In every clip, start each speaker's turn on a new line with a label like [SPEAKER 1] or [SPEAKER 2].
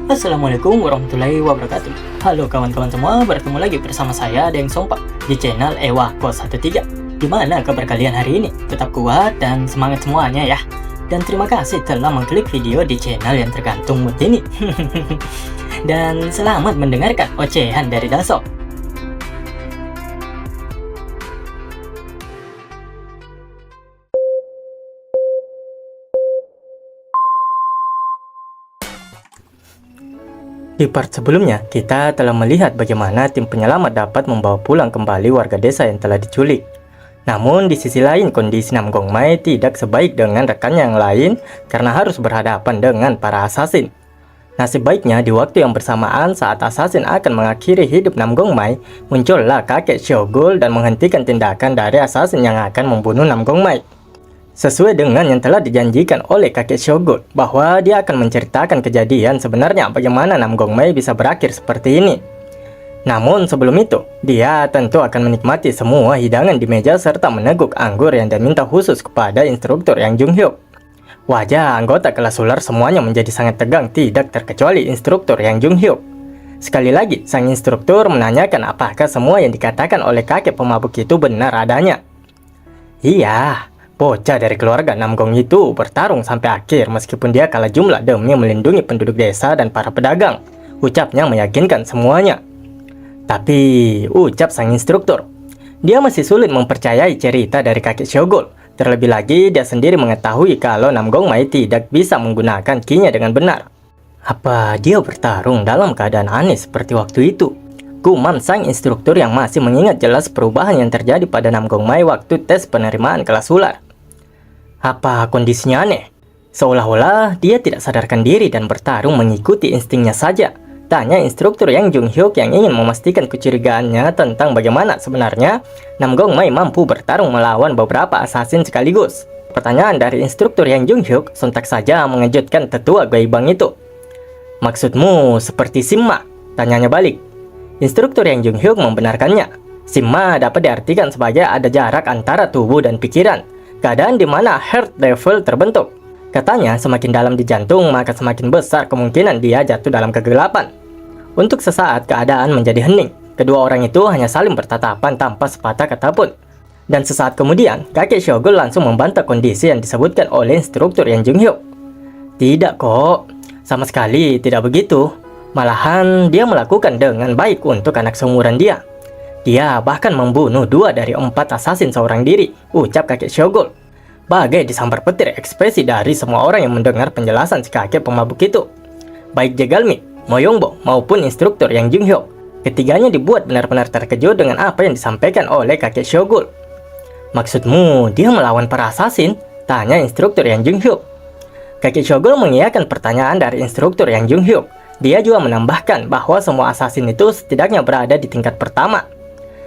[SPEAKER 1] Assalamualaikum warahmatullahi wabarakatuh. Halo kawan-kawan semua, bertemu lagi bersama saya Deng Sompa di channel Ewa Kos 13. Gimana kabar kalian hari ini? Tetap kuat dan semangat semuanya ya. Dan terima kasih telah mengklik video di channel yang tergantung mood ini. Dan selamat mendengarkan ocehan dari Daso. Di part sebelumnya, kita telah melihat bagaimana tim penyelamat dapat membawa pulang kembali warga desa yang telah diculik. Namun di sisi lain, kondisi Nam Gong Mai tidak sebaik dengan rekannya yang lain karena harus berhadapan dengan para asasin. Nasib baiknya di waktu yang bersamaan saat asasin akan mengakhiri hidup Nam Gong Mai, muncullah kakek Xiaogul dan menghentikan tindakan dari asasin yang akan membunuh Nam Gong Mai. Sesuai dengan yang telah dijanjikan oleh kakek Xiaogul bahwa dia akan menceritakan kejadian sebenarnya bagaimana Nam Gong Mai bisa berakhir seperti ini. Namun sebelum itu, dia tentu akan menikmati semua hidangan di meja serta meneguk anggur yang diminta khusus kepada instruktur Yang Jung Hyuk. Wajah anggota kelas ular semuanya menjadi sangat tegang, tidak terkecuali instruktur Yang Jung Hyuk. Sekali lagi, sang instruktur menanyakan apakah semua yang dikatakan oleh kakek pemabuk itu benar adanya. Iya. Bocah dari keluarga Nam Gong itu bertarung sampai akhir meskipun dia kalah jumlah demi melindungi penduduk desa dan para pedagang. Ucapnya meyakinkan semuanya. Tapi, ucap sang instruktur, dia masih sulit mempercayai cerita dari kakek Xiaogul. Terlebih lagi, dia sendiri mengetahui kalau Nam Gong Mai tidak bisa menggunakan ki-nya dengan benar. Apa dia bertarung dalam keadaan aneh seperti waktu itu? Gumam sang instruktur yang masih mengingat jelas perubahan yang terjadi pada Nam Gong Mai waktu tes penerimaan kelas ular. Apa kondisinya aneh? Seolah-olah dia tidak sadarkan diri dan bertarung mengikuti instingnya saja. Tanya instruktur Yang Jung Hyuk yang ingin memastikan kecurigaannya tentang bagaimana sebenarnya Nam Gong Mai mampu bertarung melawan beberapa asasin sekaligus. Pertanyaan dari instruktur Yang Jung Hyuk sontak saja mengejutkan tetua Gaibang itu. Maksudmu seperti Simma? Tanyanya balik. Instruktur Yang Jung Hyuk membenarkannya. Simma dapat diartikan sebagai ada jarak antara tubuh dan pikiran, keadaan di mana heart devil terbentuk. Katanya semakin dalam di jantung maka semakin besar kemungkinan dia jatuh dalam kegelapan. Untuk sesaat keadaan menjadi hening. Kedua orang itu hanya saling bertatapan tanpa sepatah kata pun. Dan sesaat kemudian kakek Xiaogul langsung membantah kondisi yang disebutkan oleh instruktur Yang Jung Hyuk. Tidak kok, sama sekali tidak begitu. Malahan dia melakukan dengan baik untuk anak seumuran dia. Dia bahkan membunuh 2 dari 4 asasin seorang diri, ucap kakek Xiaogul. Bagai disambar petir ekspresi dari semua orang yang mendengar penjelasan si kakek pemabuk itu. Baik Jegalmi, Mo Yongbo maupun instruktur Yang Jung Hyuk. Ketiganya dibuat benar-benar terkejut dengan apa yang disampaikan oleh kakek Xiaogul. Maksudmu dia melawan para asasin? Tanya instruktur Yang Jung Hyuk. Kakek Xiaogul mengiyakan pertanyaan dari instruktur Yang Jung Hyuk. Dia juga menambahkan bahwa semua asasin itu setidaknya berada di tingkat pertama.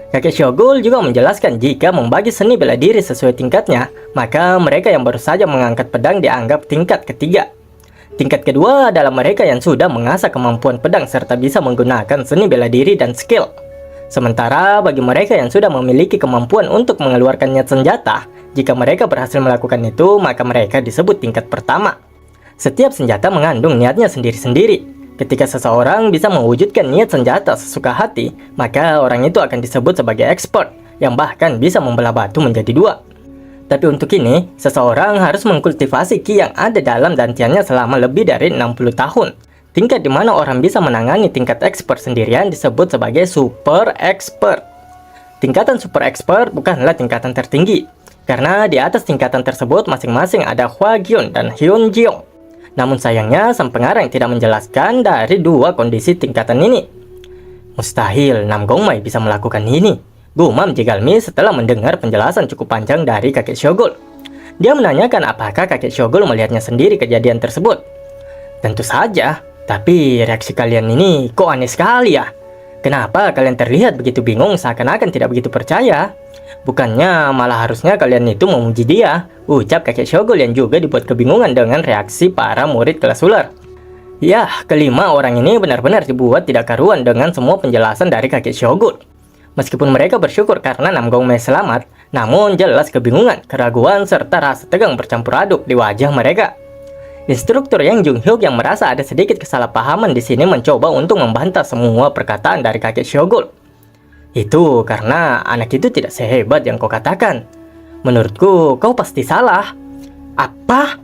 [SPEAKER 1] Kakek Xiaogul juga menjelaskan jika membagi seni bela diri sesuai tingkatnya, maka mereka yang baru saja mengangkat pedang dianggap tingkat ketiga. Tingkat kedua adalah mereka yang sudah mengasah kemampuan pedang serta bisa menggunakan seni bela diri dan skill. Sementara bagi mereka yang sudah memiliki kemampuan untuk mengeluarkan niat senjata, jika mereka berhasil melakukan itu, maka mereka disebut tingkat pertama. Setiap senjata mengandung niatnya sendiri-sendiri. Ketika seseorang bisa mewujudkan niat senjata sesuka hati, maka orang itu akan disebut sebagai expert, yang bahkan bisa membelah batu menjadi 2. Tapi untuk ini, seseorang harus mengkultivasi ki yang ada dalam dantiannya selama lebih dari 60 tahun. Tingkat di mana orang bisa menangani tingkat expert sendirian disebut sebagai super expert. Tingkatan super expert bukanlah tingkatan tertinggi, karena di atas tingkatan tersebut masing-masing ada Hwa Gyun dan Hyun Jeong. Namun sayangnya sang pengarang tidak menjelaskan dari 2 kondisi tingkatan ini. Mustahil Nam Gong Mai bisa melakukan ini, gumam Jegalmi setelah mendengar penjelasan cukup panjang dari kakek Xiaogul. Dia menanyakan apakah kakek Xiaogul melihatnya sendiri kejadian tersebut. Tentu saja, tapi reaksi kalian ini kok aneh sekali ya? Kenapa kalian terlihat begitu bingung seakan-akan tidak begitu percaya? Bukannya malah harusnya kalian itu memuji dia, ucap kakek Xiaogul yang juga dibuat kebingungan dengan reaksi para murid kelas ular. Yah, kelima orang ini benar-benar dibuat tidak karuan dengan semua penjelasan dari kakek Xiaogul. Meskipun mereka bersyukur karena Nam Gong Mai selamat, namun jelas kebingungan, keraguan, serta rasa tegang bercampur aduk di wajah mereka. Instruktur Yang Jung-hyuk yang merasa ada sedikit kesalahpahaman di sini mencoba untuk membantah semua perkataan dari kakek Shogul. Itu karena anak itu tidak sehebat yang kau katakan. Menurutku kau pasti salah. Apa?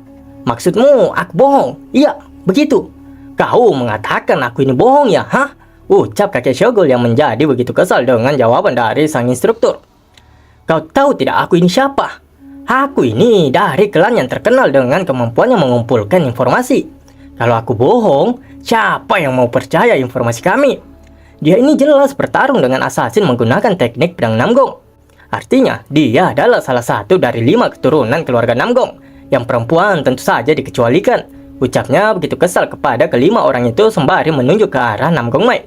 [SPEAKER 1] Maksudmu aku bohong? Iya, begitu. Kau mengatakan aku ini bohong ya, hah? Ucap kakek Shogul yang menjadi begitu kesal dengan jawaban dari sang instruktur. Kau tahu tidak aku ini siapa? Aku ini dari klan yang terkenal dengan kemampuannya mengumpulkan informasi. Kalau aku bohong, siapa yang mau percaya informasi kami? Dia ini jelas bertarung dengan assassin menggunakan teknik pedang Namgong. Artinya, dia adalah salah satu dari 5 keturunan keluarga Namgong. Yang perempuan tentu saja dikecualikan. Ucapnya begitu kesal kepada kelima orang itu sembari menunjuk ke arah Namgong Mai.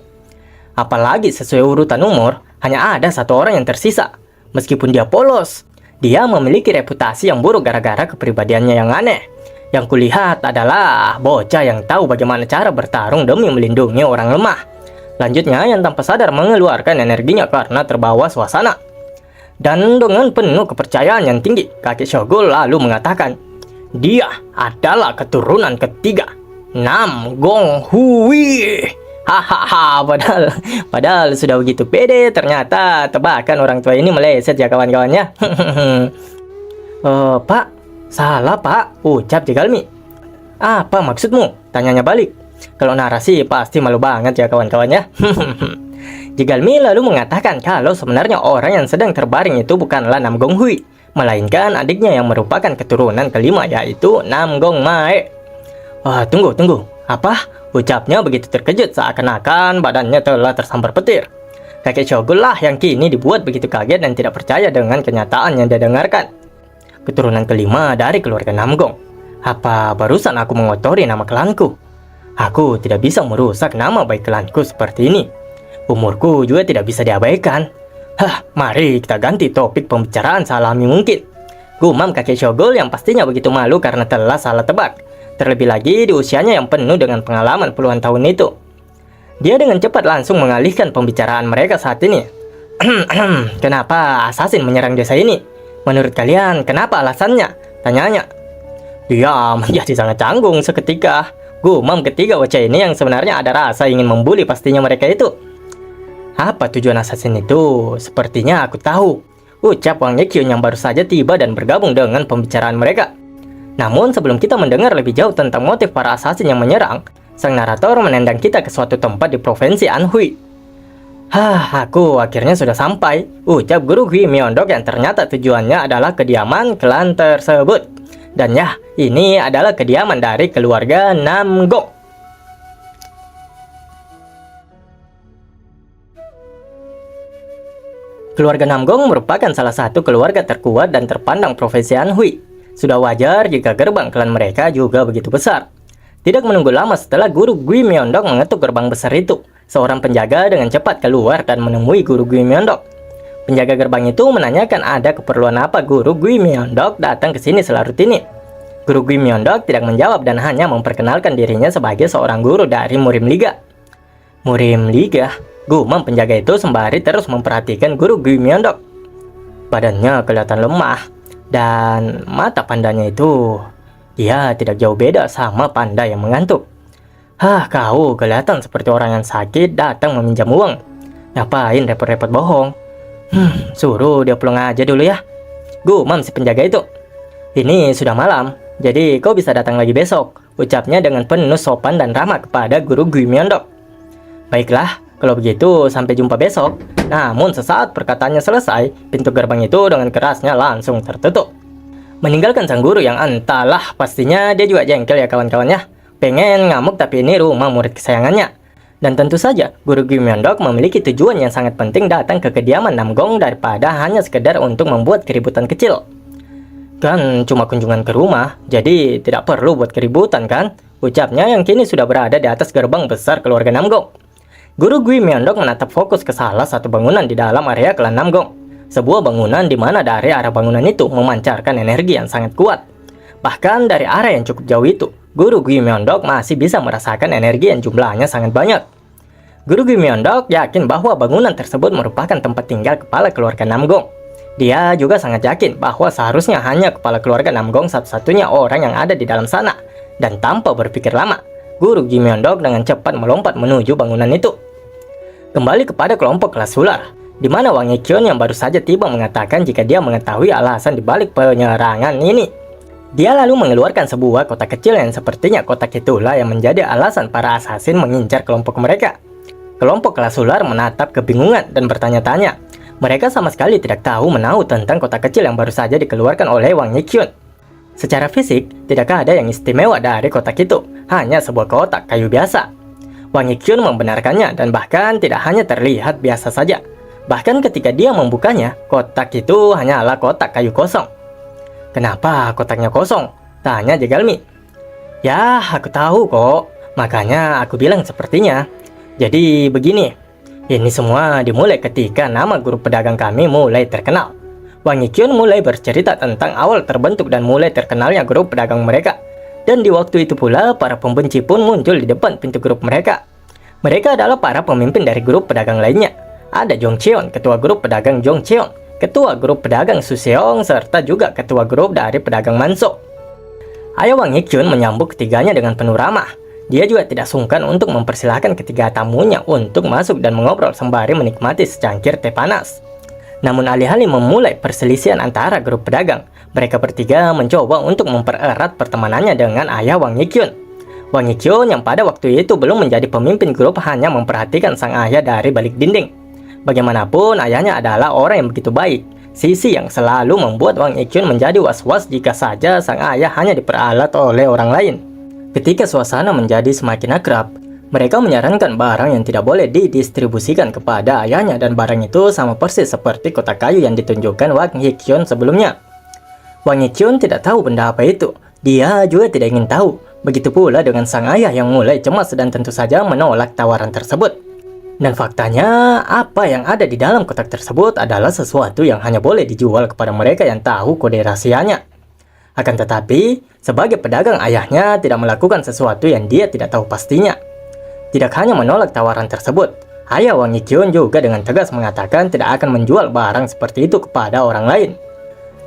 [SPEAKER 1] Apalagi sesuai urutan umur, hanya ada satu orang yang tersisa. Meskipun dia polos, dia memiliki reputasi yang buruk gara-gara kepribadiannya yang aneh. Yang kulihat adalah bocah yang tahu bagaimana cara bertarung demi melindungi orang lemah. Lanjutnya yang tanpa sadar mengeluarkan energinya karena terbawa suasana. Dan dengan penuh kepercayaan yang tinggi, kakek Shogul lalu mengatakan, dia adalah keturunan ketiga, Namgong Hui. Hahaha, padahal sudah begitu pede, ternyata tebakan orang tua ini meleset ya kawan-kawannya. Pak, salah pak, ucap Jegalmi. Apa maksudmu? Tanyanya balik. Kalau narasi pasti malu banget ya kawan-kawannya. Jegalmi lalu mengatakan kalau sebenarnya orang yang sedang terbaring itu bukanlah Namgong Hui, melainkan adiknya yang merupakan keturunan kelima yaitu Namgong Mae. Tunggu. Apa? Ucapnya begitu terkejut seakan-akan badannya telah tersambar petir. Kakek Shogul lah yang kini dibuat begitu kaget dan tidak percaya dengan kenyataan yang dia dengarkan. Keturunan kelima dari keluarga Namgong. Apa barusan aku mengotori nama klanku? Aku tidak bisa merusak nama baik klanku seperti ini. Umurku juga tidak bisa diabaikan. Mari kita ganti topik pembicaraan sealami mungkin. Gumam kakek Shogul yang pastinya begitu malu karena telah salah tebak. Terlebih lagi di usianya yang penuh dengan pengalaman puluhan tahun itu. Dia dengan cepat langsung mengalihkan pembicaraan mereka saat ini. Kenapa assassin menyerang desa ini? Menurut kalian, kenapa alasannya? Tanyanya. Dia menjadi sangat canggung seketika. Gumam ketiga bocah ini yang sebenarnya ada rasa ingin membuli pastinya mereka itu. Apa tujuan assassin itu? Sepertinya aku tahu. Ucap Wang Yekyun yang baru saja tiba dan bergabung dengan pembicaraan mereka. Namun sebelum kita mendengar lebih jauh tentang motif para assassin yang menyerang, sang narator menendang kita ke suatu tempat di provinsi Anhui. Aku akhirnya sudah sampai, ucap guru Hui Myeondok yang ternyata tujuannya adalah kediaman klan tersebut. Dan ya, ini adalah kediaman dari keluarga Namgong. Keluarga Namgong merupakan salah satu keluarga terkuat dan terpandang provinsi Anhui. Sudah wajar jika gerbang klan mereka juga begitu besar. Tidak menunggu lama setelah guru Hui Myeondok mengetuk gerbang besar itu, seorang penjaga dengan cepat keluar dan menemui guru Hui Myeondok. Penjaga gerbang itu menanyakan ada keperluan apa guru Hui Myeondok datang ke sini selarut ini. Guru Hui Myeondok tidak menjawab dan hanya memperkenalkan dirinya sebagai seorang guru dari Murim Liga. Murim Liga? Gumam penjaga itu sembari terus memperhatikan guru Hui Myeondok. Badannya kelihatan lemah. Dan mata pandanya itu, dia tidak jauh beda sama panda yang mengantuk. Kau kelihatan seperti orang yang sakit datang meminjam uang. Ngapain repot-repot bohong? Suruh dia pulang aja dulu ya. Gumam si penjaga itu. Ini sudah malam, jadi kau bisa datang lagi besok, ucapnya dengan penuh sopan dan ramah kepada guru Hui Myeondok. Baiklah, kalau begitu sampai jumpa besok. Namun sesaat perkataannya selesai, pintu gerbang itu dengan kerasnya langsung tertutup. Meninggalkan sang guru yang entahlah, pastinya dia juga jengkel ya kawan-kawannya. Pengen ngamuk tapi ini rumah murid kesayangannya. Dan tentu saja, guru Hui Myeondok memiliki tujuan yang sangat penting datang ke kediaman Namgong daripada hanya sekedar untuk membuat keributan kecil. Kan cuma kunjungan ke rumah, jadi tidak perlu buat keributan kan? Ucapnya yang kini sudah berada di atas gerbang besar keluarga Namgong. Guru Hui Myeondok menatap fokus ke salah satu bangunan di dalam area klan Namgong. Sebuah bangunan di mana dari arah bangunan itu memancarkan energi yang sangat kuat. Bahkan dari area yang cukup jauh itu, Guru Hui Myeondok masih bisa merasakan energi yang jumlahnya sangat banyak. Guru Hui Myeondok yakin bahwa bangunan tersebut merupakan tempat tinggal kepala keluarga Namgong. Dia juga sangat yakin bahwa seharusnya hanya kepala keluarga Namgong satu-satunya orang yang ada di dalam sana. Dan tanpa berpikir lama, guru Gimyeondok dengan cepat melompat menuju bangunan itu. Kembali kepada kelompok kelas ular, di mana Wang Hyekyun yang baru saja tiba mengatakan jika dia mengetahui alasan dibalik penyerangan ini. Dia lalu mengeluarkan sebuah kotak kecil yang sepertinya kotak itulah yang menjadi alasan para asasin mengincar kelompok mereka. Kelompok kelas ular menatap kebingungan dan bertanya-tanya. Mereka sama sekali tidak tahu menahu tentang kotak kecil yang baru saja dikeluarkan oleh Wang Hyekyun. Secara fisik, tidakkah ada yang istimewa dari kotak itu? Hanya sebuah kotak kayu biasa. Wang Hyekyun membenarkannya dan bahkan tidak hanya terlihat biasa saja. Bahkan ketika dia membukanya, kotak itu hanyalah kotak kayu kosong. "Kenapa kotaknya kosong?" tanya Jegalmi. "Ya, aku tahu kok. Makanya aku bilang sepertinya. Jadi begini, ini semua dimulai ketika nama grup pedagang kami mulai terkenal." Wang Hyekyun mulai bercerita tentang awal terbentuk dan mulai terkenalnya grup pedagang mereka. Dan di waktu itu pula, para pembenci pun muncul di depan pintu grup mereka. Mereka adalah para pemimpin dari grup pedagang lainnya. Ada Jong Cheon, ketua grup pedagang Jong Cheon, ketua grup pedagang Suseong, serta juga ketua grup dari pedagang Manso. Ayah Wang Hyekyun menyambut ketiganya dengan penuh ramah. Dia juga tidak sungkan untuk mempersilahkan ketiga tamunya untuk masuk dan mengobrol sembari menikmati secangkir teh panas. Namun alih-alih memulai perselisihan antara grup pedagang, mereka bertiga mencoba untuk mempererat pertemanannya dengan ayah Wang Hyekyun. Wang Hyekyun yang pada waktu itu belum menjadi pemimpin grup hanya memperhatikan sang ayah dari balik dinding. Bagaimanapun, ayahnya adalah orang yang begitu baik, sisi yang selalu membuat Wang Hyekyun menjadi was-was jika saja sang ayah hanya diperalat oleh orang lain. Ketika suasana menjadi semakin akrab, mereka menyarankan barang yang tidak boleh didistribusikan kepada ayahnya dan barang itu sama persis seperti kotak kayu yang ditunjukkan Wang Hyekyun sebelumnya. Wang Hyekyun tidak tahu benda apa itu, dia juga tidak ingin tahu. Begitu pula dengan sang ayah yang mulai cemas dan tentu saja menolak tawaran tersebut. Dan faktanya, apa yang ada di dalam kotak tersebut adalah sesuatu yang hanya boleh dijual kepada mereka yang tahu kode rahasianya. Akan tetapi, sebagai pedagang ayahnya tidak melakukan sesuatu yang dia tidak tahu pastinya. Tidak hanya menolak tawaran tersebut, ayah Wang Hyekyun juga dengan tegas mengatakan tidak akan menjual barang seperti itu kepada orang lain.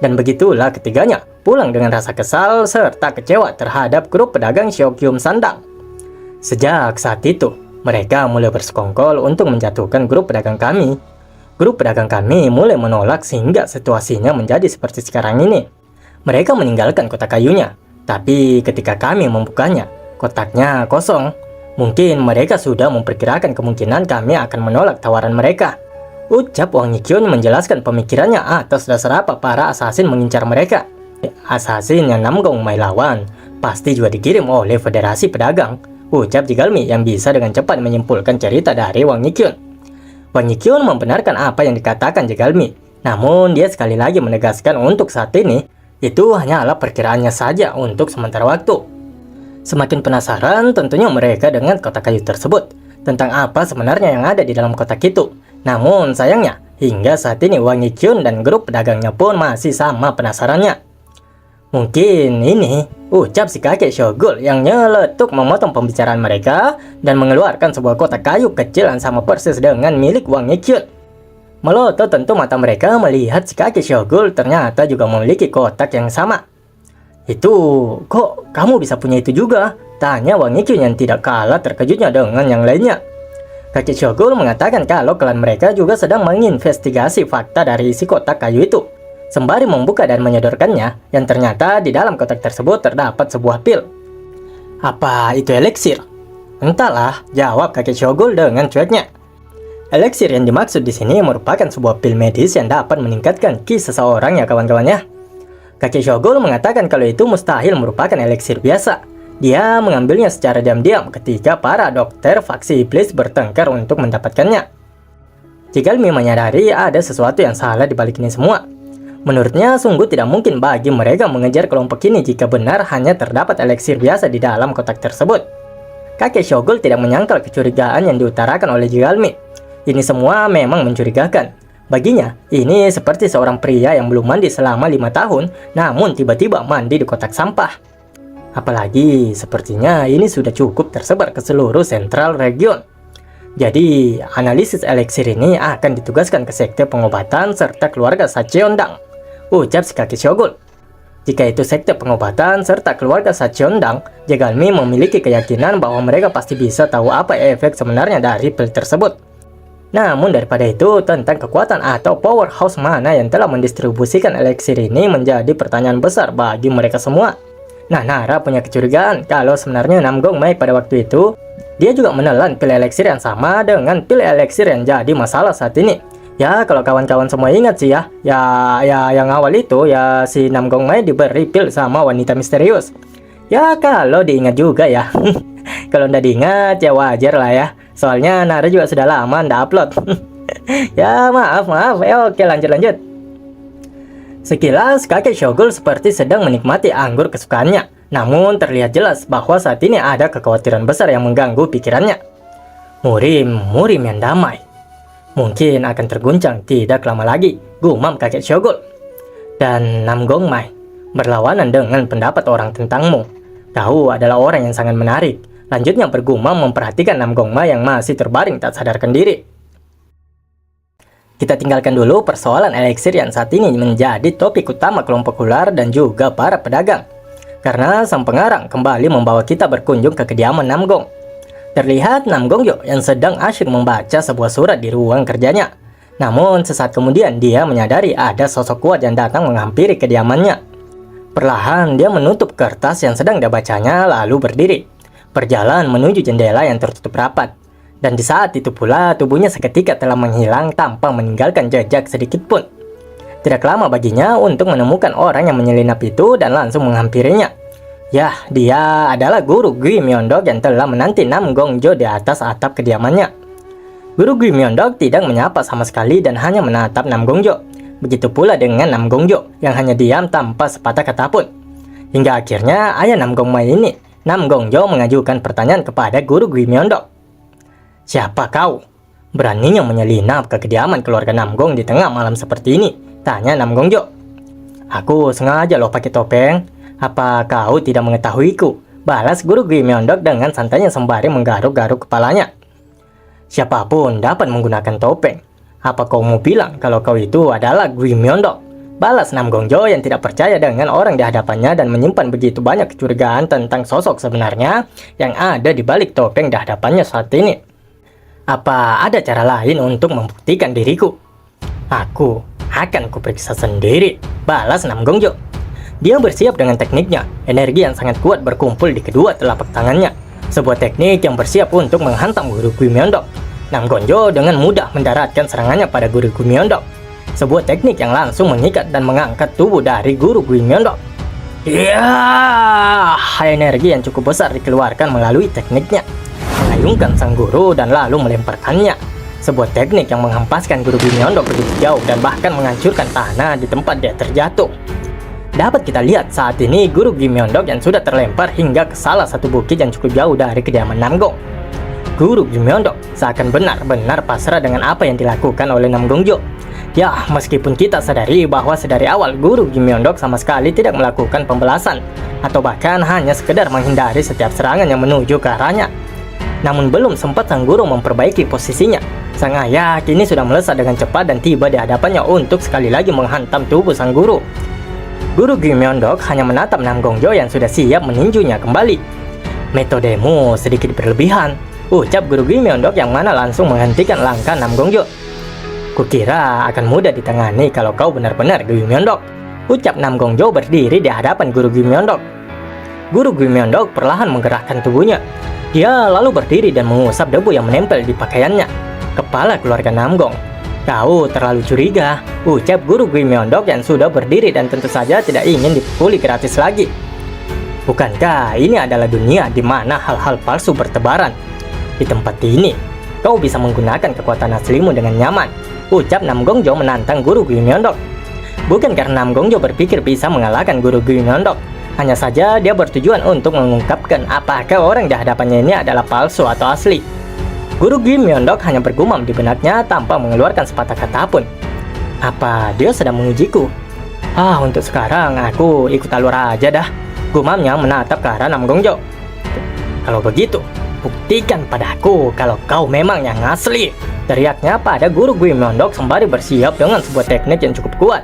[SPEAKER 1] Dan begitulah ketiganya pulang dengan rasa kesal serta kecewa terhadap grup pedagang Seokyum Sandang. Sejak saat itu, mereka mulai bersekongkol untuk menjatuhkan grup pedagang kami. Grup pedagang kami mulai menolak sehingga situasinya menjadi seperti sekarang ini. Mereka meninggalkan kotak kayunya, tapi ketika kami membukanya, kotaknya kosong. Mungkin mereka sudah memperkirakan kemungkinan kami akan menolak tawaran mereka. Ucap Wang Hyekyun menjelaskan pemikirannya atas dasar apa para asasin mengincar mereka. Asasin yang Namgong Mai lawan pasti juga dikirim oleh Federasi Pedagang, ucap Jegalmi yang bisa dengan cepat menyimpulkan cerita dari Wang Hyekyun. Wang Hyekyun membenarkan apa yang dikatakan Jegalmi, namun dia sekali lagi menegaskan untuk saat ini, itu hanyalah perkiraannya saja untuk sementara waktu. Semakin penasaran tentunya mereka dengan kotak kayu tersebut, tentang apa sebenarnya yang ada di dalam kotak itu. Namun sayangnya, hingga saat ini Wang Hyekyun dan grup pedagangnya pun masih sama penasarannya. Mungkin ini, ucap si kakek Shogul yang nyeletuk memotong pembicaraan mereka dan mengeluarkan sebuah kotak kayu kecil yang sama persis dengan milik Wang Hyekyun. Melotot tentu mata mereka melihat si kakek Shogul ternyata juga memiliki kotak yang sama. "Itu, kok kamu bisa punya itu juga?" tanya Wang Hyekyun yang tidak kalah terkejutnya dengan yang lainnya. Kakek Shogul mengatakan kalau klan mereka juga sedang menginvestigasi fakta dari isi kotak kayu itu, sembari membuka dan menyodorkannya, yang ternyata di dalam kotak tersebut terdapat sebuah pil. "Apa itu eliksir?" "Entahlah," jawab kakek Shogul dengan cueknya. Eliksir yang dimaksud di sini merupakan sebuah pil medis yang dapat meningkatkan ki seseorang ya kawan-kawannya. Kakek Shogul mengatakan kalau itu mustahil merupakan eliksir biasa. Dia mengambilnya secara diam-diam ketika para dokter faksi iblis bertengkar untuk mendapatkannya. Jegalmi menyadari ada sesuatu yang salah di balik ini semua. Menurutnya sungguh tidak mungkin bagi mereka mengejar kelompok ini jika benar hanya terdapat eliksir biasa di dalam kotak tersebut. Kakek Shogul tidak menyangkal kecurigaan yang diutarakan oleh Jegalmi. Ini semua memang mencurigakan. Baginya, ini seperti seorang pria yang belum mandi selama 5 tahun, namun tiba-tiba mandi di kotak sampah. Apalagi, sepertinya ini sudah cukup tersebar ke seluruh sentral region. Jadi, analisis eliksir ini akan ditugaskan ke sekte pengobatan serta keluarga Sacheondang, ucap si kakek Shogul. Jika itu sekte pengobatan serta keluarga Sacheondang, Jegalmi memiliki keyakinan bahwa mereka pasti bisa tahu apa efek sebenarnya dari pil tersebut. Namun daripada itu, tentang kekuatan atau powerhouse mana yang telah mendistribusikan eliksir ini menjadi pertanyaan besar bagi mereka semua. Nah, Nara punya kecurigaan kalau sebenarnya Nam Gongmai pada waktu itu, dia juga menelan pil eliksir yang sama dengan pil eliksir yang jadi masalah saat ini. Ya, kalau kawan-kawan semua ingat sih ya, yang awal itu ya si Nam Gongmai diberi pil sama wanita misterius. Ya, kalau diingat juga ya. Kalau nggak diingat ya wajar lah ya. Soalnya Nara juga sudah lama nggak upload. Ya, maaf. Oke, lanjut. Sekilas, kakek Shogul seperti sedang menikmati anggur kesukaannya. Namun, terlihat jelas bahwa saat ini ada kekhawatiran besar yang mengganggu pikirannya. Murim yang damai. Mungkin akan terguncang tidak lama lagi, gumam kakek Shogul. Dan Nam Gongmai, berlawanan dengan pendapat orang tentangmu. Kau adalah orang yang sangat menarik. Lanjutnya bergumam memperhatikan Nam Gongmai yang masih terbaring tak sadarkan diri. Kita tinggalkan dulu persoalan eliksir yang saat ini menjadi topik utama kelompok ular dan juga para pedagang. Karena sang pengarang kembali membawa kita berkunjung ke kediaman Nam Gong. Terlihat Nam Gongyo yang sedang asyik membaca sebuah surat di ruang kerjanya. Namun sesaat kemudian dia menyadari ada sosok kuat yang datang menghampiri kediamannya. Perlahan dia menutup kertas yang sedang dia bacanya lalu berdiri. Berjalan menuju jendela yang tertutup rapat. Dan di saat itu pula tubuhnya seketika telah menghilang tanpa meninggalkan jejak sedikit pun. Tidak lama baginya untuk menemukan orang yang menyelinap itu dan langsung menghampirinya. Yah, dia adalah Guru Gui Myeondok yang telah menanti Nam Gongjo di atas atap kediamannya. Guru Gui Myeondok tidak menyapa sama sekali dan hanya menatap Nam Gongjo. Begitu pula dengan Nam Gongjo yang hanya diam tanpa sepatah kata pun. Hingga akhirnya ayah Nam Gongmai ini, Nam Gongjo mengajukan pertanyaan kepada Guru Gui Myeondok. Siapa kau? Beraninya menyelinap ke kediaman keluarga Nam Gong di tengah malam seperti ini? Tanya Nam Gongjo. Aku sengaja loh pakai topeng. Apa kau tidak mengetahuiku? Balas Guru Gui Myeondok dengan santainya sembari menggaruk-garuk kepalanya. Siapapun dapat menggunakan topeng. Apa kau mau bilang kalau kau itu adalah Gui Myeondok? Balas Nam Gongjo yang tidak percaya dengan orang di hadapannya dan menyimpan begitu banyak kecurigaan tentang sosok sebenarnya yang ada di balik topeng di hadapannya saat ini. Apa ada cara lain untuk membuktikan diriku? Aku akan kuperiksa sendiri, balas Nam Gongjo. Dia bersiap dengan tekniknya, energi yang sangat kuat berkumpul di kedua telapak tangannya. Sebuah teknik yang bersiap untuk menghantam Guru Gui Myeondok. Nam Gongjo dengan mudah mendaratkan serangannya pada Guru Gui Myeondok. Sebuah teknik yang langsung mengikat dan mengangkat tubuh dari Guru Gui Myeondok. Energi yang cukup besar dikeluarkan melalui tekniknya. Mengayunkan sang guru dan lalu melemparkannya. Sebuah teknik yang menghempaskan Guru Gui Myeondok begitu jauh dan bahkan menghancurkan tanah di tempat dia terjatuh. Dapat kita lihat saat ini Guru Gui Myeondok yang sudah terlempar hingga ke salah satu bukit yang cukup jauh dari kediaman Nam Gong. Guru Gui Myeondok seakan benar-benar pasrah dengan apa yang dilakukan oleh Nam Gongjo. Ya, meskipun kita sadari bahwa sedari awal Guru Gui Myeondok sama sekali tidak melakukan pembalasan atau bahkan hanya sekedar menghindari setiap serangan yang menuju ke arahnya. Namun belum sempat sang guru memperbaiki posisinya. Sang ayah kini sudah melesat dengan cepat dan tiba di hadapannya untuk sekali lagi menghantam tubuh sang guru. Guru Gui Myeondok hanya menatap Nam Gongjo yang sudah siap meninjunya kembali. Metodemu sedikit berlebihan, ucap Guru Gui Myeondok yang mana langsung menghentikan langkah Nam Gongjo. Kukira akan mudah ditangani kalau kau benar-benar Gui Myeondok, ucap Nam Gongjo berdiri di hadapan Guru Gui Myeondok. Guru Gui Myeondok perlahan menggerakkan tubuhnya. Dia lalu berdiri dan mengusap debu yang menempel di pakaiannya. Kepala keluarga Nam Gong. Kau terlalu curiga, ucap Guru Gui Myeondok yang sudah berdiri dan tentu saja tidak ingin dipukuli gratis lagi. Bukankah ini adalah dunia di mana hal-hal palsu bertebaran? Di tempat ini, kau bisa menggunakan kekuatan aslimu dengan nyaman, ucap Nam Gongjo menantang Guru Gui Myeondok. Bukan karena Nam Gongjo berpikir bisa mengalahkan Guru Gui Myeondok. Hanya saja dia bertujuan untuk mengungkapkan apakah orang di hadapannya ini adalah palsu atau asli. Guru Gui Myeondok hanya bergumam di benaknya tanpa mengeluarkan sepatah kata pun. Apa dia sedang mengujiku? Untuk sekarang aku ikut alur aja dah, gumamnya menatap ke arah Nam Gongjo. Kalau begitu, buktikan padaku kalau kau memang yang asli, teriaknya pada Guru Gui Myeondok sembari bersiap dengan sebuah teknik yang cukup kuat.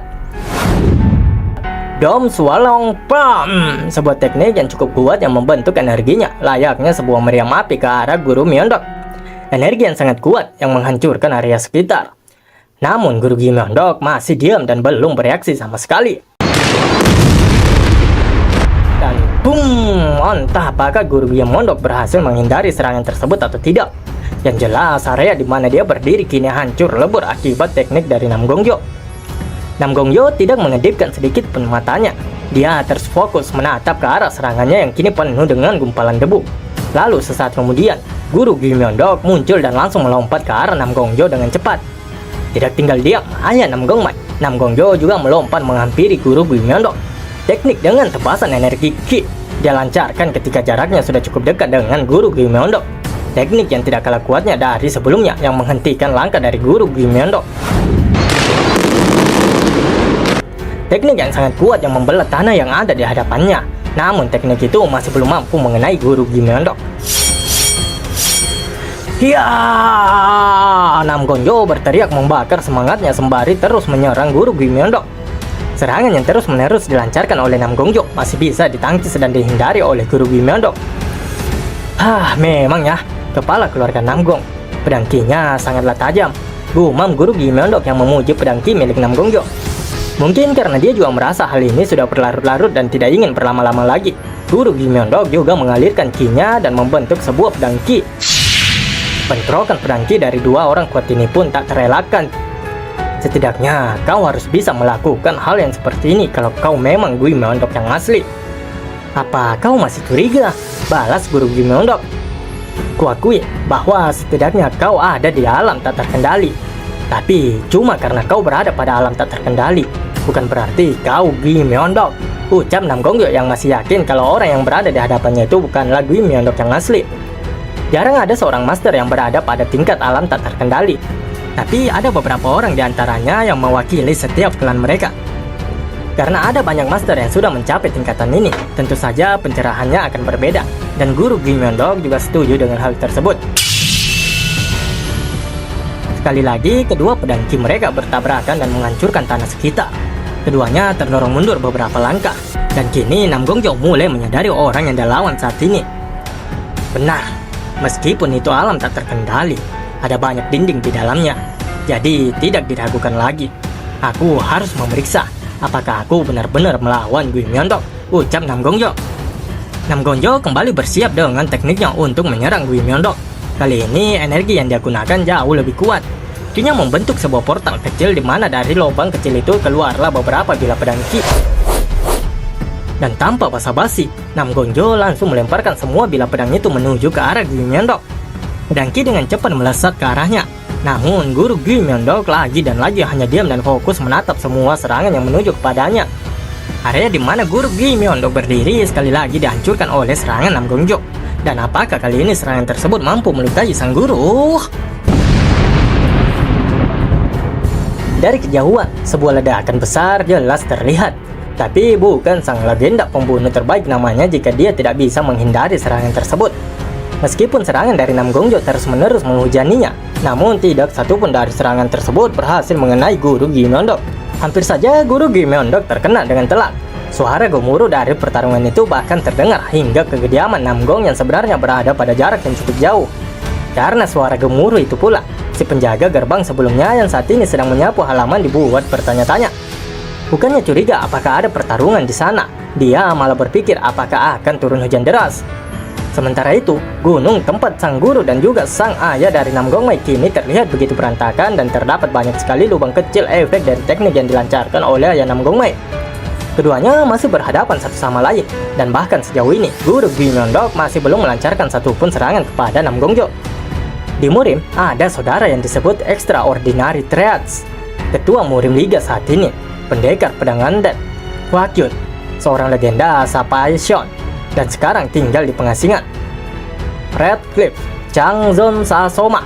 [SPEAKER 1] Dom Swalong Pam, sebuah teknik yang cukup kuat yang membentuk energinya layaknya sebuah meriam api ke arah Guru Myeondok. Energi yang sangat kuat yang menghancurkan area sekitar. Namun Guru Myeondok masih diam dan belum bereaksi sama sekali. Dan boom, entah apakah Guru Myeondok berhasil menghindari serangan tersebut atau tidak. Yang jelas area di mana dia berdiri kini hancur lebur akibat teknik dari Nam Gongyo. Nam Gongyo tidak mengedipkan sedikit pun matanya. Dia terus fokus menatap ke arah serangannya yang kini penuh dengan gumpalan debu. Lalu sesaat kemudian, Guru Myeondok muncul dan langsung melompat ke arah Nam Gongyo dengan cepat. Tidak tinggal diam, ayah Nam Gongmai, Nam Gongyo juga melompat menghampiri Guru Myeondok. Teknik dengan tebasan energi Ki dia lancarkan ketika jaraknya sudah cukup dekat dengan Guru Myeondok. Teknik yang tidak kalah kuatnya dari sebelumnya yang menghentikan langkah dari Guru Myeondok. Teknik yang sangat kuat yang membelah tanah yang ada di hadapannya. Namun teknik itu masih belum mampu mengenai Guru Myeondok. Ya, Nam Gongyo berteriak membakar semangatnya sembari terus menyerang Guru Myeondok. Serangan yang terus-menerus dilancarkan oleh Nam Gongyo masih bisa ditangkis dan dihindari oleh Guru Myeondok. Memang ya, kepala keluarga Nam Gong. Pedang Ki-nya sangatlah tajam. Gumam Guru Myeondok yang memuji pedang Ki milik Nam Gongyo. Mungkin karena dia juga merasa hal ini sudah berlarut-larut dan tidak ingin berlama-lama lagi. Guru Myeondok juga mengalirkan Ki-nya dan membentuk sebuah pedang Ki. Bentrokan pedang Ki dari dua orang kuat ini pun tak terelakkan. Setidaknya kau harus bisa melakukan hal yang seperti ini kalau kau memang Guru Myeondok yang asli. Apa kau masih curiga? Balas Guru Myeondok. Kuakui bahwa setidaknya kau ada di alam tak terkendali. Tapi cuma karena kau berada pada alam tak terkendali, bukan berarti kau Guru Myeondok. Ucap Nam Gongyo yang masih yakin kalau orang yang berada di hadapannya itu bukanlah Guru Myeondok yang asli. Jarang ada seorang master yang berada pada tingkat alam tak terkendali. Tapi ada beberapa orang di antaranya yang mewakili setiap klan mereka. Karena ada banyak master yang sudah mencapai tingkatan ini, tentu saja pencerahannya akan berbeda. Dan Guru Myeondok juga setuju dengan hal tersebut. Sekali lagi, kedua pedang Ki mereka bertabrakan dan menghancurkan tanah sekitar. Keduanya terdorong mundur beberapa langkah. Dan kini Nam Gongyo mulai menyadari orang yang dia lawan saat ini. Benar, meskipun itu alam tak terkendali, ada banyak dinding di dalamnya. Jadi tidak diragukan lagi. Aku harus memeriksa apakah aku benar-benar melawan Guru Myeondok, ucap Nam Gongyo. Nam Gongyo kembali bersiap dengan tekniknya untuk menyerang Guru Myeondok. Kali ini energi yang dia gunakan jauh lebih kuat. Dia membentuk sebuah portal kecil di mana dari lubang kecil itu keluarlah beberapa bilah pedang Ki. Dan tanpa basa-basi, Nam Gongyo langsung melemparkan semua bilah pedang itu menuju ke arah Guru Myeondok. Pedang Ki dengan cepat melesat ke arahnya. Namun Guru Myeondok lagi dan lagi hanya diam dan fokus menatap semua serangan yang menuju kepadanya. Area di mana Guru Myeondok berdiri sekali lagi dihancurkan oleh serangan Nam Gongyo. Dan apakah kali ini serangan tersebut mampu melukai sang guru? Dari kejauhan, sebuah ledakan besar jelas terlihat. Tapi bukan sang legenda pembunuh terbaik namanya jika dia tidak bisa menghindari serangan tersebut. Meskipun serangan dari Nam Gongyo terus-menerus menghujaninya, namun tidak satupun dari serangan tersebut berhasil mengenai Guru Myeondok. Hampir saja Guru Myeondok terkena dengan telak. Suara gemuruh dari pertarungan itu bahkan terdengar hingga ke kediaman Nam Gong yang sebenarnya berada pada jarak yang cukup jauh. Karena suara gemuruh itu pula, si penjaga gerbang sebelumnya yang saat ini sedang menyapu halaman dibuat bertanya-tanya. Bukannya curiga apakah ada pertarungan di sana, dia malah berpikir apakah akan turun hujan deras. Sementara itu, gunung tempat sang guru dan juga sang ayah dari Nam Gongmai kini terlihat begitu berantakan dan terdapat banyak sekali lubang kecil efek dari teknik yang dilancarkan oleh ayah Nam Gongmai. Keduanya masih berhadapan satu sama lain, dan bahkan sejauh ini, Guru Myeondok masih belum melancarkan satupun serangan kepada Nam Gongyo. Di Murim, ada saudara yang disebut Extraordinary Triads, ketua Murim Liga saat ini, pendekar pedang undead, Hwakyun, seorang legenda Sapaishon, dan sekarang tinggal di pengasingan. Redcliffe Changzon Sasoma,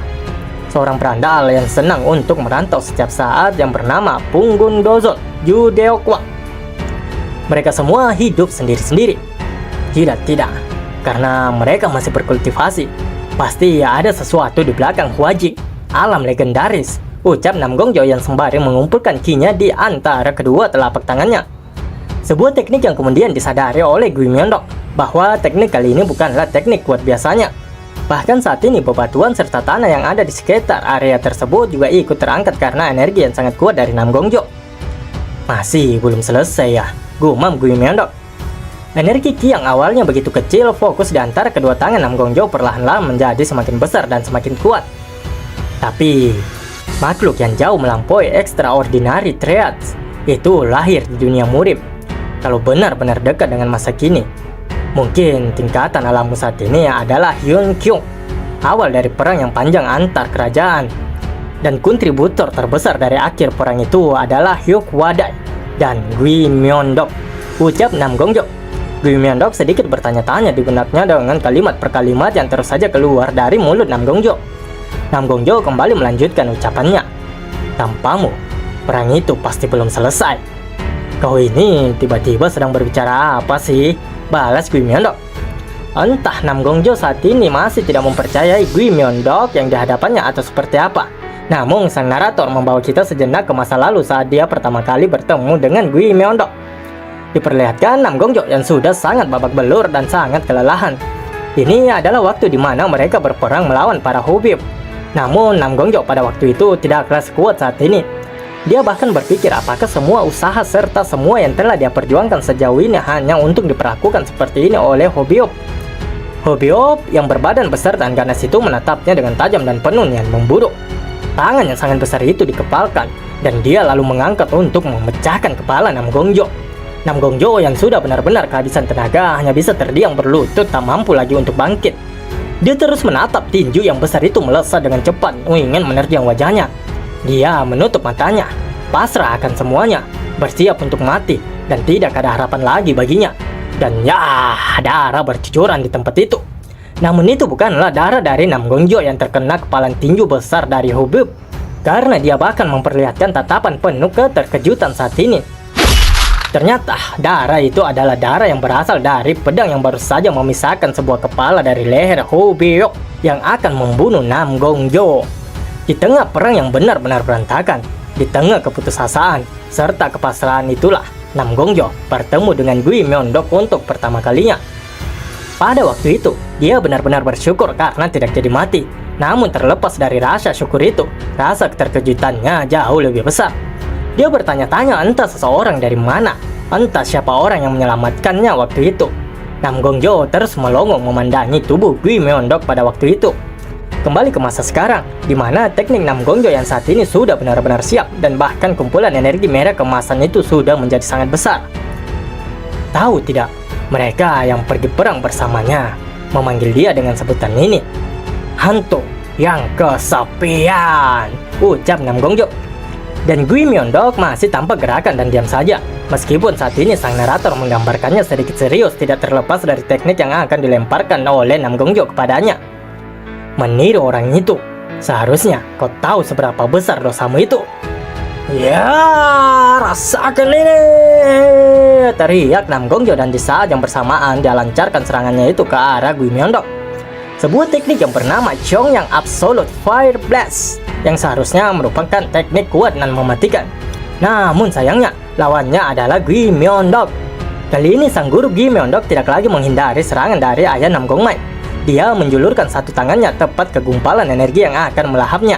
[SPEAKER 1] seorang berandal yang senang untuk merantau setiap saat yang bernama Punggun Dozon Yudeokwa. Mereka semua hidup sendiri-sendiri. Tidak, karena mereka masih berkultivasi. Pasti ada sesuatu di belakang Hwaji, alam legendaris, ucap Nam Gongyo yang sembari mengumpulkan Ki-nya di antara kedua telapak tangannya. Sebuah teknik yang kemudian disadari oleh Gui Myeondok bahwa teknik kali ini bukanlah teknik kuat biasanya. Bahkan saat ini bebatuan serta tanah yang ada di sekitar area tersebut juga ikut terangkat karena energi yang sangat kuat dari Nam Gongjo. Masih belum selesai ya, gumam Gui Myeondok. Energi Ki yang awalnya begitu kecil fokus di antara kedua tangan Nam Gongjo perlahan-lahan menjadi semakin besar dan semakin kuat. Tapi makhluk yang jauh melampaui extraordinary traits itu lahir di dunia murim. Kalau benar-benar dekat dengan masa kini, mungkin tingkatan alammu saat ini adalah Hyun Kyung, awal dari perang yang panjang antar kerajaan. Dan kontributor terbesar dari akhir perang itu adalah Hyuk Wadai dan Gui Myeondok, ucap Nam Gongjo. Gui Myeondok sedikit bertanya-tanya di benaknya dengan kalimat per kalimat yang terus saja keluar dari mulut Nam Gongjo. Nam Gongjo kembali melanjutkan ucapannya. Tanpamu, perang itu pasti belum selesai. Kau ini tiba-tiba sedang berbicara apa sih? Balas Gui Myeondok. Entah Nam Gongjo saat ini masih tidak mempercayai Gui Myeondok yang dihadapannya atau seperti apa. Namun sang narator membawa kita sejenak ke masa lalu saat dia pertama kali bertemu dengan Gui Myeondok. Diperlihatkan Nam Gongjo yang sudah sangat babak belur dan sangat kelelahan. Ini adalah waktu di mana mereka berperang melawan para Hobib. Namun Nam Gongjo pada waktu itu tidaklah sekuat saat ini. Dia bahkan berpikir apakah semua usaha serta semua yang telah dia perjuangkan sejauh ini hanya untuk diperlakukan seperti ini oleh Hobib. Hobib yang berbadan besar dan ganas itu menatapnya dengan tajam dan penuh niat memburu. Tangan yang sangat besar itu dikepalkan dan dia lalu mengangkat untuk memecahkan kepala Nam Gongjo. Nam Gongjo yang sudah benar-benar kehabisan tenaga hanya bisa terdiam berlutut, tak mampu lagi untuk bangkit. Dia terus menatap tinju yang besar itu melesat dengan cepat ingin menerjang wajahnya. Dia menutup matanya, pasrah akan semuanya, bersiap untuk mati, dan tidak ada harapan lagi baginya. Dan ya, darah bercucuran di tempat itu. Namun itu bukanlah darah dari Nam Gongjo yang terkena kepalan tinju besar dari Hobib, karena dia bahkan memperlihatkan tatapan penuh keterkejutan saat ini. Ternyata darah itu adalah darah yang berasal dari pedang yang baru saja memisahkan sebuah kepala dari leher Hobib yang akan membunuh Nam Gongjo. Di tengah perang yang benar-benar berantakan, di tengah keputusasaan serta kepasrahan itulah Nam Gongjo bertemu dengan Gui Myeondok untuk pertama kalinya. Pada waktu itu, dia benar-benar bersyukur karena tidak jadi mati. Namun terlepas dari rasa syukur itu, rasa keterkejutannya jauh lebih besar. Dia bertanya-tanya entah seseorang dari mana, entah siapa orang yang menyelamatkannya waktu itu. Nam Gongjo terus melongo memandangi tubuh Gui Myeondok pada waktu itu. Kembali ke masa sekarang, di mana teknik Nam Gongjo yang saat ini sudah benar-benar siap dan bahkan kumpulan energi merah kemasan itu sudah menjadi sangat besar. Tahu tidak, mereka yang pergi perang bersamanya memanggil dia dengan sebutan ini, hantu yang kesepian, ucap Nam Gongjo. Dan Gui Myeondok masih tanpa gerakan dan diam saja. Meskipun saat ini sang narator menggambarkannya sedikit serius, tidak terlepas dari teknik yang akan dilemparkan oleh Nam Gongjo kepadanya. Meniru orang itu, seharusnya kau tahu seberapa besar dosamu itu. Ya, rasakan ini, teriak Nam Gongjo, dan di saat yang bersamaan dia lancarkan serangannya itu ke arah Gui Myeondok. Sebuah teknik yang bernama Chongyang Absolute Fire Blast yang seharusnya merupakan teknik kuat dan mematikan. Namun sayangnya lawannya adalah Gui Myeondok. Kali ini sang guru Gui Myeondok tidak lagi menghindari serangan dari ayah Nam Gongmai. Dia menjulurkan satu tangannya tepat ke gumpalan energi yang akan melahapnya.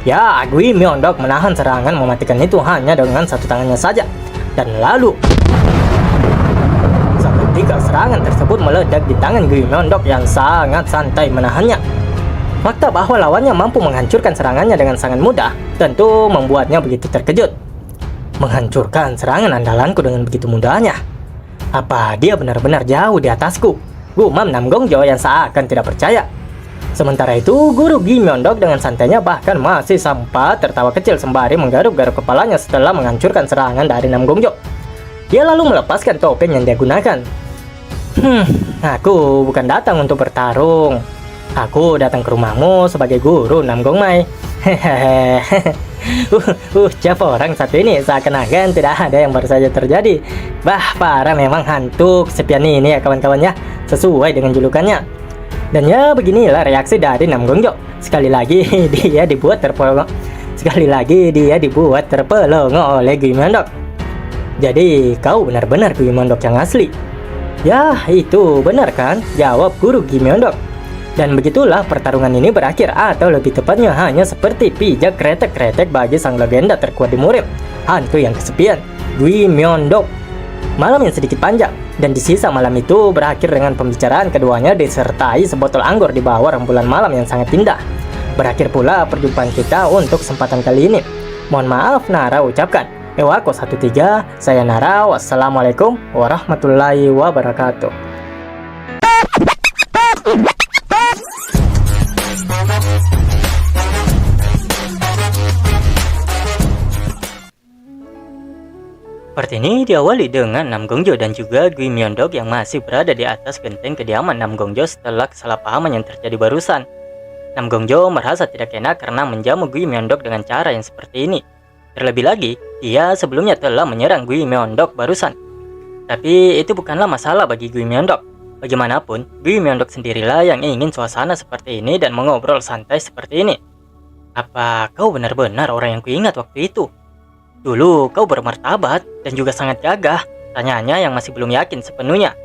[SPEAKER 1] Ya, Gui Myeondok menahan serangan mematikan itu hanya dengan satu tangannya saja. Dan lalu seketika serangan tersebut meledak di tangan Gui Myeondok yang sangat santai menahannya. Fakta bahwa lawannya mampu menghancurkan serangannya dengan sangat mudah tentu membuatnya begitu terkejut. Menghancurkan serangan andalanku dengan begitu mudahnya? Apa dia benar-benar jauh di atasku? Gumam Nam Gongjo yang seakan tidak percaya. Sementara itu, guru Gui Myeondok dengan santainya bahkan masih sempat tertawa kecil sembari menggaruk-garuk kepalanya setelah menghancurkan serangan dari Nam Gongjo. Dia lalu melepaskan topeng yang dia gunakan. Aku bukan datang untuk bertarung. Aku datang ke rumahmu sebagai guru Nam Gongmai. Ucap orang satu ini seakan-akan tidak ada yang baru saja terjadi. Bah, parah memang hantu kesepian ini ya kawan-kawannya, sesuai dengan julukannya. Dan ya beginilah reaksi dari Nam Gongjo. Sekali lagi dia dibuat terpelongo oleh Gui Myeondok. Jadi kau benar-benar Gui Myondok yang asli. Yah, itu benar kan? Jawab guru Gui Myondok. Dan begitulah pertarungan ini berakhir, atau lebih tepatnya hanya seperti pijak kretek-kretek bagi sang legenda terkuat di murim, hantu yang kesepian, Gui Myondok. Malam yang sedikit panjang, dan di sisa malam itu berakhir dengan pembicaraan keduanya disertai sebotol anggur di bawah rembulan malam yang sangat indah. Berakhir pula perjumpaan kita untuk kesempatan kali ini. Mohon maaf Nara ucapkan. Ewako 13, saya Nara, wassalamualaikum warahmatullahi wabarakatuh. Part ini diawali dengan Nam Gongjo dan juga Gui Myondok yang masih berada di atas genteng kediaman Nam Gongjo setelah kesalahpahaman yang terjadi barusan. Nam Gongjo merasa tidak enak karena menjamu Gui Myondok dengan cara yang seperti ini. Terlebih lagi, dia sebelumnya telah menyerang Gui Myondok barusan. Tapi itu bukanlah masalah bagi Gui Myondok. Bagaimanapun, Gui Myondok sendirilah yang ingin suasana seperti ini dan mengobrol santai seperti ini. Apa kau benar-benar orang yang kuingat waktu itu? Dulu kau bermartabat dan juga sangat gagah, tanyanya yang masih belum yakin sepenuhnya.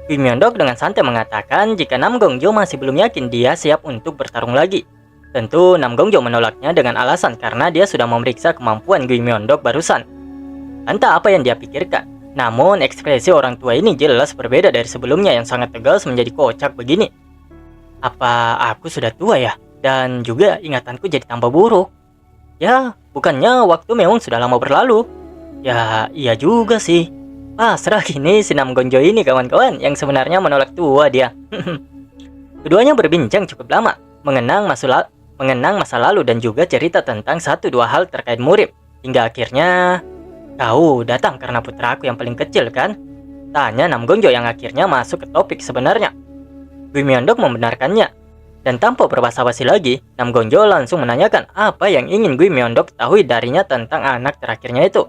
[SPEAKER 1] Gui Myondok dengan santai mengatakan jika Nam Gongjo masih belum yakin dia siap untuk bertarung lagi. Tentu Nam Gongjo menolaknya dengan alasan karena dia sudah memeriksa kemampuan Gui Myondok barusan. Entah apa yang dia pikirkan, namun ekspresi orang tua ini jelas berbeda dari sebelumnya yang sangat tegas menjadi kocak begini. Apa aku sudah tua ya? Dan juga ingatanku jadi tambah buruk. Ya, bukannya waktu memang sudah lama berlalu. Ya, iya juga sih. Pasrah kini si Nam Gongjo ini kawan-kawan yang sebenarnya menolak tua dia. Keduanya berbincang cukup lama, mengenang masa lalu dan juga cerita tentang 1-2 hal terkait murid. Hingga akhirnya, kau datang karena putraku yang paling kecil kan? Tanya Nam Gongjo yang akhirnya masuk ke topik sebenarnya. Gui Myondok membenarkannya. Dan tanpa berbasa-basi lagi, Nam Gongjo langsung menanyakan apa yang ingin Gui Myondok ketahui darinya tentang anak terakhirnya itu.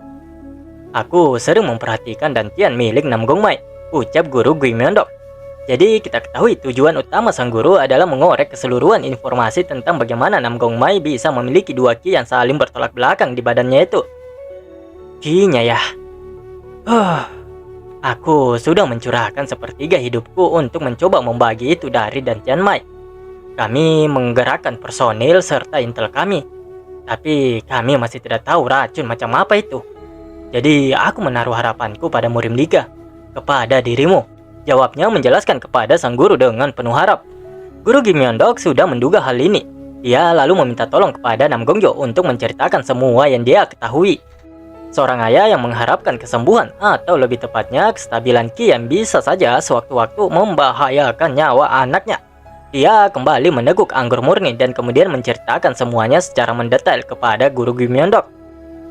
[SPEAKER 1] Aku sering memperhatikan dantian milik Nam Gongmai, ucap guru Gui Myondok. Jadi kita ketahui tujuan utama sang guru adalah mengorek keseluruhan informasi tentang bagaimana Nam Gongmai bisa memiliki 2 ki yang saling bertolak belakang di badannya itu. Ki-nya ya. Aku sudah mencurahkan sepertiga hidupku untuk mencoba membagi itu dari dantian Mai. Kami menggerakkan personil serta intel kami. Tapi kami masih tidak tahu racun macam apa itu. Jadi aku menaruh harapanku pada Murim Liga. Kepada dirimu. Jawabnya menjelaskan kepada sang guru dengan penuh harap. Guru Gui Myondok sudah menduga hal ini. Dia lalu meminta tolong kepada Nam Gongjo untuk menceritakan semua yang dia ketahui. Seorang ayah yang mengharapkan kesembuhan atau lebih tepatnya kestabilan ki yang bisa saja sewaktu-waktu membahayakan nyawa anaknya. Dia kembali meneguk anggur murni dan kemudian menceritakan semuanya secara mendetail kepada guru Gui Myondok.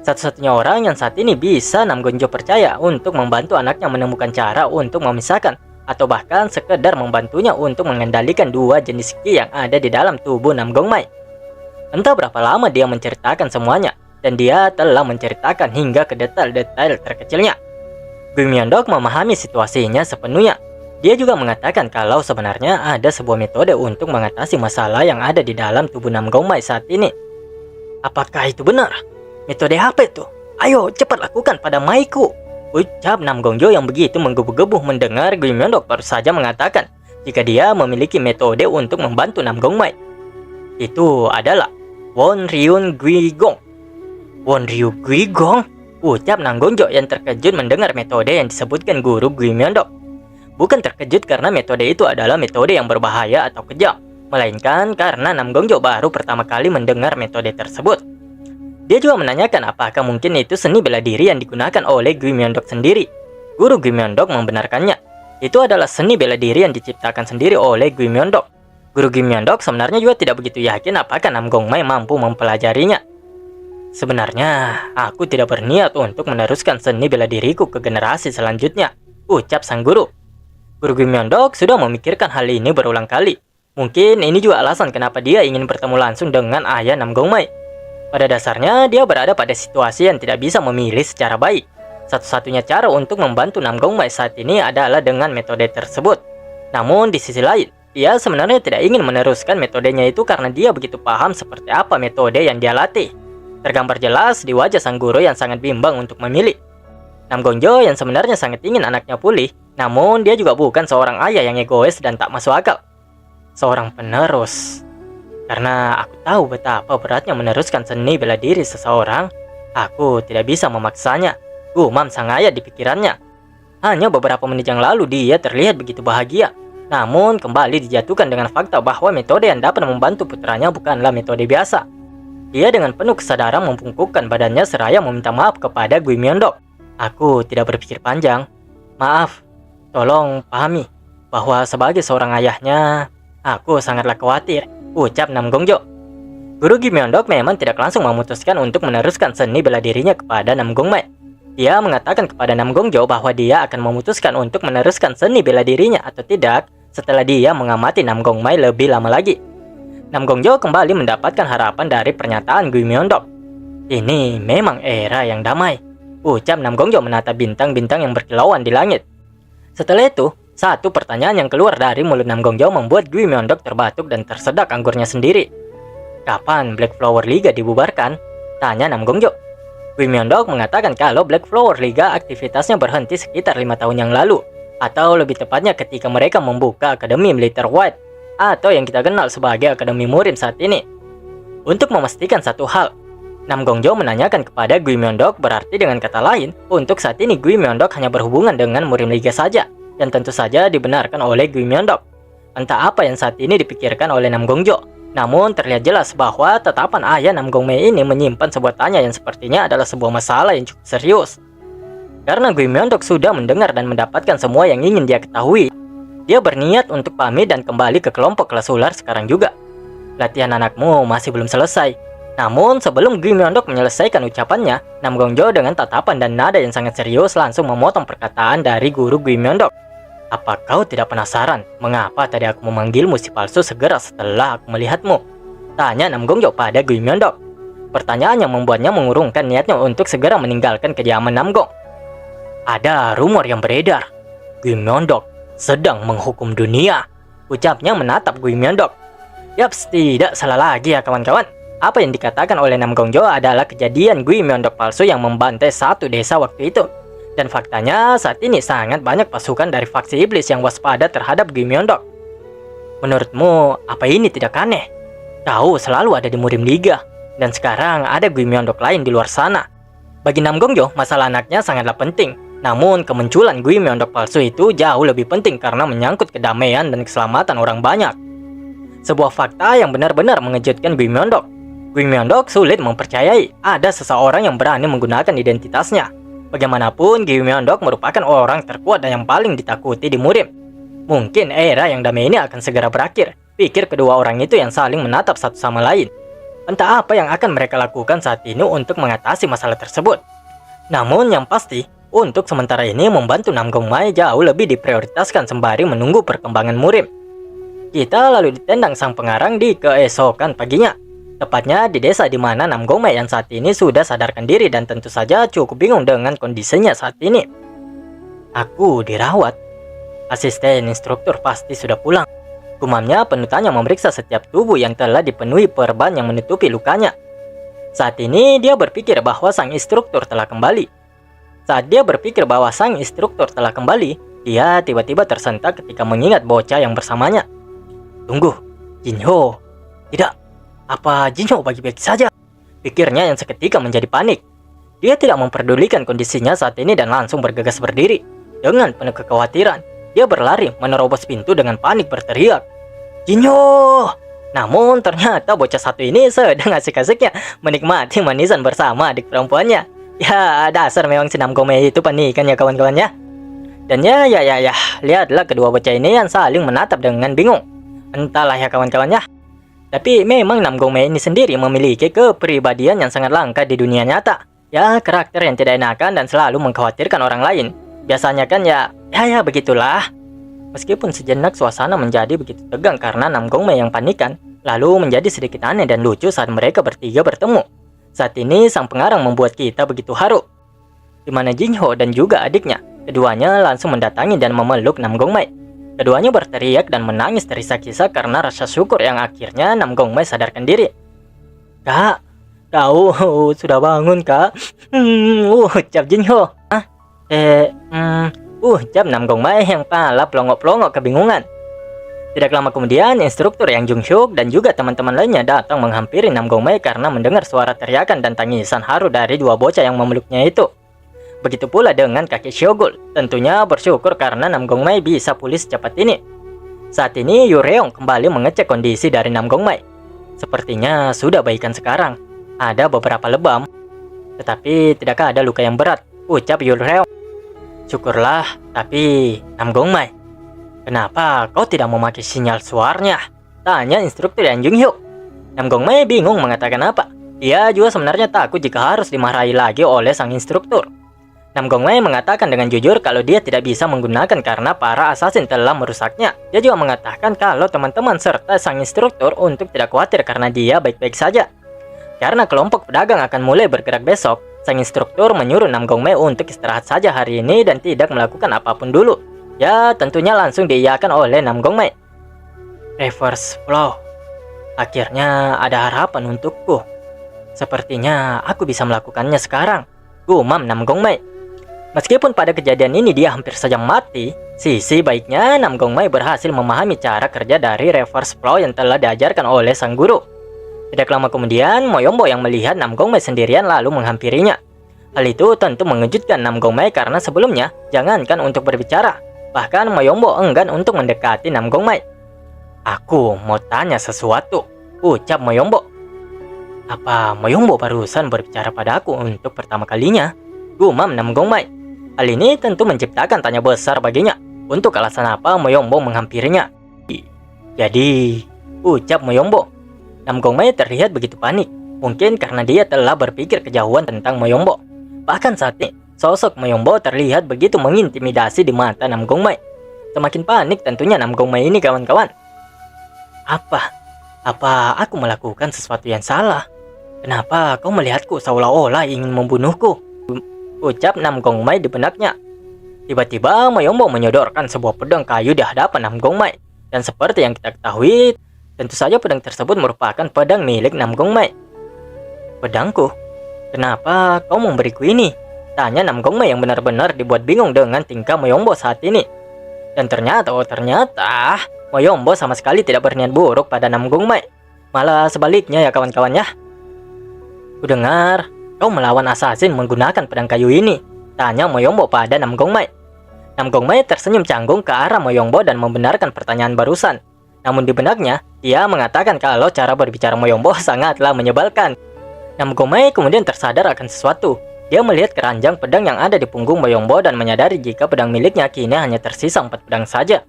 [SPEAKER 1] Satu-satunya orang yang saat ini bisa Nam Gongjo percaya untuk membantu anaknya menemukan cara untuk memisahkan atau bahkan sekedar membantunya untuk mengendalikan 2 jenis ki yang ada di dalam tubuh Nam Gongmai. Entah berapa lama dia menceritakan semuanya dan dia telah menceritakan hingga ke detail-detail terkecilnya. Gui Myondok memahami situasinya sepenuhnya. Dia juga mengatakan kalau sebenarnya ada sebuah metode untuk mengatasi masalah yang ada di dalam tubuh Nam Gongmai saat ini. Apakah itu benar? Metode apa itu? Ayo cepat lakukan pada Maiku, ucap Nam Gongjo yang begitu menggebu-gebu mendengar Gui Myondok baru saja mengatakan jika dia memiliki metode untuk membantu Nam Gongmai. Itu adalah Won Ryun Gui Gong. Won Ryu Gui Gong? Ucap Nam Gongjo yang terkejut mendengar metode yang disebutkan guru Gui Myondok. Bukan terkejut karena metode itu adalah metode yang berbahaya atau kejam, melainkan karena Nam Gongjo baru pertama kali mendengar metode tersebut. Dia juga menanyakan apakah mungkin itu seni bela diri yang digunakan oleh Gui Myondok sendiri. Guru Gui Myondok membenarkannya. Itu adalah seni bela diri yang diciptakan sendiri oleh Gui Myondok. Guru Gui Myondok sebenarnya juga tidak begitu yakin apakah Nam Gongmai mampu mempelajarinya. Sebenarnya, aku tidak berniat untuk meneruskan seni bela diriku ke generasi selanjutnya, ucap sang guru. Guru Gui Myondok sudah memikirkan hal ini berulang kali. Mungkin ini juga alasan kenapa dia ingin bertemu langsung dengan ayah Nam Gongmai. Pada dasarnya, dia berada pada situasi yang tidak bisa memilih secara baik. Satu-satunya cara untuk membantu Nam Gongmai saat ini adalah dengan metode tersebut. Namun di sisi lain, dia sebenarnya tidak ingin meneruskan metodenya itu karena dia begitu paham seperti apa metode yang dia latih. Tergambar jelas di wajah sang guru yang sangat bimbang untuk memilih. Nam Gongjo yang sebenarnya sangat ingin anaknya pulih, namun dia juga bukan seorang ayah yang egois dan tak masuk akal. Seorang penerus. Karena aku tahu betapa beratnya meneruskan seni bela diri seseorang, aku tidak bisa memaksanya, gumam sang ayah di pikirannya. Hanya beberapa menit yang lalu dia terlihat begitu bahagia, namun kembali dijatuhkan dengan fakta bahwa metode yang dapat membantu putranya bukanlah metode biasa. Dia dengan penuh kesadaran membungkukkan badannya seraya meminta maaf kepada Gui Myeondok. Aku tidak berpikir panjang. Maaf, tolong pahami bahwa sebagai seorang ayahnya, aku sangatlah khawatir, ucap Nam Gongjo. Guru Gui Myeondok memang tidak langsung memutuskan untuk meneruskan seni bela dirinya kepada Nam Gongmae. Dia mengatakan kepada Nam Gongjo bahwa dia akan memutuskan untuk meneruskan seni bela dirinya atau tidak setelah dia mengamati Nam Gongmae lebih lama lagi. Nam Gongjo kembali mendapatkan harapan dari pernyataan Gui Myeondok. Ini memang era yang damai, ucap Nam Gongjo menatap bintang-bintang yang berkilauan di langit. Setelah itu, satu pertanyaan yang keluar dari mulut Nam Gongjo membuat Gui Myeondok terbatuk dan tersedak anggurnya sendiri. Kapan Black Flower Liga dibubarkan? Tanya Nam Gongjo. Gui Myeondok mengatakan kalau Black Flower Liga aktivitasnya berhenti sekitar 5 tahun yang lalu, atau lebih tepatnya ketika mereka membuka Akademi Militer White, atau yang kita kenal sebagai Akademi Murim saat ini. Untuk memastikan satu hal, Nam Gongjo menanyakan kepada Gui Myeondok, berarti dengan kata lain, untuk saat ini Gui Myeondok hanya berhubungan dengan Murim Liga saja, dan tentu saja dibenarkan oleh Gui Myeondok. Entah apa yang saat ini dipikirkan oleh Nam Gongjo, namun terlihat jelas bahwa tatapan ayah Nam Gongmae ini menyimpan sebuah tanya yang sepertinya adalah sebuah masalah yang cukup serius. Karena Gui Myeondok sudah mendengar dan mendapatkan semua yang ingin dia ketahui, dia berniat untuk pamit dan kembali ke kelompok kelas ular sekarang juga. Latihan anakmu masih belum selesai. Namun sebelum Gui Myeondok menyelesaikan ucapannya, Nam Gongjo dengan tatapan dan nada yang sangat serius langsung memotong perkataan dari guru Gui Myeondok. Apa kau tidak penasaran mengapa tadi aku memanggilmu si palsu segera setelah aku melihatmu? Tanya Nam Gongjo pada Gui Myeondok. Pertanyaan yang membuatnya mengurungkan niatnya untuk segera meninggalkan kediaman Nam Gong. Ada rumor yang beredar, Gui Myeondok sedang menghukum dunia, ucapnya menatap Gui Myeondok. Yaps, tidak salah lagi ya kawan-kawan. Apa yang dikatakan oleh Nam Gongjo adalah kejadian Gui Myeondok palsu yang membantai satu desa waktu itu. Dan faktanya saat ini sangat banyak pasukan dari faksi iblis yang waspada terhadap Gui Myeondok. Menurutmu, apa ini tidak aneh? Kau selalu ada di Murim Liga, dan sekarang ada Gui Myeondok lain di luar sana. Bagi Nam Gongjo, masalah anaknya sangatlah penting. Namun, kemunculan Gui Myeondok palsu itu jauh lebih penting karena menyangkut kedamaian dan keselamatan orang banyak. Sebuah fakta yang benar-benar mengejutkan Gui Myeondok. Gui Myeondok sulit mempercayai ada seseorang yang berani menggunakan identitasnya. Bagaimanapun, Gui Myeondok merupakan orang terkuat dan yang paling ditakuti di Murim. Mungkin era yang damai ini akan segera berakhir, pikir kedua orang itu yang saling menatap satu sama lain. Entah apa yang akan mereka lakukan saat ini untuk mengatasi masalah tersebut. Namun yang pasti, untuk sementara ini membantu Nam Gongmae jauh lebih diprioritaskan sembari menunggu perkembangan Murim. Kita lalu ditendang sang pengarang di keesokan paginya. Tepatnya di desa di mana Nam Gongmae yang saat ini sudah sadarkan diri dan tentu saja cukup bingung dengan kondisinya saat ini. Aku dirawat. Asisten instruktur pasti sudah pulang. Gumamnya penuh tanya memeriksa setiap tubuh yang telah dipenuhi perban yang menutupi lukanya. Saat ini dia berpikir bahwa sang instruktur telah kembali. Saat dia berpikir bahwa sang instruktur telah kembali, dia tiba-tiba tersentak ketika mengingat bocah yang bersamanya. Tunggu, Jinho. Tidak. Apa Jinho baik-baik saja? Pikirnya yang seketika menjadi panik. Dia tidak memperdulikan kondisinya saat ini dan langsung bergegas berdiri. Dengan penuh kekhawatiran, dia berlari menerobos pintu dengan panik berteriak, Jinho! Namun ternyata bocah satu ini sedang asik-asiknya menikmati manisan bersama adik perempuannya. Ya, dasar memang si Nam Gongmae itu panikan ya kawan-kawan ya. Dan ya, lihatlah kedua bocah ini yang saling menatap dengan bingung. Entahlah ya kawan-kawan ya. Tapi memang Nam Gongmae ini sendiri memiliki kepribadian yang sangat langka di dunia nyata. Ya, karakter yang tidak enakan dan selalu mengkhawatirkan orang lain. Biasanya kan ya begitulah. Meskipun sejenak suasana menjadi begitu tegang karena Nam Gongmae yang panikan, lalu menjadi sedikit aneh dan lucu saat mereka bertiga bertemu. Saat ini sang pengarang membuat kita begitu haru. Di mana Jinho dan juga adiknya, keduanya langsung mendatangi dan memeluk Nam Gongmae. Keduanya berteriak dan menangis terisak-isak karena rasa syukur yang akhirnya Nam Gongmae sadarkan diri. Kak, kau sudah bangun kak? Ucap Jinho. Ucap Nam Gong Mai yang pala pelongok-pelongok kebingungan. Tidak lama kemudian, instruktur Yang Jung Hyuk dan juga teman-teman lainnya datang menghampiri Nam Gong Mai karena mendengar suara teriakan dan tangisan haru dari dua bocah yang memeluknya itu. Begitu pula dengan kakek Hyogul, tentunya bersyukur karena Nam Gong Mai bisa pulih secepat ini. Saat ini Yureong kembali mengecek kondisi dari Nam Gong Mai. Sepertinya sudah baikan sekarang. Ada beberapa lebam, tetapi tidakkah ada luka yang berat, ucap Yureong. Syukurlah, tapi Nam Gong Mai, kenapa kau tidak memakai sinyal suaranya? Tanya instruktur Yang Jung Hyuk. Nam Gong Mai bingung mengatakan apa. Dia juga sebenarnya takut jika harus dimarahi lagi oleh sang instruktur. Nam Gong Mai mengatakan dengan jujur kalau dia tidak bisa menggunakan karena para assassin telah merusaknya. Dia juga mengatakan kalau teman-teman serta sang instruktur untuk tidak khawatir karena dia baik-baik saja. Karena kelompok pedagang akan mulai bergerak besok, sang instruktur menyuruh Nam Gong Mai untuk istirahat saja hari ini dan tidak melakukan apapun dulu. Ya, tentunya langsung diiyakan oleh Nam Gong Mai. Reverse flow. Akhirnya ada harapan untukku. Sepertinya aku bisa melakukannya sekarang, gumam Nam Gong Mai. Meskipun pada kejadian ini dia hampir saja mati, sisi baiknya Nam Gong Mai berhasil memahami cara kerja dari reverse flow yang telah diajarkan oleh sang guru. Tidak lama kemudian, Moyombo yang melihat Nam Gong Mai sendirian lalu menghampirinya. Hal itu tentu mengejutkan Nam Gong Mai karena sebelumnya, jangankan untuk berbicara, bahkan Moyombo enggan untuk mendekati Nam Gong Mai. Aku mau tanya sesuatu, ucap Moyombo. Apa Moyombo barusan berbicara padaku untuk pertama kalinya? Gumam Nam Gong Mai. Hal ini tentu menciptakan tanya besar baginya. Untuk alasan apa Moyombo menghampirinya? Jadi, ucap Moyombo. Nam Gong Mai terlihat begitu panik. Mungkin karena dia telah berpikir kejauhan tentang Moyombo. Bahkan saat ini, sosok Moyombo terlihat begitu mengintimidasi di mata Nam Gong Mai. Semakin panik tentunya Nam Gong Mai ini, kawan-kawan. Apa aku melakukan sesuatu yang salah? Kenapa kau melihatku seolah-olah ingin membunuhku? Ucap Nam Gong Mai di benaknya. Tiba-tiba Moyombo menyodorkan sebuah pedang kayu di hadapan Nam Gong Mai. Dan seperti yang kita ketahui, tentu saja pedang tersebut merupakan pedang milik Nam Gong Mai. Pedangku? Kenapa kau memberiku ini? Tanya Nam Gong Mai yang benar-benar dibuat bingung dengan tingkah Moyombo saat ini. Dan ternyata Moyombo sama sekali tidak berniat buruk pada Nam Gong Mai. Malah sebaliknya ya kawan-kawan ya. Kudengar kau melawan assassin menggunakan pedang kayu ini, tanya Moyombo pada Nam Gong Mai. Nam Gong Mai tersenyum canggung ke arah Moyombo dan membenarkan pertanyaan barusan. Namun di benaknya, dia mengatakan kalau cara berbicara Moyombo sangatlah menyebalkan. Nam Gong Mai kemudian tersadar akan sesuatu. Dia melihat keranjang pedang yang ada di punggung Moyombo dan menyadari jika pedang miliknya kini hanya tersisa 4 pedang saja.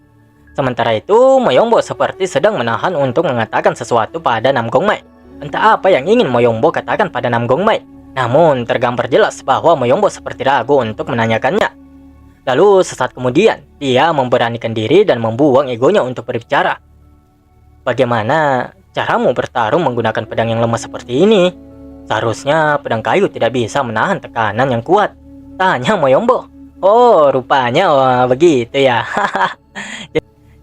[SPEAKER 1] Sementara itu, Moyombo seperti sedang menahan untuk mengatakan sesuatu pada Nam Gong Mai. Entah apa yang ingin Moyombo katakan pada Nam Gong Mai. Namun tergambar jelas bahwa Moyombo seperti ragu untuk menanyakannya. Lalu sesaat kemudian, dia memberanikan diri dan membuang egonya untuk berbicara. Bagaimana caramu bertarung menggunakan pedang yang lemah seperti ini? Seharusnya pedang kayu tidak bisa menahan tekanan yang kuat, tanya Moyombo. Oh, rupanya begitu ya.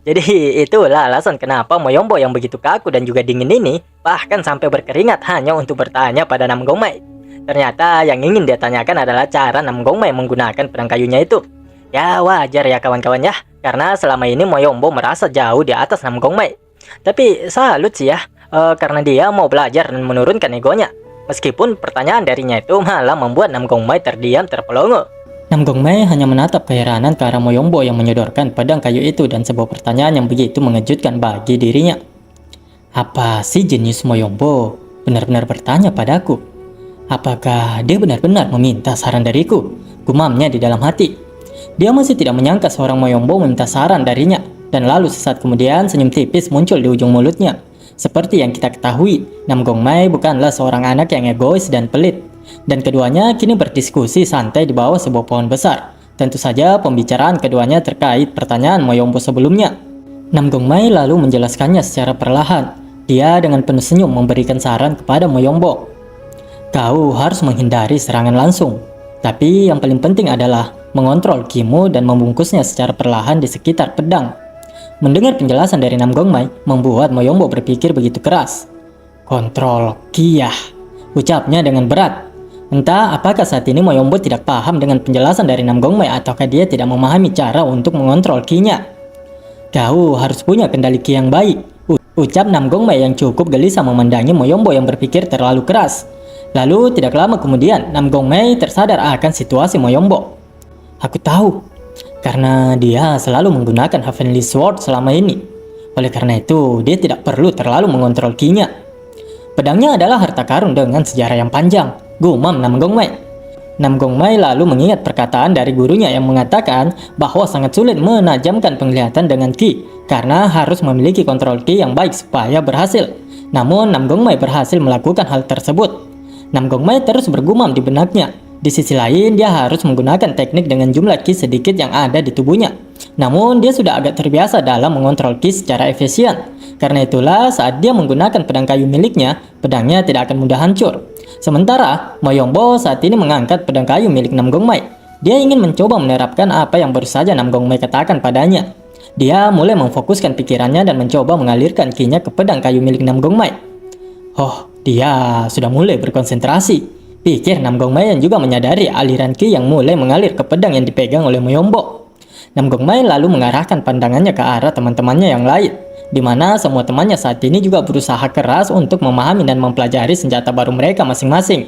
[SPEAKER 1] Jadi itulah alasan kenapa Moyombo yang begitu kaku dan juga dingin ini bahkan sampai berkeringat hanya untuk bertanya pada Nam Gong Mai. Ternyata yang ingin dia tanyakan adalah cara Nam Gong Mai menggunakan pedang kayunya itu. Ya wajar ya kawan-kawan ya, karena selama ini Moyombo merasa jauh di atas Nam Gong Mai. Tapi salut sih ya, karena dia mau belajar dan menurunkan egonya. Meskipun pertanyaan darinya itu malah membuat Nam Gong Mai terdiam terpelongo. Nam Gong Mai hanya menatap keheranan ke arah Moyombo yang menyodorkan pedang kayu itu dan sebuah pertanyaan yang begitu mengejutkan bagi dirinya. Apa sih jenius Moyombo benar-benar bertanya padaku? Apakah dia benar-benar meminta saran dariku? Gumamnya di dalam hati. Dia masih tidak menyangka seorang Moyombo meminta saran darinya. Dan lalu sesaat kemudian senyum tipis muncul di ujung mulutnya. Seperti yang kita ketahui, Nam Gong Mai bukanlah seorang anak yang egois dan pelit. Dan keduanya kini berdiskusi santai di bawah sebuah pohon besar. Tentu saja pembicaraan keduanya terkait pertanyaan Moyombo sebelumnya. Nam Gong Mai lalu menjelaskannya secara perlahan. Dia dengan penuh senyum memberikan saran kepada Moyombo. Kau harus menghindari serangan langsung. Tapi yang paling penting adalah mengontrol kimu dan membungkusnya secara perlahan di sekitar pedang. Mendengar penjelasan dari Nam Gong Mai membuat Moyombo berpikir begitu keras. Kontrol ki ya, ucapnya dengan berat. Entah apakah saat ini Moyombo tidak paham dengan penjelasan dari Nam Gongmai ataukah dia tidak memahami cara untuk mengontrol ki-nya. Kau harus punya kendali ki yang baik, ucap Nam Gongmai yang cukup gelisah memandangi Moyombo yang berpikir terlalu keras. Lalu tidak lama kemudian Nam Gongmai tersadar akan situasi Moyombo. Aku tahu, karena dia selalu menggunakan Heavenly Sword selama ini. Oleh karena itu, dia tidak perlu terlalu mengontrol ki-nya. Pedangnya adalah harta karun dengan sejarah yang panjang, gumam Nam Gongmai. Nam Gongmai lalu mengingat perkataan dari gurunya yang mengatakan bahwa sangat sulit menajamkan penglihatan dengan ki karena harus memiliki kontrol ki yang baik supaya berhasil. Namun Nam Gongmai berhasil melakukan hal tersebut. Nam Gongmai terus bergumam di benaknya. Di sisi lain, dia harus menggunakan teknik dengan jumlah ki sedikit yang ada di tubuhnya. Namun, dia sudah agak terbiasa dalam mengontrol ki secara efisien. Karena itulah, saat dia menggunakan pedang kayu miliknya, pedangnya tidak akan mudah hancur. Sementara, Moyombo saat ini mengangkat pedang kayu milik Nam Gongmai. Dia ingin mencoba menerapkan apa yang baru saja Nam Gongmai katakan padanya. Dia mulai memfokuskan pikirannya dan mencoba mengalirkan ki-nya ke pedang kayu milik Nam Gongmai. Oh, dia sudah mulai berkonsentrasi, pikir Nam Gongmai yang juga menyadari aliran ki yang mulai mengalir ke pedang yang dipegang oleh Moyombo. Nam Gongmai lalu mengarahkan pandangannya ke arah teman-temannya yang lain, di mana semua temannya saat ini juga berusaha keras untuk memahami dan mempelajari senjata baru mereka masing-masing.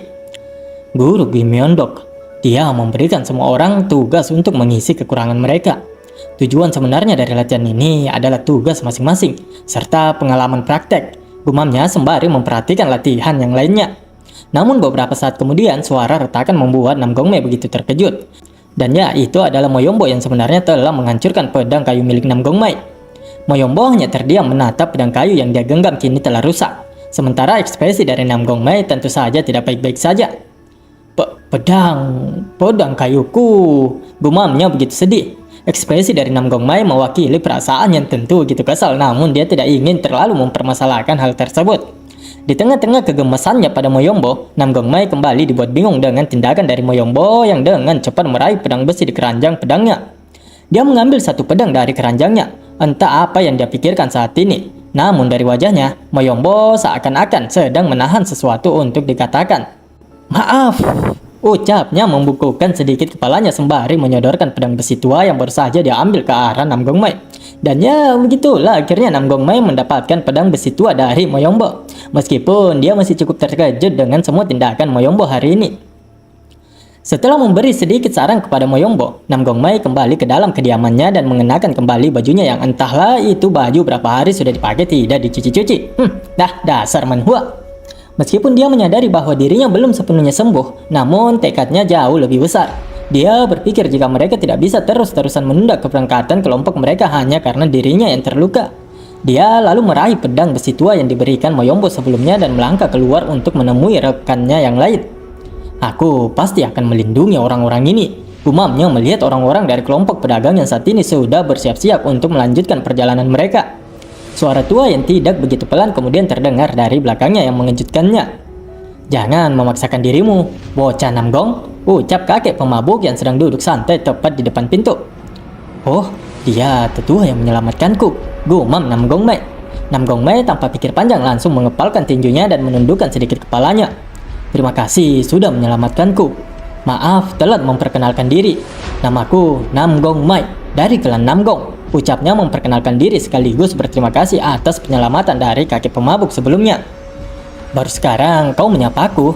[SPEAKER 1] Guru Gui Myeondok, dia memberikan semua orang tugas untuk mengisi kekurangan mereka. Tujuan sebenarnya dari latihan ini adalah tugas masing-masing, serta pengalaman praktek, gumamnya sembari memperhatikan latihan yang lainnya. Namun beberapa saat kemudian suara retakan membuat Nam Gongmai begitu terkejut. Dan ya, itu adalah Moyombo yang sebenarnya telah menghancurkan pedang kayu milik Nam Gongmai. Moyombo hanya terdiam menatap pedang kayu yang dia genggam kini telah rusak. Sementara ekspresi dari Nam Gongmai tentu saja tidak baik-baik saja. Pedang kayuku, gumamnya begitu sedih. Ekspresi dari Nam Gongmai mewakili perasaan yang tentu begitu kesal, namun dia tidak ingin terlalu mempermasalahkan hal tersebut. Di tengah-tengah kegemasannya pada Moyombo, Nam Gongmai kembali dibuat bingung dengan tindakan dari Moyombo yang dengan cepat meraih pedang besi di keranjang pedangnya. Dia mengambil satu pedang dari keranjangnya, entah apa yang dia pikirkan saat ini. Namun dari wajahnya, Moyombo seakan-akan sedang menahan sesuatu untuk dikatakan. Maaf, ucapnya membukukan sedikit kepalanya sembari menyodorkan pedang besi tua yang baru saja dia ambil ke arah Nam Gongmai. Dan ya begitulah akhirnya Nam Gongmai mendapatkan pedang besi tua dari Moyombo. Meskipun dia masih cukup terkejut dengan semua tindakan Moyombo hari ini. Setelah memberi sedikit saran kepada Moyombo, Nam Gongmai kembali ke dalam kediamannya dan mengenakan kembali bajunya yang entahlah itu baju berapa hari sudah dipakai tidak dicuci-cuci. Dasar manhua. Meskipun dia menyadari bahwa dirinya belum sepenuhnya sembuh, namun tekadnya jauh lebih besar. Dia berpikir jika mereka tidak bisa terus-terusan menunda keberangkatan kelompok mereka hanya karena dirinya yang terluka. Dia lalu meraih pedang besi tua yang diberikan Moyombo sebelumnya dan melangkah keluar untuk menemui rekannya yang lain. Aku pasti akan melindungi orang-orang ini, gumamnya melihat orang-orang dari kelompok pedagang yang saat ini sudah bersiap-siap untuk melanjutkan perjalanan mereka. Suara tua yang tidak begitu pelan kemudian terdengar dari belakangnya yang mengejutkannya. Jangan memaksakan dirimu, bocah Nam Gong, ucap kakek pemabuk yang sedang duduk santai tepat di depan pintu. Oh, dia tetua yang menyelamatkanku, gumam Nam Gongmai. Nam Gongmai tanpa pikir panjang langsung mengepalkan tinjunya dan menundukkan sedikit kepalanya. Terima kasih sudah menyelamatkanku. Maaf telat memperkenalkan diri. Namaku Nam Gongmai dari klan Nam Gong. Ucapnya memperkenalkan diri sekaligus berterima kasih atas penyelamatan dari kakek pemabuk sebelumnya. Baru sekarang kau menyapaku.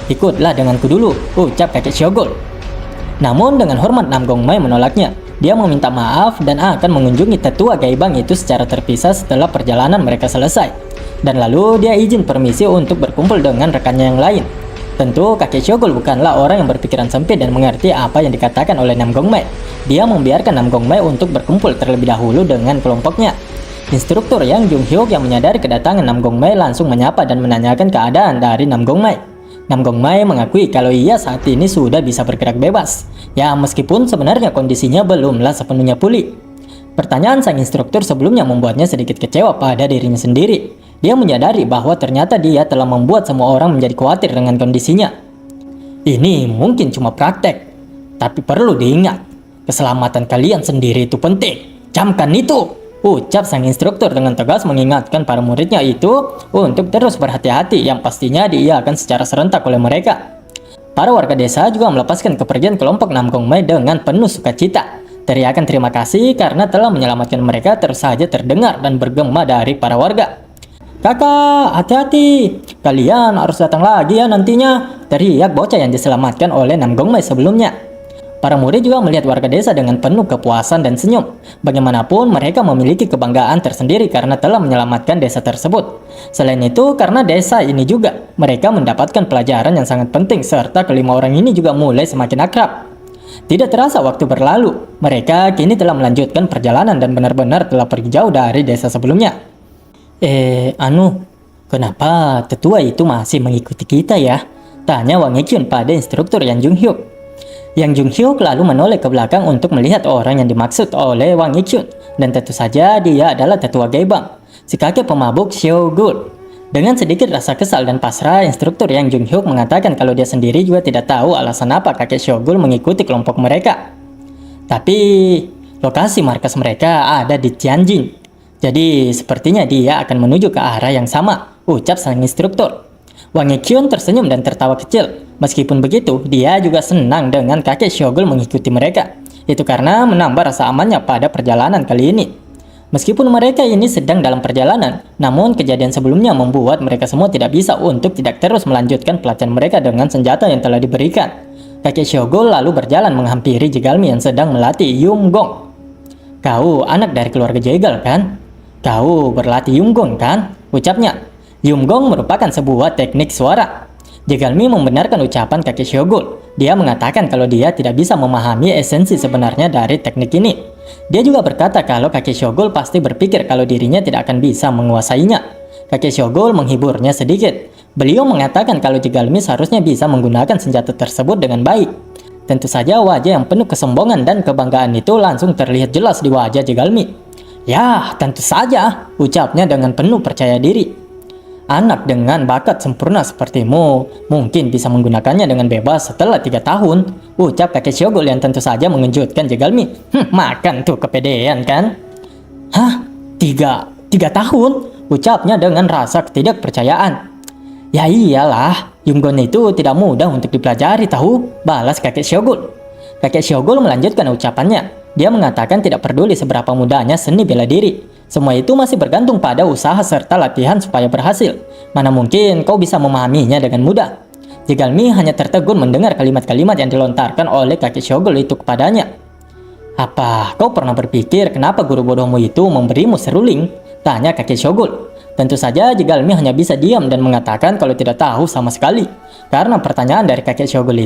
[SPEAKER 1] Ikutlah denganku dulu, ucap kakek Syogol. Namun dengan hormat Nam Gongmai menolaknya. Dia meminta maaf dan akan mengunjungi tetua Gaibang itu secara terpisah setelah perjalanan mereka selesai. Dan lalu dia izin permisi untuk berkumpul dengan rekannya yang lain. Tentu kakek Syogol bukanlah orang yang berpikiran sempit dan mengerti apa yang dikatakan oleh Nam Gongmai. Dia membiarkan Nam Gongmai untuk berkumpul terlebih dahulu dengan kelompoknya. Instruktur Yang Jung Hyuk yang menyadari kedatangan Nam Gongmai langsung menyapa dan menanyakan keadaan dari Nam Gongmai. Nam Gongmai mengakui kalau ia saat ini sudah bisa bergerak bebas. Ya, meskipun sebenarnya kondisinya belumlah sepenuhnya pulih. Pertanyaan sang instruktur sebelumnya membuatnya sedikit kecewa pada dirinya sendiri. Dia menyadari bahwa ternyata dia telah membuat semua orang menjadi khawatir dengan kondisinya. Ini mungkin cuma praktek, tapi perlu diingat, keselamatan kalian sendiri itu penting. Camkan itu, ucap sang instruktur dengan tegas mengingatkan para muridnya itu untuk terus berhati-hati yang pastinya diiakan secara serentak oleh mereka. Para warga desa juga melepaskan kepergian kelompok Nam Gongmai dengan penuh sukacita. Teriakan terima kasih karena telah menyelamatkan mereka terus saja terdengar dan bergema dari para warga. "Kakak, hati-hati, kalian harus datang lagi ya nantinya," teriak bocah yang diselamatkan oleh Nam Gongmai sebelumnya. Para murid juga melihat warga desa dengan penuh kepuasan dan senyum. Bagaimanapun mereka memiliki kebanggaan tersendiri karena telah menyelamatkan desa tersebut. Selain itu, karena desa ini juga, mereka mendapatkan pelajaran yang sangat penting serta kelima orang ini juga mulai semakin akrab. Tidak terasa waktu berlalu, mereka kini telah melanjutkan perjalanan dan benar-benar telah pergi jauh dari desa sebelumnya. Kenapa tetua itu masih mengikuti kita ya? Tanya Wang Yikyun pada instruktur Yang Jung-hyuk. Yang Jung-hyuk lalu menoleh ke belakang untuk melihat orang yang dimaksud oleh Wang Yikyun. Dan tentu saja dia adalah tetua Gaebang, si kakek pemabuk Xiaogul. Dengan sedikit rasa kesal dan pasrah, instruktur Yang Jung-hyuk mengatakan kalau dia sendiri juga tidak tahu alasan apa kakek Xiaogul mengikuti kelompok mereka. Tapi lokasi markas mereka ada di Tianjin. Jadi sepertinya dia akan menuju ke arah yang sama, ucap sang instruktur. Wang Yikyun tersenyum dan tertawa kecil. Meskipun begitu, dia juga senang dengan kakek Xiaogul mengikuti mereka. Itu karena menambah rasa amannya pada perjalanan kali ini. Meskipun mereka ini sedang dalam perjalanan, namun kejadian sebelumnya membuat mereka semua tidak bisa untuk tidak terus melanjutkan pelatihan mereka dengan senjata yang telah diberikan. Kakek Xiaogul lalu berjalan menghampiri Jegalmi yang sedang melatih Yumgong. "Kau anak dari keluarga Jegal kan? Kau berlatih Yumgong kan?" ucapnya. Yumgong merupakan sebuah teknik suara. Jegalmi membenarkan ucapan kakek Xiaogul. Dia mengatakan kalau dia tidak bisa memahami esensi sebenarnya dari teknik ini. Dia juga berkata kalau kakek Xiaogul pasti berpikir kalau dirinya tidak akan bisa menguasainya. Kakek Xiaogul menghiburnya sedikit. Beliau mengatakan kalau Jegalmi seharusnya bisa menggunakan senjata tersebut dengan baik. Tentu saja wajah yang penuh kesombongan dan kebanggaan itu langsung terlihat jelas di wajah Jegalmi. "Ya, tentu saja," ucapnya dengan penuh percaya diri. "Anak dengan bakat sempurna sepertimu mungkin bisa menggunakannya dengan bebas setelah 3 tahun, ucap kakek Xiaogul yang tentu saja mengejutkan Jegalmi. Makan tuh kepedean kan? "Hah? Tiga tahun?" ucapnya dengan rasa ketidakpercayaan. "Ya iyalah, Yumgong itu tidak mudah untuk dipelajari tahu," balas kakek Xiaogul. Kakek Xiaogul melanjutkan ucapannya. Dia mengatakan tidak peduli seberapa mudahnya seni bela diri. Semua itu masih bergantung pada usaha serta latihan supaya berhasil. Mana mungkin kau bisa memahaminya dengan mudah. Jegalmi hanya tertegun mendengar kalimat-kalimat yang dilontarkan oleh kakek Xiaogul itu kepadanya. "Apa kau pernah berpikir kenapa guru bodohmu itu memberimu seruling?" tanya kakek Xiaogul. Tentu saja Jegalmi hanya bisa diam dan mengatakan kalau tidak tahu sama sekali. Karena pertanyaan dari kakek Xiaogul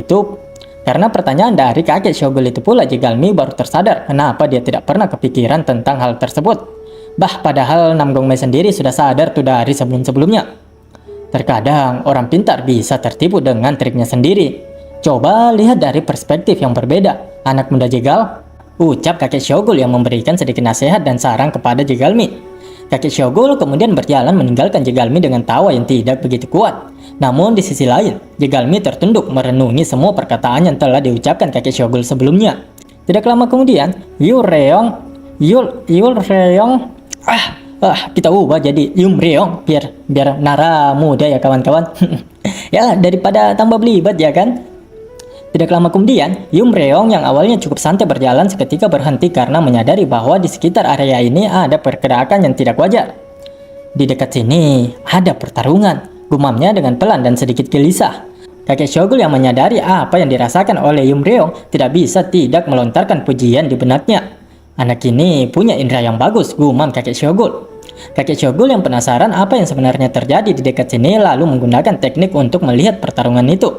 [SPEAKER 1] itu pula Jegalmi baru tersadar kenapa dia tidak pernah kepikiran tentang hal tersebut. Padahal Nam Gongmei sendiri sudah sadar tuh dari sebelum-sebelumnya. Terkadang orang pintar bisa tertipu dengan triknya sendiri. Coba lihat dari perspektif yang berbeda, anak muda Jegal, ucap kakek Xiaogul yang memberikan sedikit nasihat dan saran kepada Jegalmi. Kakek Xiaogul kemudian berjalan meninggalkan Jegalmi dengan tawa yang tidak begitu kuat. Namun di sisi lain, Jegalmi tertunduk merenungi semua perkataan yang telah diucapkan kakek Xiaogul sebelumnya. Tidak lama kemudian, Yul Reong kita ubah jadi Yumreong biar nara muda ya kawan-kawan. Ya daripada tambah belibet ya kan. Tidak lama kemudian, Yumreong yang awalnya cukup santai berjalan seketika berhenti karena menyadari bahwa di sekitar area ini ada pergerakan yang tidak wajar. "Di dekat sini ada pertarungan," gumamnya dengan pelan dan sedikit gelisah. Kakek Xiaogul yang menyadari apa yang dirasakan oleh Yumreong tidak bisa tidak melontarkan pujian di benaknya. "Anak ini punya indera yang bagus," gumam kakek Xiaogul. Kakek Xiaogul yang penasaran apa yang sebenarnya terjadi di dekat sini lalu menggunakan teknik untuk melihat pertarungan itu.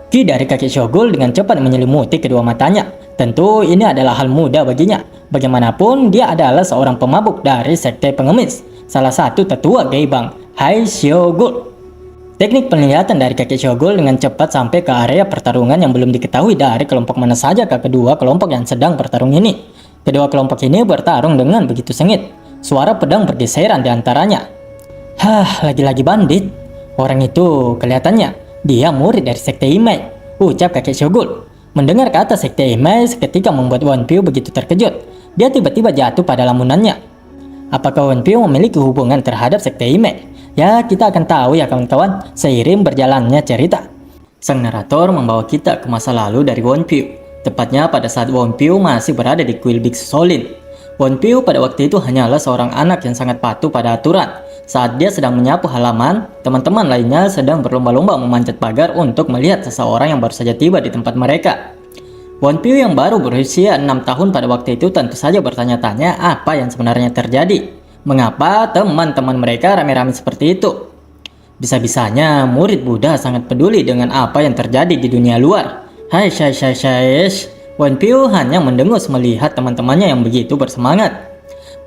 [SPEAKER 1] Ki dari kakek Xiaogul dengan cepat menyelimuti kedua matanya. Tentu ini adalah hal mudah baginya. Bagaimanapun dia adalah seorang pemabuk dari sekte pengemis, salah satu tetua Gaebang, Hai Xiaogul. Teknik penglihatan dari kakek Xiaogul dengan cepat sampai ke area pertarungan yang belum diketahui dari kelompok mana saja ke kedua kelompok yang sedang bertarung ini. Kedua kelompok ini bertarung dengan begitu sengit. Suara pedang bergeseran di antaranya. Lagi-lagi bandit. Orang itu kelihatannya dia murid dari sekte Imei, ucap kakek Xiaogul. Mendengar kata sekte Imei seketika membuat Wan Piu begitu terkejut. Dia tiba-tiba jatuh pada lamunannya. Apakah Wan Piu memiliki hubungan terhadap sekte Imei? Ya, kita akan tahu ya kawan-kawan seiring berjalannya cerita. Sang narator membawa kita ke masa lalu dari Wonpil, tepatnya pada saat Wonpil masih berada di kuil Biksu Shaolin. Wonpil pada waktu itu hanyalah seorang anak yang sangat patuh pada aturan. Saat dia sedang menyapu halaman, teman-teman lainnya sedang berlomba-lomba memanjat pagar untuk melihat seseorang yang baru saja tiba di tempat mereka. Wonpil yang baru berusia 6 tahun pada waktu itu tentu saja bertanya-tanya apa yang sebenarnya terjadi. Mengapa teman-teman mereka rame-rame seperti itu? Bisa-bisanya murid Buddha sangat peduli dengan apa yang terjadi di dunia luar. Hai syaish. Wonpil hanya mendengus melihat teman-temannya yang begitu bersemangat.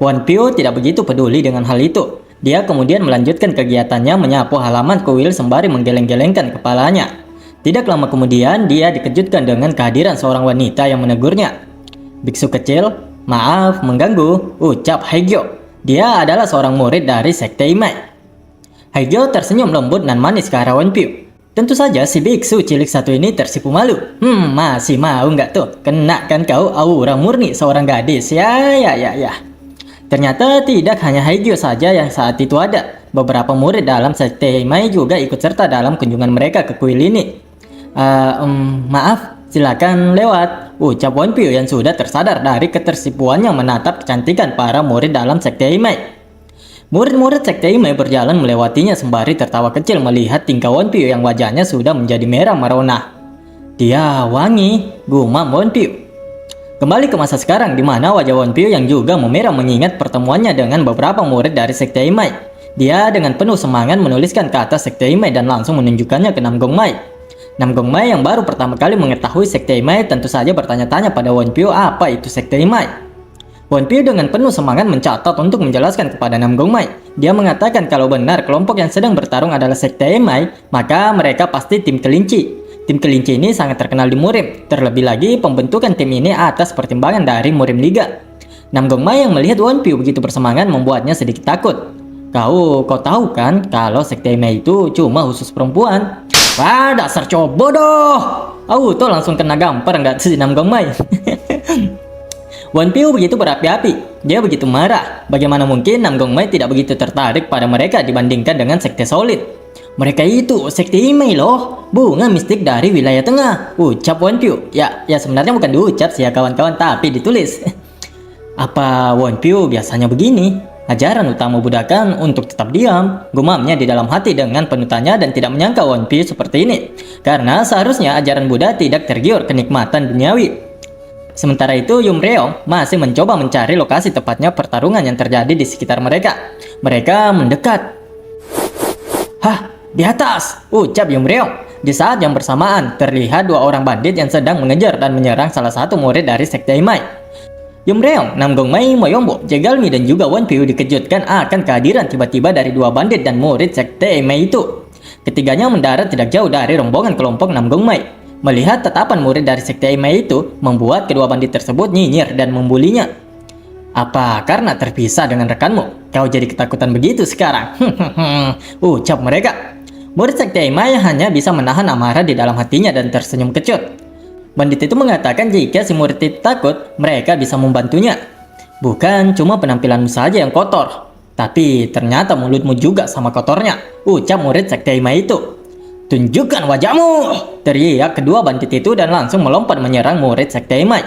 [SPEAKER 1] Wonpil tidak begitu peduli dengan hal itu. Dia kemudian melanjutkan kegiatannya menyapu halaman kuil sembari menggeleng-gelengkan kepalanya. Tidak lama kemudian dia dikejutkan dengan kehadiran seorang wanita yang menegurnya. Biksu kecil, maaf mengganggu, ucap Haegyo. Dia adalah seorang murid dari Sekte Imai. Haegyo tersenyum lembut dan manis ke arah Wonpil. Tentu saja si biksu cilik satu ini tersipu malu. Masih mau nggak tuh? Kena kan kau aura murni seorang gadis. Ya. Ternyata tidak hanya Haegyo saja yang saat itu ada. Beberapa murid dalam Sekte Imai juga ikut serta dalam kunjungan mereka ke kuil ini. Maaf, silakan lewat, ucap Wonpil yang sudah tersadar dari ketersipuannya menatap kecantikan para murid dalam Sekte Imai. Murid-murid Sekte Imai berjalan melewatinya sembari tertawa kecil melihat tingkah Wonpil yang wajahnya sudah menjadi merah merona. Dia wangi, gumam Wonpil. Kembali ke masa sekarang di mana wajah Wonpil yang juga memerah mengingat pertemuannya dengan beberapa murid dari Sekte Imai. Dia dengan penuh semangat menuliskan kata Sekte Imai dan langsung menunjukkannya ke Nam Gongmai. Nam Gongmai yang baru pertama kali mengetahui Sekte Imai tentu saja bertanya-tanya pada Wonpil apa itu Sekte Imai. Wonpil dengan penuh semangat mencatat untuk menjelaskan kepada Nam Gongmai. Dia mengatakan kalau benar kelompok yang sedang bertarung adalah Sekte Imai, maka mereka pasti tim kelinci. Tim kelinci ini sangat terkenal di Murim. Terlebih lagi pembentukan tim ini atas pertimbangan dari Murim Liga. Nam Gongmai yang melihat Wonpil begitu bersemangat membuatnya sedikit takut. Kau tahu kan kalau Sekte Imai itu cuma khusus perempuan? Wah, dasar cowok bodoh. Auto langsung kena gampar nggak si Nam Gongmai? Wonpil begitu berapi-api. Dia begitu marah. Bagaimana mungkin Nam Gongmai tidak begitu tertarik pada mereka dibandingkan dengan Sekte Shaolin? Mereka itu Sekte Imai loh, bunga mistik dari wilayah tengah, ucap Wonpil. Ya sebenarnya bukan diucap sih ya kawan-kawan, tapi ditulis. Apa Wonpil biasanya begini? Ajaran utama Buddha kan untuk tetap diam, gumamnya di dalam hati dengan penuh tanya dan tidak menyangka Wonpil seperti ini. Karena seharusnya ajaran Buddha tidak tergiur kenikmatan duniawi. Sementara itu Yumreong masih mencoba mencari lokasi tepatnya pertarungan yang terjadi di sekitar mereka. Mereka mendekat. Hah, di atas, ucap Yumreong. Di saat yang bersamaan, terlihat dua orang bandit yang sedang mengejar dan menyerang salah satu murid dari Sekte Imai. Yumreong, Nam Gongmai, Moyombo, Jegalmi dan juga Wonpil dikejutkan akan kehadiran tiba-tiba dari dua bandit dan murid Sekte Imai itu. Ketiganya mendarat tidak jauh dari rombongan kelompok Nam Gongmai. Melihat tatapan murid dari Sekte Imai itu membuat kedua bandit tersebut nyinyir dan membulinya. Apa karena terpisah dengan rekanmu? Kau jadi ketakutan begitu sekarang? Ucap mereka. Murid Sekte Imai hanya bisa menahan amarah di dalam hatinya dan tersenyum kecut. Bandit itu mengatakan jika si murid itu takut, mereka bisa membantunya. Bukan cuma penampilanmu saja yang kotor, tapi ternyata mulutmu juga sama kotornya, ucap murid Sekte Imai itu. Tunjukkan wajahmu, teriak kedua bandit itu dan langsung melompat menyerang murid Sekte Imai.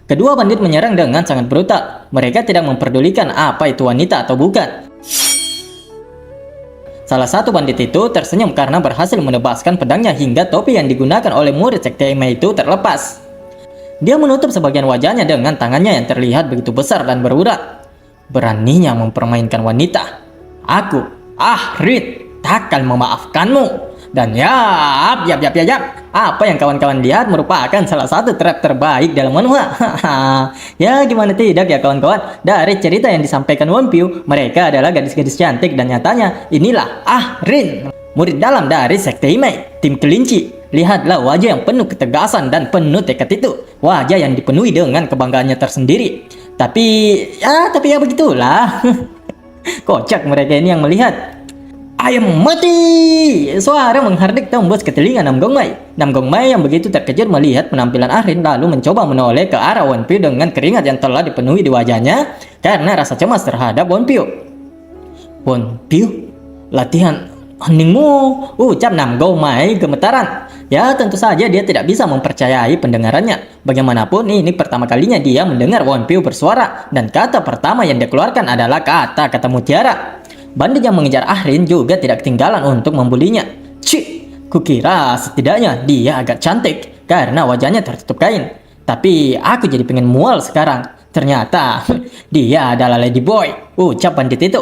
[SPEAKER 1] Kedua bandit menyerang dengan sangat brutal. Mereka tidak memperdulikan apa itu wanita atau bukan. Salah satu bandit itu tersenyum karena berhasil menebaskan pedangnya hingga topi yang digunakan oleh murid Sekte Imai itu terlepas. Dia menutup sebagian wajahnya dengan tangannya yang terlihat begitu besar dan berurat. Beraninya mempermainkan wanita. Aku, Rit, takkan memaafkanmu. Dan yap. Apa yang kawan-kawan lihat merupakan salah satu trap terbaik dalam manhwa. Ya gimana tidak ya kawan-kawan. Dari cerita yang disampaikan Wonpil, mereka adalah gadis-gadis cantik dan nyatanya inilah Rin, murid dalam dari Sekte Imai, tim kelinci. Lihatlah wajah yang penuh ketegasan dan penuh tekad itu. Wajah yang dipenuhi dengan kebanggaannya tersendiri. Tapi ya begitulah. Kocak mereka ini yang melihat. Ayam mati! Suara menghardik tembus ke telinga Nam Gongmai. Nam Gongmai yang begitu terkejut melihat penampilan Rin lalu mencoba menoleh ke arah Wonpil dengan keringat yang telah dipenuhi di wajahnya karena rasa cemas terhadap Wonpil. Wonpil, latihan heningmu, ucap Nam Gongmai gemetaran.
[SPEAKER 2] Ya, tentu saja dia tidak bisa mempercayai pendengarannya. Bagaimanapun, ini pertama kalinya dia mendengar Wonpyo bersuara, dan kata pertama yang dia keluarkan adalah kata-kata mutiara. Bandit yang mengejar Ahrin juga tidak ketinggalan untuk membulinya. Cik, kukira setidaknya dia agak cantik karena wajahnya tertutup kain. Tapi aku jadi pengen mual sekarang. Ternyata dia adalah ladyboy, ucap bandit itu.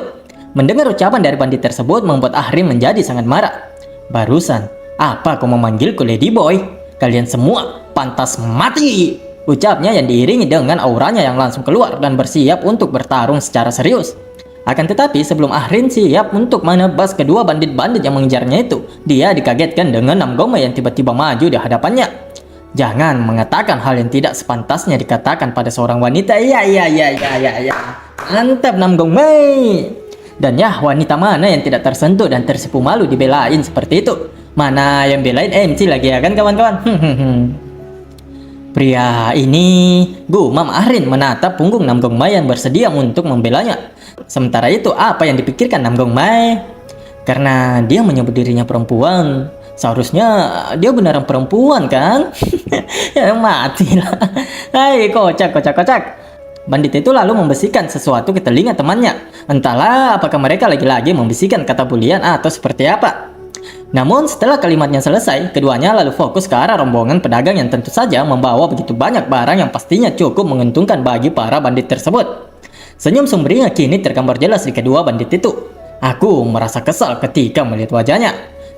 [SPEAKER 2] Mendengar ucapan dari bandit tersebut membuat Ahrin menjadi sangat marah. Barusan, apa kau memanggilku ladyboy? Kalian semua pantas mati, ucapnya yang diiringi dengan auranya yang langsung keluar dan bersiap untuk bertarung secara serius. Akan tetapi sebelum Ahrin siap untuk menebas kedua bandit-bandit yang mengejarnya itu, dia dikagetkan dengan Namgongma yang tiba-tiba maju di hadapannya. Jangan mengatakan hal yang tidak sepantasnya dikatakan pada seorang wanita. Iya. Mantap Namgongma. Dan ya, wanita mana yang tidak tersentuh dan tersipu malu dibelain seperti itu? Mana yang belain MC lagi ya kan kawan-kawan? Pria ini, gumam Ahrin menatap punggung Namgongma yang bersedia untuk membelanya. Sementara itu, apa yang dipikirkan Namgongma? Karena dia menyebut dirinya perempuan, seharusnya dia beneran perempuan kan? Ya matilah. Hai, kocak. Bandit itu lalu membisikkan sesuatu ke telinga temannya. Entahlah apakah mereka lagi-lagi membisikkan kata bulian atau seperti apa. Namun setelah kalimatnya selesai, keduanya lalu fokus ke arah rombongan pedagang yang tentu saja membawa begitu banyak barang yang pastinya cukup menguntungkan bagi para bandit tersebut. Senyum sumringah kini tergambar jelas di kedua bandit itu. Aku merasa kesal ketika melihat wajahnya.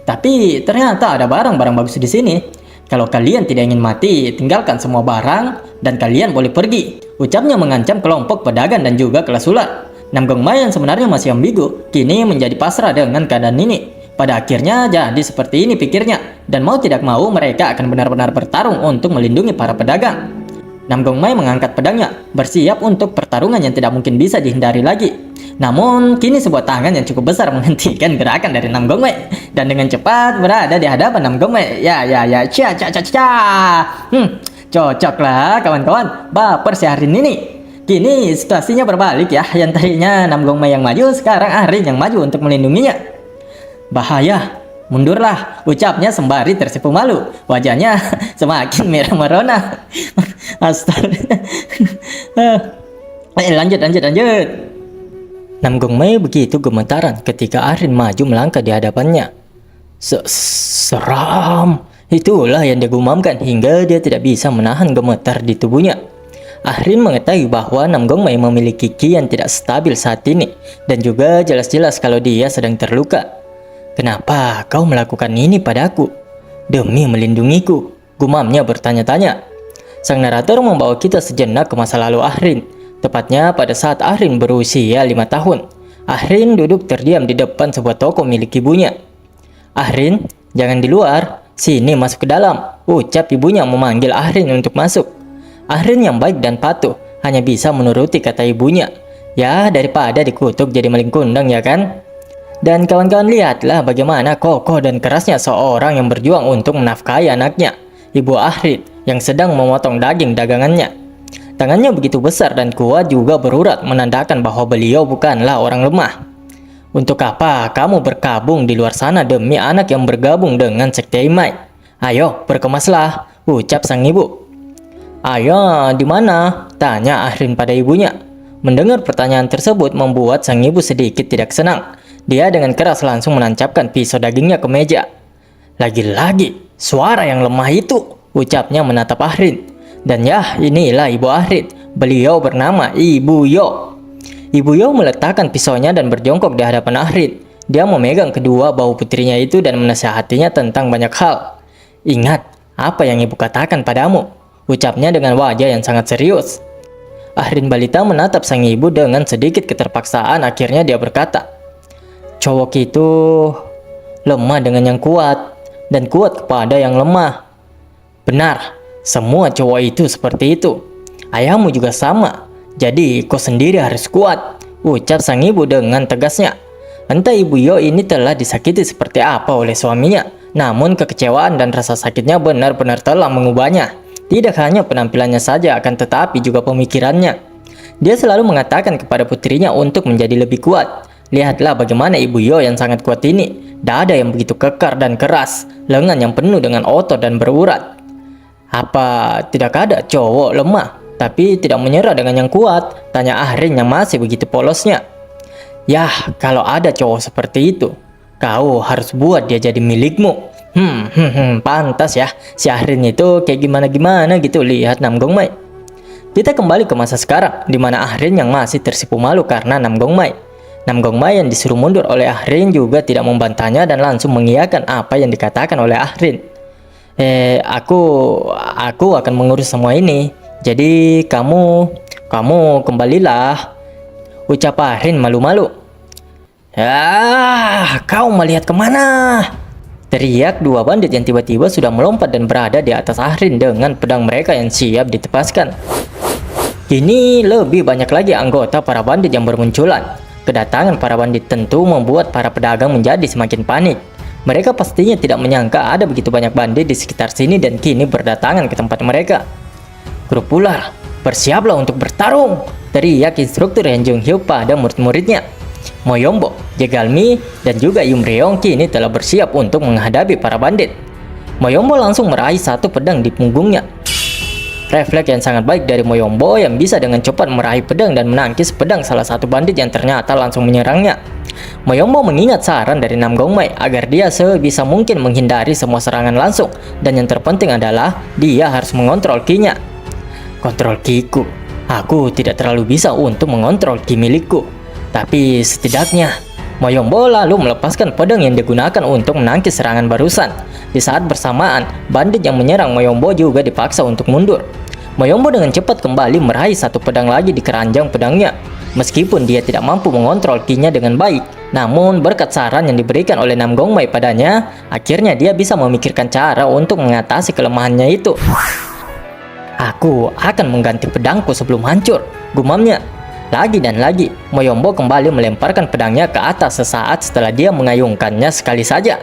[SPEAKER 2] Tapi ternyata ada barang-barang bagus di sini. Kalau kalian tidak ingin mati, tinggalkan semua barang dan kalian boleh pergi. Ucapnya mengancam kelompok pedagang dan juga kelas ular. Namgongma yang sebenarnya masih ambigu, kini menjadi pasrah dengan keadaan ini. Pada akhirnya jadi seperti ini pikirnya, dan mau tidak mau mereka akan benar-benar bertarung untuk melindungi para pedagang. Namgongma mengangkat pedangnya, bersiap untuk pertarungan yang tidak mungkin bisa dihindari lagi. Namun, kini sebuah tangan yang cukup besar menghentikan gerakan dari Namgongma dan dengan cepat berada di hadapan Namgongma. Cocoklah kawan-kawan, baper si Ahrin ini. Kini situasinya berbalik ya, yang tadinya Namgongma yang maju, sekarang Ahrin yang maju untuk melindunginya. Bahaya, mundurlah, ucapnya sembari tersipu malu. Wajahnya semakin merah merona. Astaga. Lanjut.
[SPEAKER 1] Namgongma begitu gemetaran ketika Ahrin maju melangkah di hadapannya. Seram. Itulah yang digumamkan hingga dia tidak bisa menahan gemetar di tubuhnya. Ahrin mengetahui bahwa Namgongma memiliki ki yang tidak stabil saat ini dan juga jelas-jelas kalau dia sedang terluka. Kenapa kau melakukan ini padaku? Demi melindungiku, gumamnya bertanya-tanya. Sang narator membawa kita sejenak ke masa lalu Ahrin. Tepatnya pada saat Ahrin berusia 5 tahun. Ahrin duduk terdiam di depan sebuah toko milik ibunya. Ahrin, jangan di luar, sini masuk ke dalam, ucap ibunya memanggil Ahrin untuk masuk. Ahrin yang baik dan patuh hanya bisa menuruti kata ibunya. Ya, daripada dikutuk jadi maling kundang ya kan? Dan kawan-kawan lihatlah bagaimana kokoh dan kerasnya seorang yang berjuang untuk menafkahi anaknya, ibu Ahrin yang sedang memotong daging dagangannya. Tangannya begitu besar dan kuat juga berurat menandakan bahwa beliau bukanlah orang lemah. Untuk apa kamu berkabung di luar sana demi anak yang bergabung dengan sekte Imai? Ayo berkemaslah, ucap sang ibu. Ayo di mana? Tanya Ahrin pada ibunya. Mendengar pertanyaan tersebut membuat sang ibu sedikit tidak senang. Dia dengan keras langsung menancapkan pisau dagingnya ke meja. Lagi-lagi suara yang lemah itu, ucapnya menatap Ahrin. Dan ya, inilah ibu Ahrin. Beliau bernama Ibu Yo. Ibu Yo meletakkan pisaunya dan berjongkok di hadapan Ahrin. Dia memegang kedua bahu putrinya itu dan menasihatinya tentang banyak hal. Ingat apa yang ibu katakan padamu, ucapnya dengan wajah yang sangat serius. Ahrin balita menatap sang ibu dengan sedikit keterpaksaan. Akhirnya dia berkata, cowok itu lemah dengan yang kuat dan kuat kepada yang lemah. Benar, semua cowok itu seperti itu. Ayahmu juga sama. Jadi kau sendiri harus kuat, ucap sang ibu dengan tegasnya. Entah ibu Yo ini telah disakiti seperti apa oleh suaminya, namun kekecewaan dan rasa sakitnya benar-benar telah mengubahnya. Tidak hanya penampilannya saja, akan tetapi juga pemikirannya. Dia selalu mengatakan kepada putrinya untuk menjadi lebih kuat.
[SPEAKER 2] Lihatlah bagaimana Ibu Yo yang sangat kuat ini. Dada yang begitu kekar dan keras, lengan yang penuh dengan otot dan berurat. Apa tidak ada cowok lemah tapi tidak menyerah dengan yang kuat? Tanya Ahrin yang masih begitu polosnya. Yah, kalau ada cowok seperti itu, kau harus buat dia jadi milikmu. Pantas ya, si Ahrin itu kayak gimana-gimana gitu, lihat Nam Gongmai. Kita kembali ke masa sekarang, di mana Ahrin yang masih tersipu malu karena Nam Gongmai. Nam Gongmai yang disuruh mundur oleh Ahrin juga tidak membantahnya dan langsung mengiyakan apa yang dikatakan oleh Ahrin. Aku akan mengurus semua ini. Jadi kamu kembalilah, ucap Ahrin malu-malu. Kau melihat kemana? Teriak dua bandit yang tiba-tiba sudah melompat dan berada di atas Ahrin dengan pedang mereka yang siap ditepaskan. Kini lebih banyak lagi anggota para bandit yang bermunculan. Kedatangan para bandit tentu membuat para pedagang menjadi semakin panik. Mereka pastinya tidak menyangka ada begitu banyak bandit di sekitar sini dan kini berdatangan ke tempat mereka. Grup ular, bersiaplah untuk bertarung, teriak instruktur Han Jung Hyuk pada murid-muridnya. Moyombo, Jegalmi, dan juga Yumreong kini telah bersiap untuk menghadapi para bandit. Moyombo langsung meraih satu pedang di punggungnya. Refleks yang sangat baik dari Moyombo yang bisa dengan cepat meraih pedang dan menangkis pedang salah satu bandit yang ternyata langsung menyerangnya. Moyombo mengingat saran dari Nam Gongmai agar dia sebisa mungkin menghindari semua serangan langsung, dan yang terpenting adalah dia harus mengontrol ki-nya. Kontrol ki-ku, aku tidak terlalu bisa untuk mengontrol ki milikku. Tapi setidaknya, Moyombo lalu melepaskan pedang yang digunakan untuk menangkis serangan barusan. Di saat bersamaan, bandit yang menyerang Moyombo juga dipaksa untuk mundur. Moyombo dengan cepat kembali meraih satu pedang lagi di keranjang pedangnya. Meskipun dia tidak mampu mengontrol ki-nya dengan baik, namun berkat saran yang diberikan oleh Nam Gongmai padanya, akhirnya dia bisa memikirkan cara untuk mengatasi kelemahannya itu. Aku akan mengganti pedangku sebelum hancur, gumamnya. Lagi dan lagi, Moyombo kembali melemparkan pedangnya ke atas sesaat setelah dia mengayunkannya sekali saja.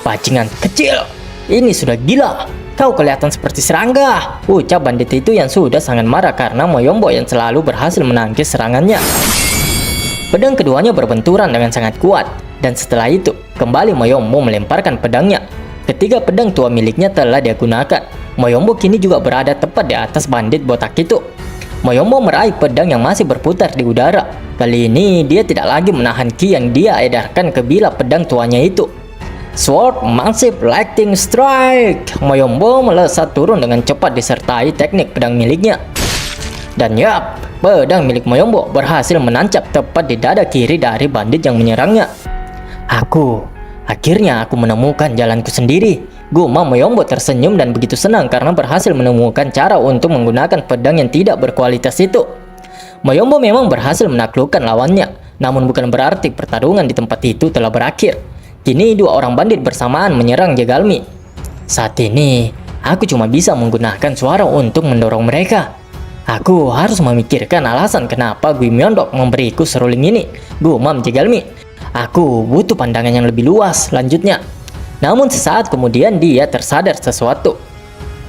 [SPEAKER 2] Bajingan kecil, ini sudah gila. Kau kelihatan seperti serangga, ucap bandit itu yang sudah sangat marah karena Moyombo yang selalu berhasil menangkis serangannya. Pedang keduanya berbenturan dengan sangat kuat, dan setelah itu, kembali Moyombo melemparkan pedangnya. Ketiga pedang tua miliknya telah dia gunakan. Moyombo kini juga berada tepat di atas bandit botak itu. Moyombo meraih pedang yang masih berputar di udara. Kali ini dia tidak lagi menahan ki yang dia edarkan ke bilah pedang tuanya itu. Sword Massive Lightning Strike. Moyombo melesat turun dengan cepat disertai teknik pedang miliknya. Dan yap, pedang milik Moyombo berhasil menancap tepat di dada kiri dari bandit yang menyerangnya. Akhirnya aku menemukan jalanku sendiri. Gumam Moyombo tersenyum dan begitu senang karena berhasil menemukan cara untuk menggunakan pedang yang tidak berkualitas itu. Moyombo memang berhasil menaklukkan lawannya, namun bukan berarti pertarungan di tempat itu telah berakhir. Kini dua orang bandit bersamaan menyerang Jegalmi. Saat ini, aku cuma bisa menggunakan suara untuk mendorong mereka. Aku harus memikirkan alasan kenapa Gui Myeondok memberiku seruling ini, gumam Jegalmi. Aku butuh pandangan yang lebih luas, lanjutnya. Namun sesaat kemudian dia tersadar sesuatu.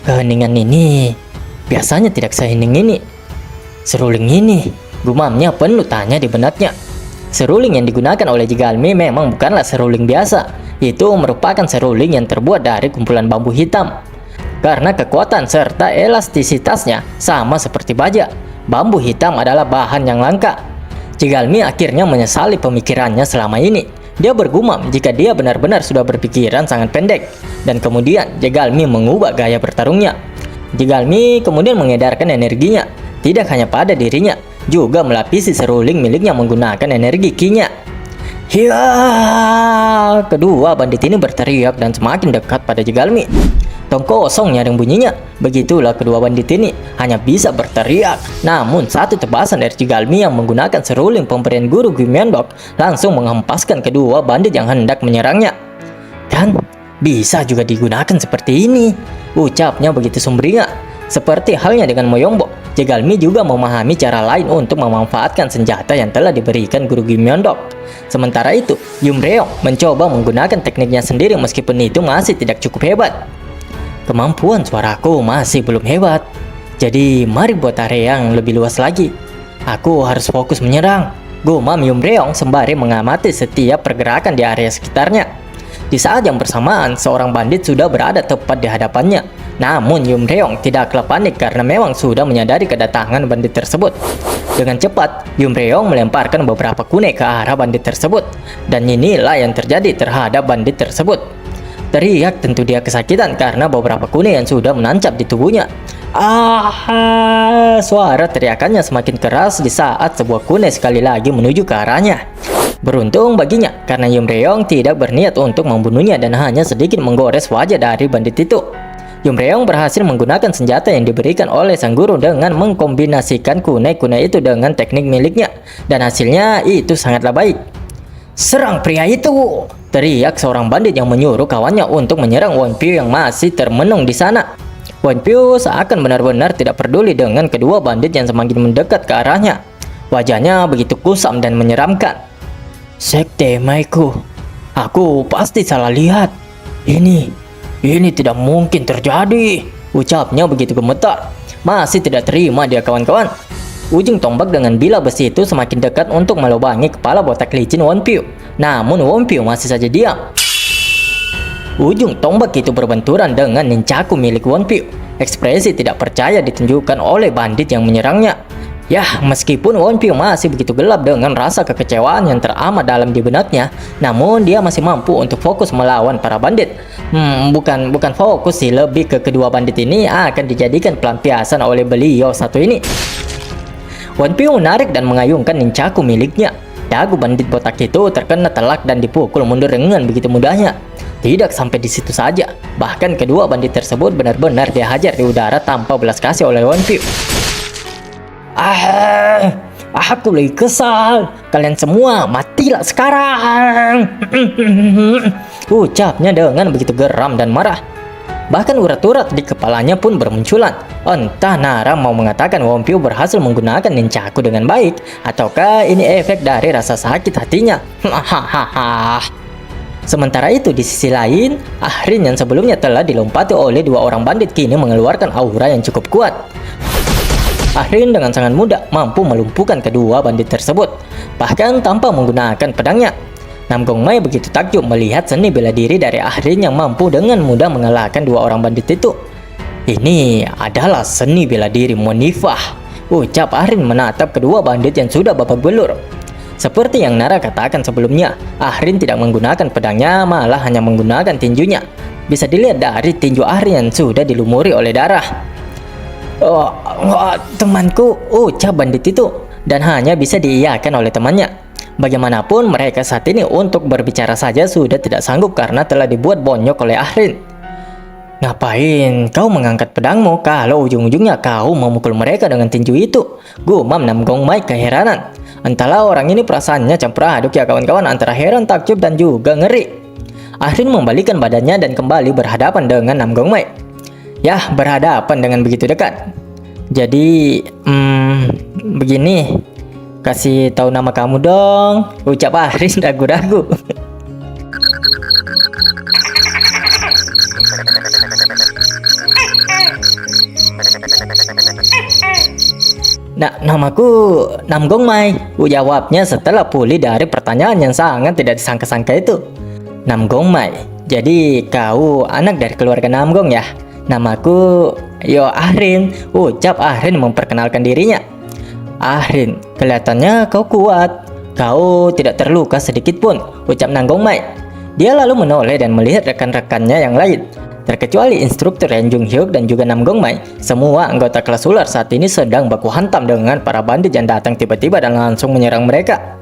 [SPEAKER 2] Keheningan ini biasanya tidak sehening ini. Seruling ini, gumamnya penuh tanya di benaknya. Seruling yang digunakan oleh Jegalmi memang bukanlah seruling biasa. Itu merupakan seruling yang terbuat dari kumpulan bambu hitam. Karena kekuatan serta elastisitasnya sama seperti baja, bambu hitam adalah bahan yang langka. Jegalmi akhirnya menyesali pemikirannya selama ini. Dia bergumam jika dia benar-benar sudah berpikiran sangat pendek. Dan kemudian Jegalmi mengubah gaya bertarungnya. Jegalmi kemudian mengedarkan energinya, tidak hanya pada dirinya, juga melapisi seruling miliknya menggunakan energi ki-nya. Hiya! Kedua bandit ini berteriak dan semakin dekat pada Jegalmi. Tong kosong nyaring bunyinya. Begitulah kedua bandit ini hanya bisa berteriak. Namun satu tebasan dari Jegalmi yang menggunakan seruling pemberian guru Gui Myeondok langsung menghempaskan kedua bandit yang hendak menyerangnya. Dan bisa juga digunakan seperti ini, ucapnya begitu sumringah. Seperti halnya dengan Moyombo, Jegalmi juga memahami cara lain untuk memanfaatkan senjata yang telah diberikan guru Gui Myeondok. Sementara itu, Yumreong mencoba menggunakan tekniknya sendiri meskipun itu masih tidak cukup hebat. Kemampuan suaraku masih belum hebat. Jadi mari buat area yang lebih luas lagi. Aku harus fokus menyerang. Gumam Yumreong sembari mengamati setiap pergerakan di area sekitarnya. Di saat yang bersamaan, seorang bandit sudah berada tepat di hadapannya. Namun Yumreong tidaklah panik karena memang sudah menyadari kedatangan bandit tersebut. Dengan cepat, Yumreong melemparkan beberapa kunai ke arah bandit tersebut. Dan inilah yang terjadi terhadap bandit tersebut. Teriak tentu dia kesakitan karena beberapa kunai yang sudah menancap di tubuhnya. Suara teriakannya semakin keras di saat sebuah kunai sekali lagi menuju ke arahnya. Beruntung baginya karena Yumreong tidak berniat untuk membunuhnya dan hanya sedikit menggores wajah dari bandit itu. Yumreong berhasil menggunakan senjata yang diberikan oleh sang guru dengan mengkombinasikan kunai-kunai itu dengan teknik miliknya, dan hasilnya itu sangatlah baik. "Serang pria itu!" teriak seorang bandit yang menyuruh kawannya untuk menyerang Wonpyo yang masih termenung di sana. Wonpyo seakan benar-benar tidak peduli dengan kedua bandit yang semakin mendekat ke arahnya. Wajahnya begitu kusam dan menyeramkan. "Sekte Maiku, aku pasti salah lihat. Ini tidak mungkin terjadi," ucapnya begitu gemetar. Masih tidak terima dia kawan-kawan. Ujung tombak dengan bilah besi itu semakin dekat untuk melubangi kepala botak licin Wonpyo. Namun Wonpyo masih saja diam. Ujung tombak itu berbenturan dengan nunchaku milik Wonpyo. Ekspresi tidak percaya ditunjukkan oleh bandit yang menyerangnya. Yah, meskipun Wonpyo masih begitu gelap dengan rasa kekecewaan yang teramat dalam di benaknya, namun dia masih mampu untuk fokus melawan para bandit. Bukan fokus sih, lebih ke kedua bandit ini akan dijadikan pelampiasan oleh beliau satu ini. Wonpyo menarik dan mengayunkan nunchaku miliknya. Dagu bandit botak itu terkena telak dan dipukul mundur dengan begitu mudahnya. Tidak sampai di situ saja, bahkan kedua bandit tersebut benar-benar dihajar di udara tanpa belas kasih oleh Wonpyo. Aku lagi kesal. Kalian semua matilah sekarang. Ucapnya dengan begitu geram dan marah. Bahkan urat-urat di kepalanya pun bermunculan. Entah Nara mau mengatakan Wonpyo berhasil menggunakan nunchaku dengan baik, ataukah ini efek dari rasa sakit hatinya. Sementara itu di sisi lain, Ahrin yang sebelumnya telah dilompati oleh dua orang bandit kini mengeluarkan aura yang cukup kuat. Ahrin dengan sangat mudah mampu melumpuhkan kedua bandit tersebut, bahkan tanpa menggunakan pedangnya. Nam Gongmai begitu takjub melihat seni bela diri dari Ahrin yang mampu dengan mudah mengalahkan dua orang bandit itu. "Ini adalah seni bela diri Monifah," ucap Ahrin menatap kedua bandit yang sudah babak belur. Seperti yang Nara katakan sebelumnya, Ahrin tidak menggunakan pedangnya, malah hanya menggunakan tinjunya. Bisa dilihat dari tinju Ahrin yang sudah dilumuri oleh darah. Temanku," ucap bandit itu, dan hanya bisa diiyakan oleh temannya. Bagaimanapun mereka saat ini untuk berbicara saja sudah tidak sanggup karena telah dibuat bonyok oleh Ahrin. "Ngapain kau mengangkat pedangmu kalau ujung-ujungnya kau memukul mereka dengan tinju itu?" gumam Nam Gongmai keheranan. Entahlah orang ini perasaannya campur aduk ya kawan-kawan, antara heran, takjub, dan juga ngeri. Ahrin membalikan badannya dan kembali berhadapan dengan Nam Gongmai. Yah, berhadapan dengan begitu dekat. "Jadi, begini, kasih tahu nama kamu dong," ucap Ahrin ragu-ragu. "Nah, namaku Nam Gongmai," jawabnya setelah pulih dari pertanyaan yang sangat tidak disangka-sangka itu. "Nam Gongmai, jadi kau anak dari keluarga Nam Gong ya? Namaku Ahrin," ucap Ahrin memperkenalkan dirinya. "Ahrin, kelihatannya kau kuat. Kau tidak terluka sedikit pun," ucap Nam Gongmai. Dia lalu menoleh dan melihat rekan-rekannya yang lain. Terkecuali instruktur Ren Jung Hyuk dan juga Nam Gongmai, semua anggota kelas ular saat ini sedang baku hantam dengan para bandit yang datang tiba-tiba dan langsung menyerang mereka.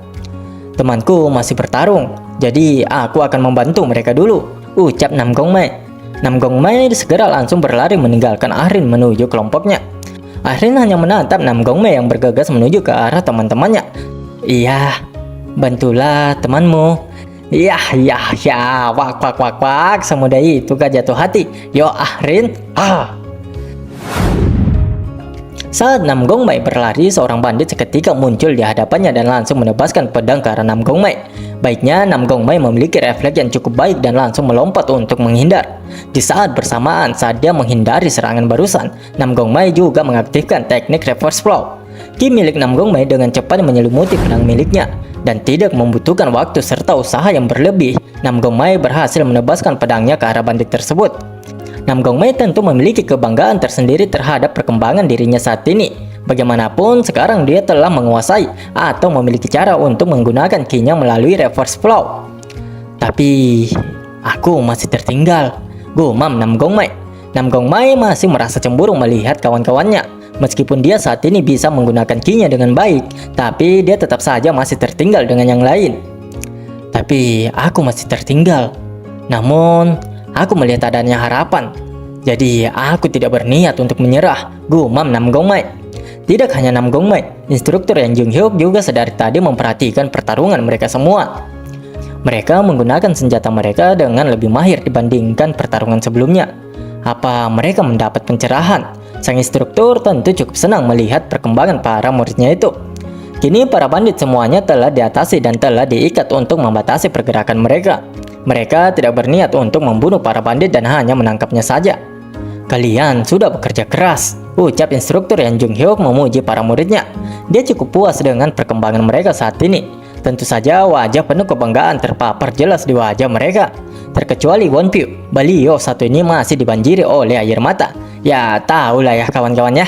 [SPEAKER 2] "Temanku masih bertarung, jadi aku akan membantu mereka dulu," ucap Nam Gongmai. Nam Gongmai segera langsung berlari meninggalkan Ahrin menuju kelompoknya. Ahrin hanya menatap Nam Gongmai yang bergegas menuju ke arah teman-temannya. "Iya, bantulah temanmu." Ya, wak, semudah itu gak jatuh hati. Yo Ahrin, Saat Nam Gongmai berlari, seorang bandit seketika muncul di hadapannya dan langsung menebaskan pedang ke arah Nam Gongmai. Baiknya, Nam Gongmai memiliki refleks yang cukup baik dan langsung melompat untuk menghindar. Di saat bersamaan, saat dia menghindari serangan barusan, Nam Gongmai juga mengaktifkan teknik reverse flow. Ki milik Nam Gong Mei dengan cepat menyelimuti pedang miliknya, dan tidak membutuhkan waktu serta usaha yang berlebih, Nam Gong Mei berhasil menebaskan pedangnya ke arah bandit tersebut. Nam Gong Mei tentu memiliki kebanggaan tersendiri terhadap perkembangan dirinya saat ini. Bagaimanapun, sekarang dia telah menguasai atau memiliki cara untuk menggunakan ki-nya melalui reverse flow. Tapi, aku masih tertinggal, gumam Nam Gong Mei. Nam Gong Mei masih merasa cemburu melihat kawan-kawannya. Meskipun dia saat ini bisa menggunakan ki-nya dengan baik, tapi dia tetap saja masih tertinggal dengan yang lain. Tapi aku masih tertinggal. Namun, aku melihat adanya harapan. Jadi, aku tidak berniat untuk menyerah, gumam Nam Gong Mei. Tidak hanya Nam Gong Mei, instruktur Yang Jung Hyuk juga sedari tadi memperhatikan pertarungan mereka semua. Mereka menggunakan senjata mereka dengan lebih mahir dibandingkan pertarungan sebelumnya. Apa mereka mendapat pencerahan? Sang instruktur tentu cukup senang melihat perkembangan para muridnya itu. Kini para bandit semuanya telah diatasi dan telah diikat untuk membatasi pergerakan mereka. Mereka tidak berniat untuk membunuh para bandit dan hanya menangkapnya saja. Kalian sudah bekerja keras, ucap instruktur Yang Jung Hyuk memuji para muridnya. Dia cukup puas dengan perkembangan mereka saat ini. Tentu saja wajah penuh kebanggaan terpapar jelas di wajah mereka. Terkecuali Won Pyu, beliau satu ini masih dibanjiri oleh air mata. Ya tahulah ya kawan-kawannya.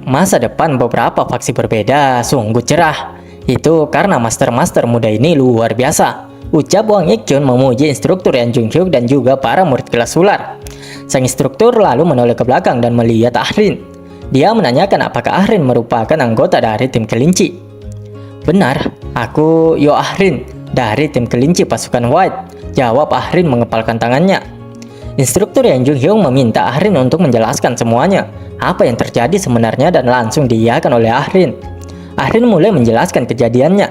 [SPEAKER 2] Masa depan beberapa faksi berbeda sungguh cerah. Itu karena master-master muda ini luar biasa, ucap Wang Ik-chun memuji instruktur Yang Jung Hyuk dan juga para murid kelas ular. Sang instruktur lalu menoleh ke belakang dan melihat Ahrin. Dia menanyakan apakah Ahrin merupakan anggota dari tim kelinci. Benar, aku Yo Ahrin dari tim kelinci pasukan White, jawab Ahrin mengepalkan tangannya. Instruktur Yang Jung Hyuk meminta Ahrin untuk menjelaskan semuanya, apa yang terjadi sebenarnya, dan langsung diiyakan oleh Ahrin. Ahrin mulai menjelaskan kejadiannya.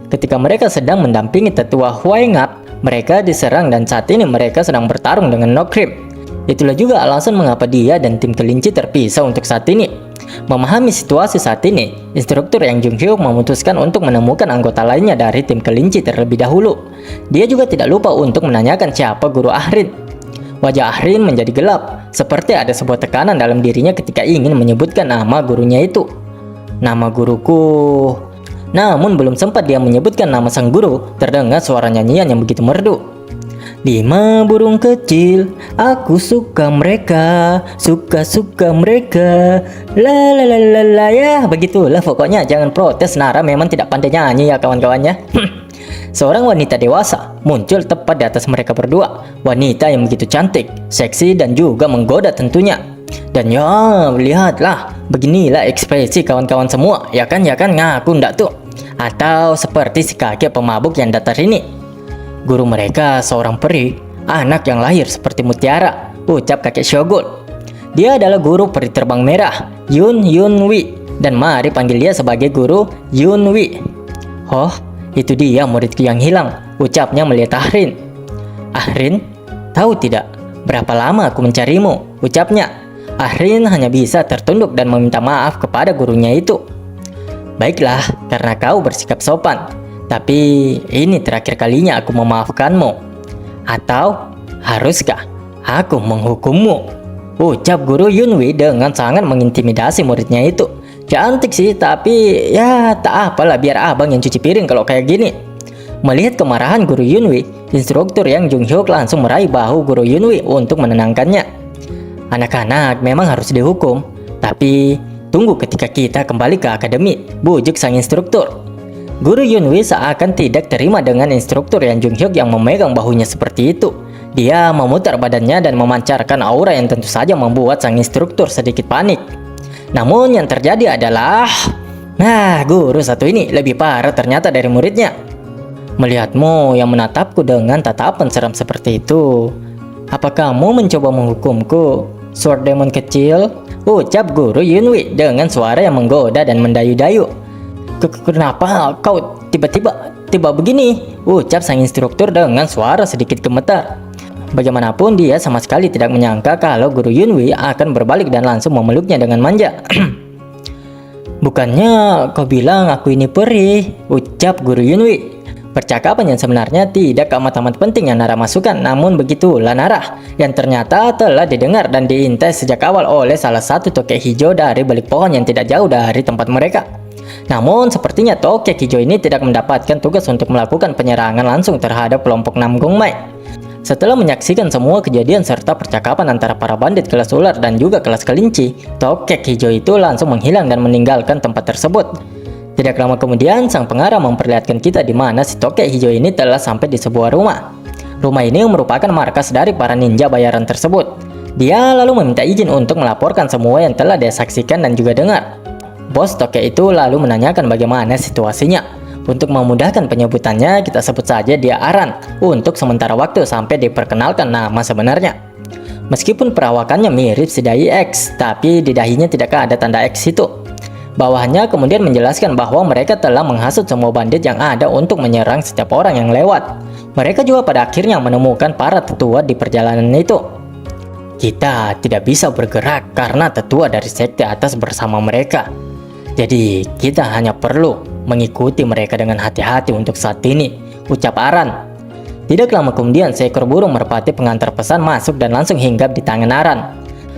[SPEAKER 2] Ketika mereka sedang mendampingi tetua Huai Ngap, mereka diserang dan saat ini mereka sedang bertarung dengan Nokrim. Itulah juga alasan mengapa dia dan tim kelinci terpisah untuk saat ini. Memahami situasi saat ini, instruktur Yang Jung Hyuk memutuskan untuk menemukan anggota lainnya dari tim kelinci terlebih dahulu. Dia juga tidak lupa untuk menanyakan siapa guru Ahrin. Wajah Ahrin menjadi gelap, seperti ada sebuah tekanan dalam dirinya ketika ingin menyebutkan nama gurunya itu. Nama guruku. Namun belum sempat dia menyebutkan nama sang guru, terdengar suara nyanyian yang begitu merdu. 5 burung kecil, aku suka mereka, suka mereka, la la la la la, ya begitulah pokoknya. Jangan protes, Nara memang tidak pandai nyanyi ya kawan-kawannya. Seorang wanita dewasa muncul tepat di atas mereka berdua. Wanita yang begitu cantik, seksi, dan juga menggoda tentunya. Dan ya, lihatlah, beginilah ekspresi kawan-kawan semua. Ya kan, ngaku ndak tuh? Atau seperti si kakek pemabuk yang datar ini. Guru mereka seorang peri, anak yang lahir seperti mutiara, ucap kakek Shogun. Dia adalah guru peri terbang merah, Yun Wi, dan mari panggil dia sebagai guru Yun Wi. Oh, itu dia muridku yang hilang, ucapnya melihat Ahrin. Ahrin, tahu tidak berapa lama aku mencarimu, ucapnya. Ahrin hanya bisa tertunduk dan meminta maaf kepada gurunya itu. Baiklah, karena kau bersikap sopan. Tapi ini terakhir kalinya aku memaafkanmu. Atau haruskah aku menghukummu? Ucap guru Yunwi dengan sangat mengintimidasi muridnya itu. Cantik sih, tapi ya tak apalah, biar abang yang cuci piring kalau kayak gini. Melihat kemarahan guru Yunwi, instruktur Yang Jung Hyuk langsung meraih bahu guru Yunwi untuk menenangkannya. Anak-anak memang harus dihukum, tapi tunggu ketika kita kembali ke akademi, bujuk sang instruktur. Guru Yunwi seakan tidak terima dengan instruktur Yang Jung Hyuk yang memegang bahunya seperti itu. Dia memutar badannya dan memancarkan aura yang tentu saja membuat sang instruktur sedikit panik. Namun yang terjadi adalah, guru satu ini lebih parah ternyata dari muridnya. Melihatmu yang menatapku dengan tatapan seram seperti itu, apa kamu mencoba menghukumku, Sword Demon kecil? Ucap guru Yunwi dengan suara yang menggoda dan mendayu-dayu. Kenapa kau tiba begini? Ucap sang instruktur dengan suara sedikit gemetar. Bagaimanapun dia sama sekali tidak menyangka kalau guru Yunwi akan berbalik dan langsung memeluknya dengan manja. Bukannya kau bilang aku ini peri, ucap guru Yunwi. Percakapan yang sebenarnya tidak amat-amat penting yang Nara masukkan, namun begitulah Nara yang ternyata telah didengar dan diintai sejak awal oleh salah satu tokek hijau dari balik pohon yang tidak jauh dari tempat mereka. Namun sepertinya tokek hijau ini tidak mendapatkan tugas untuk melakukan penyerangan langsung terhadap kelompok Namgongmai. Setelah menyaksikan semua kejadian serta percakapan antara para bandit kelas ular dan juga kelas kelinci, tokek hijau itu langsung menghilang dan meninggalkan tempat tersebut. Tidak lama kemudian, sang pengarah memperlihatkan kita di mana si tokek hijau ini telah sampai di sebuah rumah. Rumah ini merupakan markas dari para ninja bayaran tersebut. Dia lalu meminta izin untuk melaporkan semua yang telah dia saksikan dan juga dengar. Bos tokek itu lalu menanyakan bagaimana situasinya. Untuk memudahkan penyebutannya, kita sebut saja dia Aran untuk sementara waktu sampai diperkenalkan nama sebenarnya. Meskipun perawakannya mirip si Dai X, tapi di dahinya tidak ada tanda X itu. Bawahnya kemudian menjelaskan bahwa mereka telah menghasut semua bandit yang ada untuk menyerang setiap orang yang lewat. Mereka juga pada akhirnya menemukan para tetua di perjalanan itu. Kita tidak bisa bergerak karena tetua dari sekte atas bersama mereka. Jadi kita hanya perlu mengikuti mereka dengan hati-hati untuk saat ini, ucap Aran. Tidak lama kemudian seekor burung merpati pengantar pesan masuk dan langsung hinggap di tangan Aran.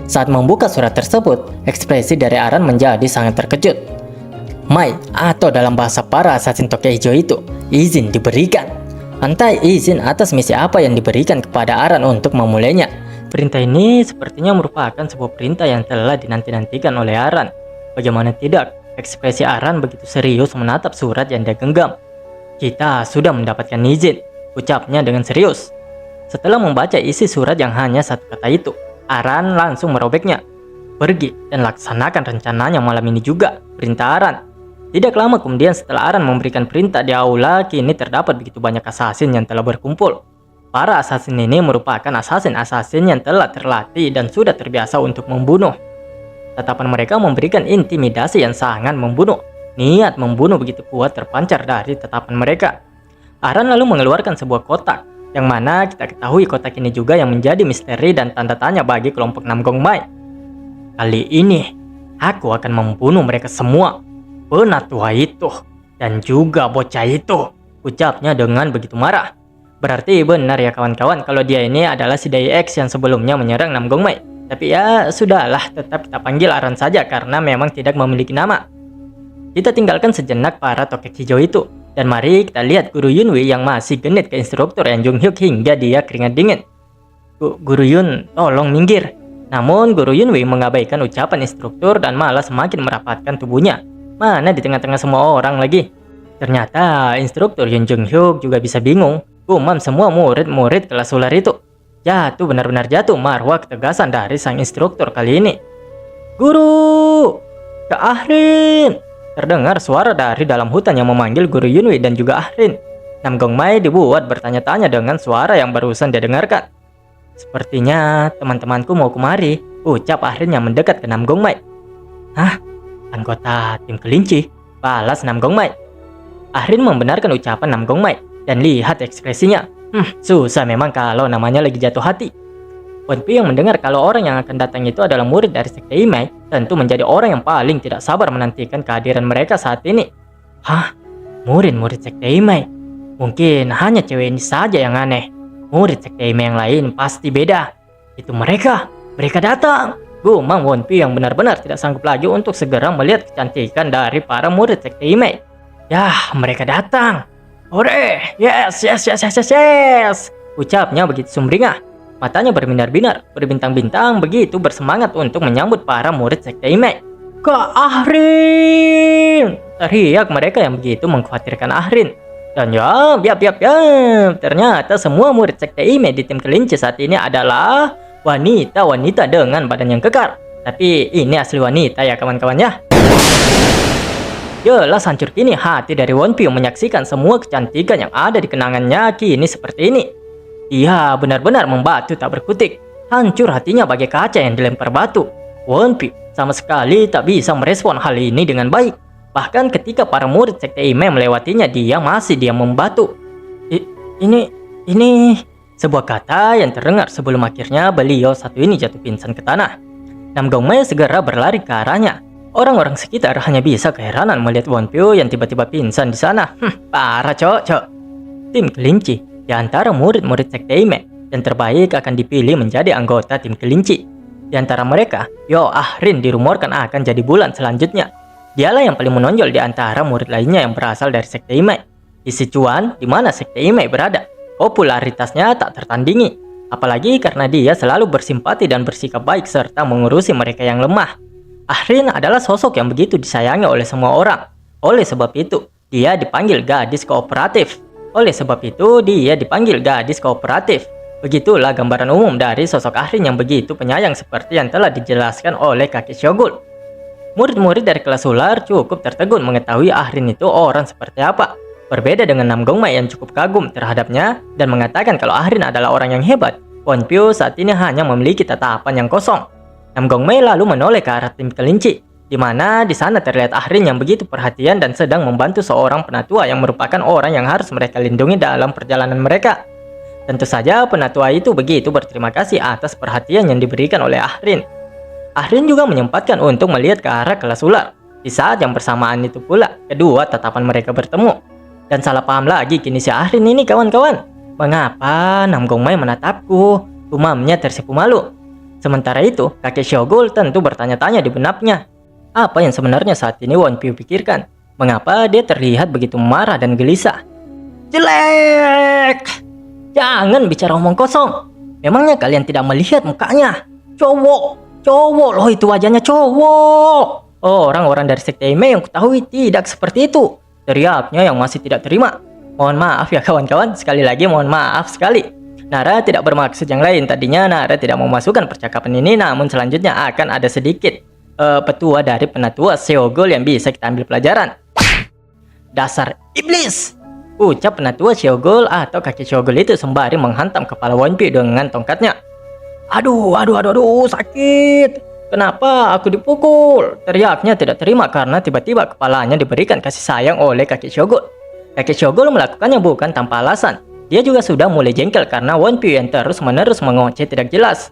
[SPEAKER 2] Saat membuka surat tersebut, ekspresi dari Aran menjadi sangat terkejut. Mai, atau dalam bahasa para assassin tokek hijau itu, izin diberikan. Entah izin atas misi apa yang diberikan kepada Aran untuk memulainya. Perintah ini sepertinya merupakan sebuah perintah yang telah dinanti-nantikan oleh Aran. Bagaimana tidak, ekspresi Aran begitu serius menatap surat yang dia genggam. Kita sudah mendapatkan izin, ucapnya dengan serius. Setelah membaca isi surat yang hanya satu kata itu, Aran langsung merobeknya. Pergi dan laksanakan rencananya malam ini juga, perintah Aran. Tidak lama kemudian setelah Aran memberikan perintah di aula, kini terdapat begitu banyak assassin yang telah berkumpul. Para assassin ini merupakan assassin-assassin yang telah terlatih dan sudah terbiasa untuk membunuh. Tatapan mereka memberikan intimidasi yang sangat membunuh. Niat membunuh begitu kuat terpancar dari tatapan mereka. Aran lalu mengeluarkan sebuah kotak, yang mana kita ketahui kotak ini juga yang menjadi misteri dan tanda tanya bagi kelompok Namgongmai. Kali ini, aku akan membunuh mereka semua. Penatua itu, dan juga bocah itu, ucapnya dengan begitu marah. Berarti benar ya kawan-kawan kalau dia ini adalah si Dai X yang sebelumnya menyerang Namgongmai. Tapi ya sudahlah, tetap kita panggil Aran saja karena memang tidak memiliki nama. Kita tinggalkan sejenak para tokek hijau itu. Dan mari kita lihat Guru Yunwi yang masih genit ke instruktur Yang Junghyuk hingga dia keringat dingin. Guru Yun, tolong minggir. Namun Guru Yunwi mengabaikan ucapan instruktur dan malah semakin merapatkan tubuhnya. Mana di tengah-tengah semua orang lagi. Ternyata instruktur Yang Junghyuk juga bisa bingung. Gumam semua murid-murid kelas ular itu. Jatuh, benar-benar jatuh marwah ketegasan dari sang instruktur kali ini. Guru! Kak Ahrin! Terdengar suara dari dalam hutan yang memanggil Guru Yunwi dan juga Ahrin. Namgongmai dibuat bertanya-tanya dengan suara yang barusan dia dengarkan. Sepertinya teman-temanku mau kemari, ucap Ahrin yang mendekat ke Namgongmai. Hah? Anggota tim kelinci? Balas Namgongmai. Ahrin membenarkan ucapan Namgongmai dan lihat ekspresinya. Susah memang kalau namanya lagi jatuh hati. Wonpi yang mendengar kalau orang yang akan datang itu adalah murid dari sekte Imai, tentu menjadi orang yang paling tidak sabar menantikan kehadiran mereka saat ini. Hah? Murid-murid sekte Imai? Mungkin hanya cewek ini saja yang aneh. Murid sekte Imai yang lain pasti beda. Itu mereka datang. Gumam Wonpi yang benar-benar tidak sanggup lagi untuk segera melihat kecantikan dari para murid sekte Imai. Yah, mereka datang. Hore, yes, ucapnya begitu sumringah. Matanya berbinar-binar, berbintang-bintang, begitu bersemangat untuk menyambut para murid sekte Imai. Kak Ahrin! Teriak mereka yang begitu mengkhawatirkan Ahrin. Dan ya, ternyata semua murid sekte Imai di tim kelinci saat ini adalah wanita-wanita dengan badan yang kekar. Tapi ini asli wanita ya kawan-kawan ya. Jelas hancur kini hati dari Wonpi menyaksikan semua kecantikan yang ada di kenangannya kini seperti ini. Ia benar-benar membatu tak berkutik. Hancur hatinya bagai kaca yang dilempar batu. Wonpi sama sekali tak bisa merespon hal ini dengan baik. Bahkan ketika para murid sekte Imai melewatinya, dia masih diam membatu. Ini sebuah kata yang terdengar sebelum akhirnya beliau satu ini jatuh pingsan ke tanah. Namgongmai segera berlari ke arahnya. Orang-orang sekitar hanya bisa keheranan melihat Wonpi yang tiba-tiba pingsan di sana. Parah cok.
[SPEAKER 1] tim kelinci. Di antara murid-murid sekte Ime, yang terbaik akan dipilih menjadi anggota tim kelinci. Di antara mereka, Yo Ahrin dirumorkan akan jadi bulan selanjutnya. Dialah yang paling menonjol di antara murid lainnya yang berasal dari sekte Ime. Di Sichuan, di mana sekte Ime berada, popularitasnya tak tertandingi. Apalagi karena dia selalu bersimpati dan bersikap baik serta mengurusi mereka yang lemah. Ahrin adalah sosok yang begitu disayangi oleh semua orang. Oleh sebab itu, dia dipanggil gadis kooperatif. Begitulah gambaran umum dari sosok Ahrin yang begitu penyayang seperti yang telah dijelaskan oleh kakek Shogun. Murid-murid dari kelas ular cukup tertegun mengetahui Ahrin itu orang seperti apa. Berbeda dengan Nam Gongmai yang cukup kagum terhadapnya dan mengatakan kalau Ahrin adalah orang yang hebat, Wonpyo saat ini hanya memiliki tatapan yang kosong. Nam Gongmai lalu menoleh ke arah tim kelinci, di mana di sana terlihat Ahrin yang begitu perhatian dan sedang membantu seorang penatua yang merupakan orang yang harus mereka lindungi dalam perjalanan mereka. Tentu saja penatua itu begitu berterima kasih atas perhatian yang diberikan oleh Ahrin. Ahrin juga menyempatkan untuk melihat ke arah kelas ular. Di saat yang bersamaan itu pula, kedua tatapan mereka bertemu. Dan salah paham lagi kini si Ahrin ini kawan-kawan. Mengapa Nam Gongmai menatapku? Gumamnya tersipu malu. Sementara itu, kakek Shogun tentu bertanya-tanya di benaknya. Apa yang sebenarnya saat ini Wonpyo pikirkan? Mengapa dia terlihat begitu marah dan gelisah? Jelek! Jangan bicara omong kosong. Memangnya kalian tidak melihat mukanya? Cowok loh itu wajahnya cowok. Orang-orang dari sekte Ime yang kutahui tidak seperti itu. Teriaknya yang masih tidak terima. Mohon maaf ya kawan-kawan, sekali lagi mohon maaf sekali. Nara tidak bermaksud yang lain. Tadinya Nara tidak mau masukkan percakapan ini, namun selanjutnya akan ada sedikit petua dari penatua Sheogol yang bisa kita ambil pelajaran. Dasar iblis! Ucap penatua Sheogol atau kakek Sheogol itu sembari menghantam kepala Wonpyo dengan tongkatnya. Aduh, sakit. Kenapa aku dipukul? Teriaknya tidak terima karena tiba-tiba kepalanya diberikan kasih sayang oleh kakek Shogun. Kakek Shogun melakukannya bukan tanpa alasan. Dia juga sudah mulai jengkel karena Wonpyo yang terus-menerus mengoceh tidak jelas.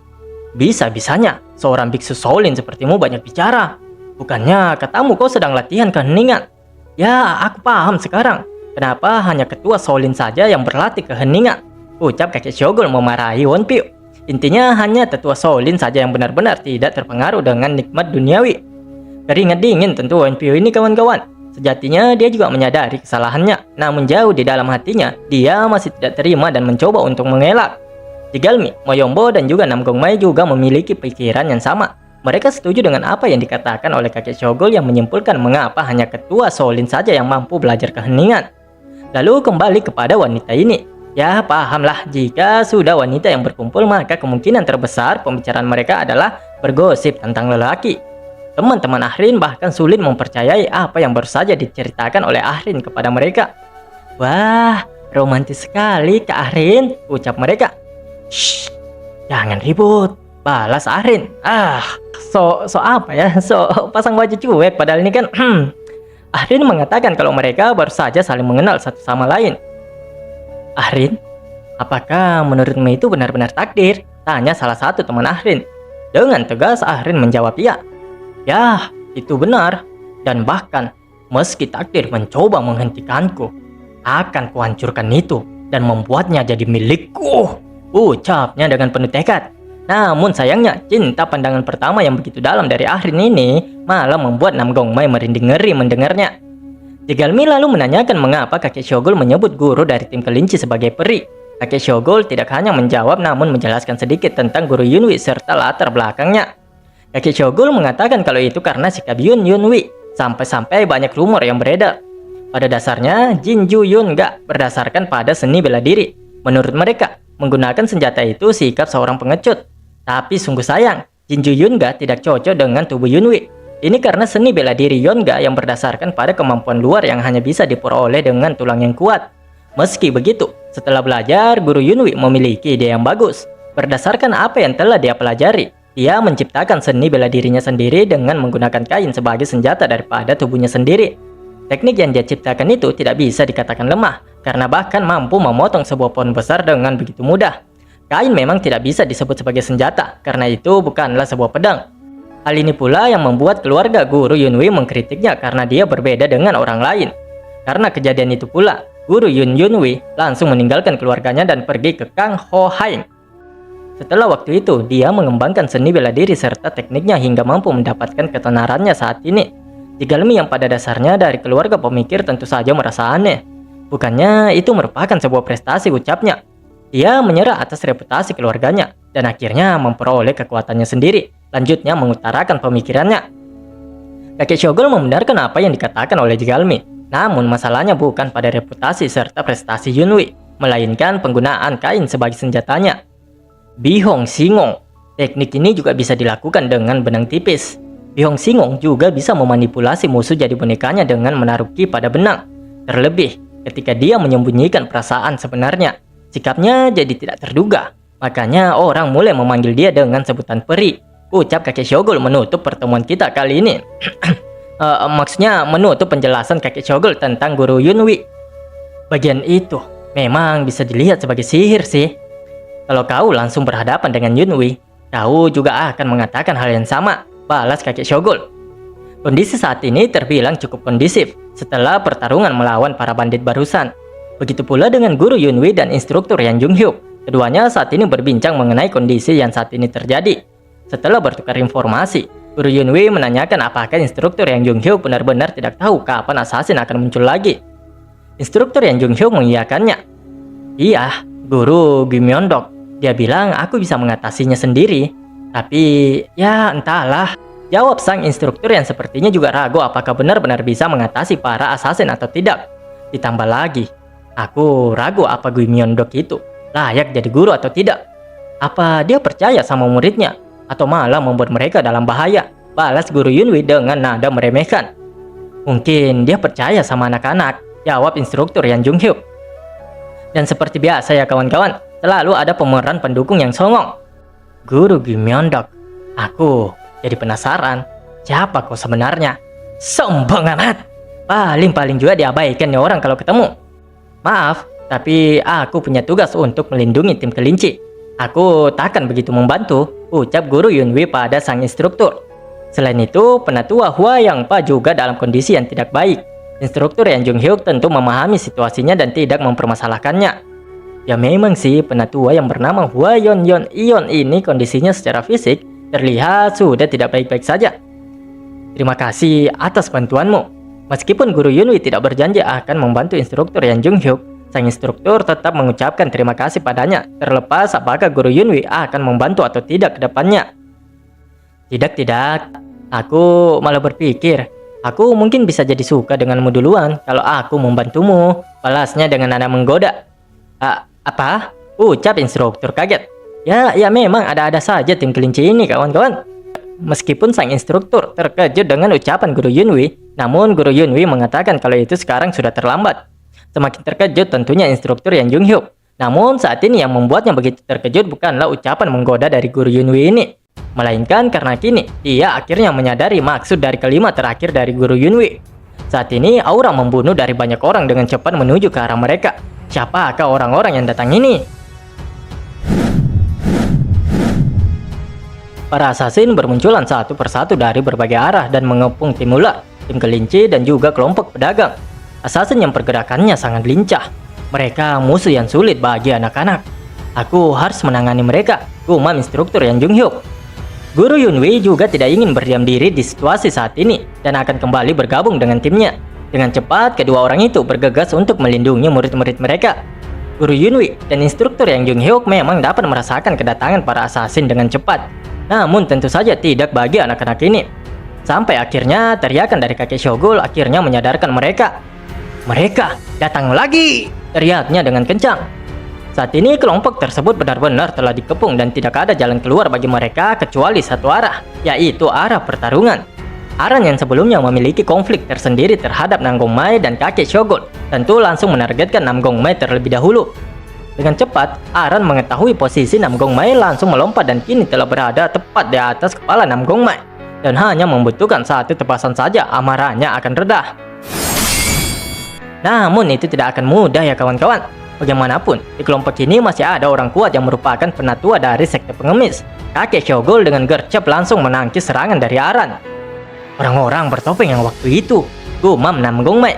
[SPEAKER 1] Bisa-bisanya seorang biksu Shaolin sepertimu banyak bicara. Bukannya katamu kau sedang latihan keheningan? Ya, aku paham sekarang. Kenapa hanya ketua Shaolin saja yang berlatih keheningan? Ucap kakek Shogun memarahi Wonpyo. Intinya hanya tetua Shaolin saja yang benar-benar tidak terpengaruh dengan nikmat duniawi. Keringat dingin tentu Wonpyo ini kawan-kawan. Sejatinya dia juga menyadari kesalahannya. Namun jauh di dalam hatinya, dia masih tidak terima dan mencoba untuk mengelak. Jigalmi, Moyombo dan juga Nam Gongmai juga memiliki pikiran yang sama. Mereka setuju dengan apa yang dikatakan oleh kakek Shogun yang menyimpulkan mengapa hanya ketua Shaolin saja yang mampu belajar keheningan. Lalu kembali kepada wanita ini. Ya, pahamlah, jika sudah wanita yang berkumpul maka kemungkinan terbesar pembicaraan mereka adalah bergosip tentang lelaki. Teman-teman Ahrin bahkan sulit mempercayai apa yang baru saja diceritakan oleh Ahrin kepada mereka. Wah, romantis sekali Kak Ahrin, ucap mereka. Shh, jangan ribut, balas Ahrin. So apa ya, so pasang baju cuek padahal ini kan Ahrin mengatakan kalau mereka baru saja saling mengenal satu sama lain. Ahrin, apakah menurutmu itu benar-benar takdir? Tanya salah satu teman Ahrin. Dengan tegas Ahrin menjawab iya. Ya, itu benar. Dan bahkan, meski takdir mencoba menghentikanku, akan kuhancurkan itu dan membuatnya jadi milikku. Ucapnya dengan penuh tekad. Namun sayangnya, cinta pandangan pertama yang begitu dalam dari Ahrin ini malah membuat Nam Gongmai merinding ngeri mendengarnya. Jigalmi lalu menanyakan mengapa kakek Shogun menyebut guru dari tim kelinci sebagai peri. Kakek Shogun tidak hanya menjawab namun menjelaskan sedikit tentang guru Yunwi serta latar belakangnya. Kakek Shogun mengatakan kalau itu karena sikap Yunwi. Sampai-sampai banyak rumor yang beredar. Pada dasarnya, Jinju Yunga berdasarkan pada seni bela diri. Menurut mereka, menggunakan senjata itu sikap seorang pengecut. Tapi sungguh sayang, Jinju Yunga tidak cocok dengan tubuh Yunwi. Ini karena seni bela diri Yonga yang berdasarkan pada kemampuan luar yang hanya bisa diperoleh dengan tulang yang kuat. Meski begitu, setelah belajar, guru Yunwi memiliki ide yang bagus. Berdasarkan apa yang telah dia pelajari, dia menciptakan seni bela dirinya sendiri dengan menggunakan kain sebagai senjata daripada tubuhnya sendiri. Teknik yang dia ciptakan itu tidak bisa dikatakan lemah, karena bahkan mampu memotong sebuah pohon besar dengan begitu mudah. Kain memang tidak bisa disebut sebagai senjata, karena itu bukanlah sebuah pedang. Hal ini pula yang membuat keluarga guru Yunwi mengkritiknya karena dia berbeda dengan orang lain. Karena kejadian itu pula, Guru Yun Yunwi langsung meninggalkan keluarganya dan pergi ke Kang Ho Haing. Setelah waktu itu, dia mengembangkan seni bela diri serta tekniknya hingga mampu mendapatkan ketenarannya saat ini. Jigalmi yang pada dasarnya dari keluarga pemikir tentu saja merasa aneh. Bukannya itu merupakan sebuah prestasi, ucapnya. Dia menyerah atas reputasi keluarganya dan akhirnya memperoleh kekuatannya sendiri. Lanjutnya mengutarakan pemikirannya. Kakek Shogol membenarkan apa yang dikatakan oleh Jigalmi. Namun masalahnya bukan pada reputasi serta prestasi Yunwi, melainkan penggunaan kain sebagai senjatanya. Bihong Singong. Teknik ini juga bisa dilakukan dengan benang tipis. Bihong Singong juga bisa memanipulasi musuh jadi bonekanya dengan menaruh ki pada benang. Terlebih, ketika dia menyembunyikan perasaan sebenarnya, sikapnya jadi tidak terduga. Makanya orang mulai memanggil dia dengan sebutan peri, ucap kakek Shogol menutup pertemuan kita kali ini. Maksudnya menutup penjelasan kakek Shogol tentang Guru Yunwi. Bagian itu memang bisa dilihat sebagai sihir sih. Kalau kau langsung berhadapan dengan Yunwi, kau juga akan mengatakan hal yang sama, balas kakek Shogol. Kondisi saat ini terbilang cukup kondisif setelah pertarungan melawan para bandit barusan. Begitu pula dengan Guru Yunwi dan instruktur Yan Junghyuk. Keduanya saat ini berbincang mengenai kondisi yang saat ini terjadi. Setelah bertukar informasi, Guru Yunwi menanyakan apakah instruktur Yang Junghyuk benar-benar tidak tahu kapan assassin akan muncul lagi. Instruktur Yang Junghyuk mengiyakannya. Iya, Guru Gimyeondok. Dia bilang aku bisa mengatasinya sendiri. Tapi ya entahlah. Jawab sang instruktur yang sepertinya juga ragu apakah benar-benar bisa mengatasi para assassin atau tidak. Ditambah lagi, aku ragu apa Gimyeondok itu layak jadi guru atau tidak. Apa dia percaya sama muridnya? Atau malah membuat mereka dalam bahaya, balas Guru Yunwi dengan nada meremehkan. Mungkin dia percaya sama anak-anak, jawab instruktur Yan Junghyuk. Dan seperti biasa ya kawan-kawan, selalu ada pemeran pendukung yang songong. Guru Gimyeondok, aku jadi penasaran, siapa kau sebenarnya? Sombong amat, paling-paling juga diabaikan nih orang kalau ketemu. Maaf, tapi aku punya tugas untuk melindungi tim kelinci. Aku takkan begitu membantu, ucap Guru Yunwi pada sang instruktur. Selain itu, penatua Hua Yang Pa juga dalam kondisi yang tidak baik. Instruktur Yan Junghyuk tentu memahami situasinya dan tidak mempermasalahkannya. Ya memang sih, penatua yang bernama Hua Yon Yon Ion ini kondisinya secara fisik terlihat sudah tidak baik-baik saja. Terima kasih atas bantuanmu. Meskipun Guru Yunwi tidak berjanji akan membantu instruktur Yan Junghyuk, sang instruktur tetap mengucapkan terima kasih padanya, terlepas apakah Guru Yunwi akan membantu atau tidak ke depannya. Tidak, aku malah berpikir, aku mungkin bisa jadi suka denganmu duluan kalau aku membantumu, balasnya dengan nada menggoda. Apa? Ucap instruktur kaget. Ya memang ada-ada saja tim kelinci ini kawan-kawan. Meskipun sang instruktur terkejut dengan ucapan Guru Yunwi, namun Guru Yunwi mengatakan kalau itu sekarang sudah terlambat. Semakin terkejut tentunya instruktur Yan Junghyuk. Namun saat ini yang membuatnya begitu terkejut bukanlah ucapan menggoda dari Guru Yunwi ini, melainkan karena kini dia akhirnya menyadari maksud dari kalimat terakhir dari Guru Yunwi. Saat ini aura membunuh dari banyak orang dengan cepat menuju ke arah mereka. Siapakah orang-orang yang datang ini? Para assassin bermunculan satu persatu dari berbagai arah dan mengepung tim ular, tim kelinci dan juga kelompok pedagang. Assassin yang pergerakannya sangat lincah. Mereka musuh yang sulit bagi anak-anak. Aku harus menangani mereka, gumam instruktur Yan Junghyuk. Guru Yunwi juga tidak ingin berdiam diri di situasi saat ini dan akan kembali bergabung dengan timnya. Dengan cepat, kedua orang itu bergegas untuk melindungi murid-murid mereka. Guru Yunwi dan instruktur Yang Junghyuk memang dapat merasakan kedatangan para assassin dengan cepat. Namun tentu saja tidak bagi anak-anak ini. Sampai akhirnya teriakan dari kakek Shogol akhirnya menyadarkan mereka. Mereka datang lagi, teriaknya dengan kencang. Saat ini kelompok tersebut benar-benar telah dikepung dan tidak ada jalan keluar bagi mereka kecuali satu arah, yaitu arah pertarungan. Aran yang sebelumnya memiliki konflik tersendiri terhadap Nanggongmai dan kakek Shogol tentu langsung menargetkan Nanggongmai terlebih dahulu. Dengan cepat, Aran mengetahui posisi Nanggongmai langsung melompat dan kini telah berada tepat di atas kepala Nanggongmai. Dan hanya membutuhkan satu tebasan saja amarahnya akan reda. Namun itu tidak akan mudah ya kawan-kawan. Bagaimanapun, di kelompok ini masih ada orang kuat yang merupakan penatua dari sekte pengemis. Kakek Shogol dengan gercep langsung menangkis serangan dari Aran. Orang-orang bertopeng yang waktu itu, gumam Nanggongmai.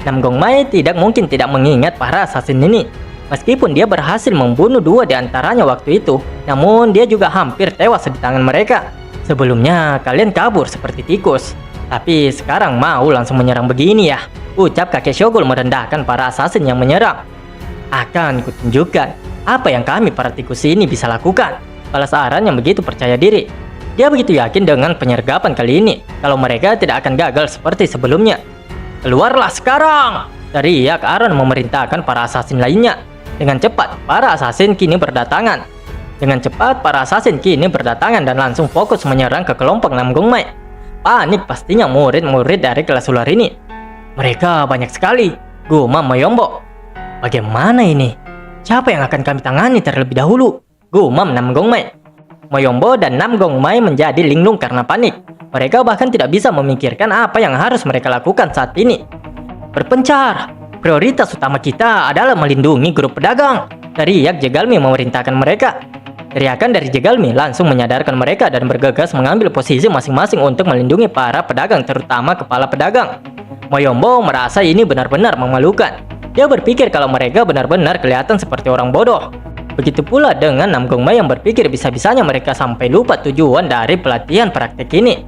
[SPEAKER 1] Nam Gongmai tidak mungkin tidak mengingat para assassin ini. Meskipun dia berhasil membunuh 2 di antaranya waktu itu, namun dia juga hampir tewas di tangan mereka. Sebelumnya kalian kabur seperti tikus, tapi sekarang mau langsung menyerang begini ya, ucap kakek Shogul merendahkan para assassin yang menyerang. Akan kutunjukkan apa yang kami para tikus ini bisa lakukan, balas Aran yang begitu percaya diri. Dia begitu yakin dengan penyergapan kali ini, kalau mereka tidak akan gagal seperti sebelumnya. Keluarlah sekarang! Teriak Aran memerintahkan para assassin lainnya. Dengan cepat, para assassin kini berdatangan. Dan langsung fokus menyerang ke kelompok Nam Gongmai. Panik pastinya murid-murid dari kelas ular ini. Mereka banyak sekali, gumam Moyombo. Bagaimana ini? Siapa yang akan kami tangani terlebih dahulu? Gumam Nam Gongmai. Moyombo dan Nam Gongmai menjadi linglung karena panik. Mereka bahkan tidak bisa memikirkan apa yang harus mereka lakukan saat ini. Berpencar! Prioritas utama kita adalah melindungi grup pedagang. Teriak Jegalmi memerintahkan mereka. Teriakan dari Jegalmi langsung menyadarkan mereka dan bergegas mengambil posisi masing-masing untuk melindungi para pedagang, terutama kepala pedagang. Moyombo merasa ini benar-benar memalukan. Dia berpikir kalau mereka benar-benar kelihatan seperti orang bodoh. Begitu pula dengan Nam Gongmai yang berpikir bisa-bisanya mereka sampai lupa tujuan dari pelatihan praktek ini.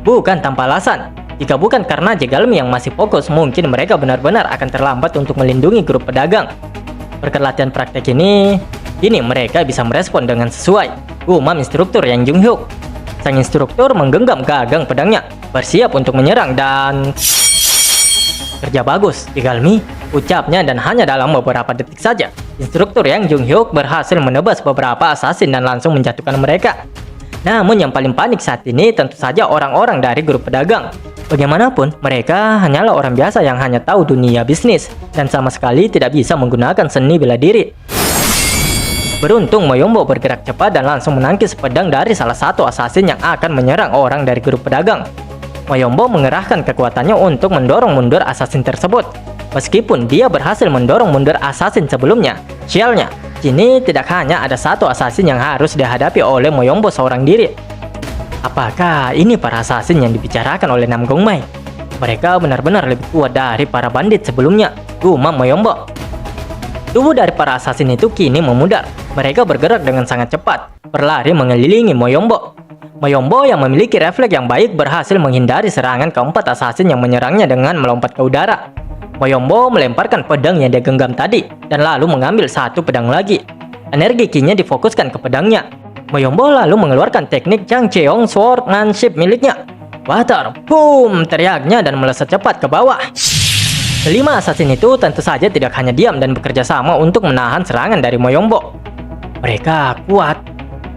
[SPEAKER 1] Bukan tanpa alasan. Jika bukan karena Jegalmi yang masih fokus, mungkin mereka benar-benar akan terlambat untuk melindungi grup pedagang. Berkat latihan praktek ini, kini mereka bisa merespon dengan sesuai. Gumam instruktur Yang Junghyuk. Sang instruktur menggenggam gagang pedangnya, bersiap untuk menyerang dan... Kerja bagus, Jegalmi, ucapnya, dan hanya dalam beberapa detik saja, instruktur Yang Junghyuk berhasil menebas beberapa assassin dan langsung menjatuhkan mereka. Namun yang paling panik saat ini tentu saja orang-orang dari grup pedagang. Bagaimanapun, mereka hanyalah orang biasa yang hanya tahu dunia bisnis dan sama sekali tidak bisa menggunakan seni bela diri. Beruntung Moyombo bergerak cepat dan langsung menangkis pedang dari salah satu assassin yang akan menyerang orang dari grup pedagang. Moyombo mengerahkan kekuatannya untuk mendorong mundur assassin tersebut. Meskipun dia berhasil mendorong mundur assassin sebelumnya, sialnya, kini tidak hanya ada satu assassin yang harus dihadapi oleh Moyombo seorang diri. Apakah ini para assassin yang dibicarakan oleh Nam Gongmai? Mereka benar-benar lebih kuat dari para bandit sebelumnya, gumam Moyombo. Tubuh dari para assassin itu kini memudar. Mereka bergerak dengan sangat cepat, berlari mengelilingi Moyombo. Moyombo yang memiliki refleks yang baik berhasil menghindari serangan keempat assassin yang menyerangnya dengan melompat ke udara. Moyombo melemparkan pedang yang dia genggam tadi dan lalu mengambil satu pedang lagi. Energi kini difokuskan ke pedangnya. Moyombo lalu mengeluarkan teknik Jang Cheong Swordsmanship miliknya. Water, boom, teriaknya dan melesat cepat ke bawah. Kelima assassin itu tentu saja tidak hanya diam dan bekerja sama untuk menahan serangan dari Moyombo. Mereka kuat.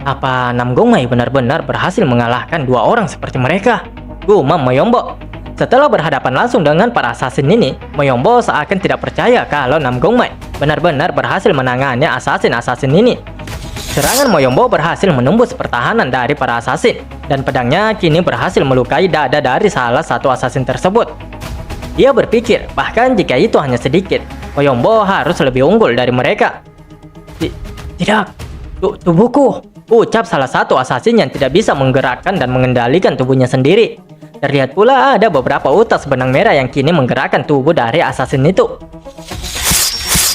[SPEAKER 1] Apa Nam Gongmai benar-benar berhasil mengalahkan 2 orang seperti mereka? Gumam Moyombo. Setelah berhadapan langsung dengan para assassin ini, Moyombo seakan tidak percaya kalau Nam Gongmai benar-benar berhasil menangani assassin-assassin ini. Serangan Moyombo berhasil menembus pertahanan dari para assassin, dan pedangnya kini berhasil melukai dada dari salah satu assassin tersebut. Dia berpikir, bahkan jika itu hanya sedikit, Moyombo harus lebih unggul dari mereka. Tidak, tubuhku, ucap salah satu assassin yang tidak bisa menggerakkan dan mengendalikan tubuhnya sendiri. Terlihat pula ada beberapa utas benang merah yang kini menggerakkan tubuh dari assassin itu.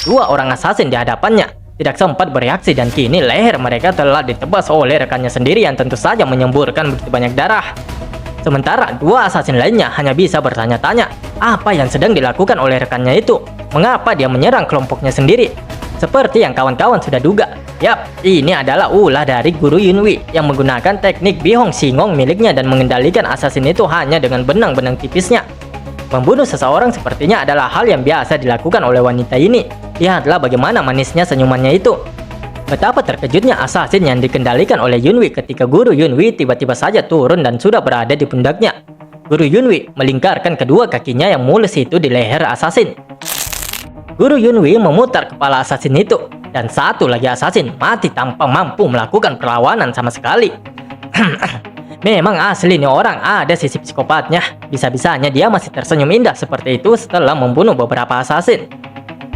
[SPEAKER 1] 2 orang assassin di hadapannya tidak sempat bereaksi dan kini leher mereka telah ditebas oleh rekannya sendiri yang tentu saja menyemburkan begitu banyak darah. Sementara 2 assassin lainnya hanya bisa bertanya-tanya apa yang sedang dilakukan oleh rekannya itu. Mengapa dia menyerang kelompoknya sendiri? Seperti yang kawan-kawan sudah duga. Yap, ini adalah ulah dari Guru Yunwi yang menggunakan teknik Bihong Singong miliknya dan mengendalikan assassin itu hanya dengan benang-benang tipisnya. Membunuh seseorang sepertinya adalah hal yang biasa dilakukan oleh wanita ini. Lihatlah bagaimana manisnya senyumannya itu. Betapa terkejutnya assassin yang dikendalikan oleh Yunwi ketika Guru Yunwi tiba-tiba saja turun dan sudah berada di pundaknya. Guru Yunwi melingkarkan kedua kakinya yang mulus itu di leher assassin. Guru Yunwi memutar kepala assassin itu, dan satu lagi assassin mati tanpa mampu melakukan perlawanan sama sekali. Memang asli nih orang ada sisi psikopatnya. Bisa-bisanya dia masih tersenyum indah seperti itu setelah membunuh beberapa assassin.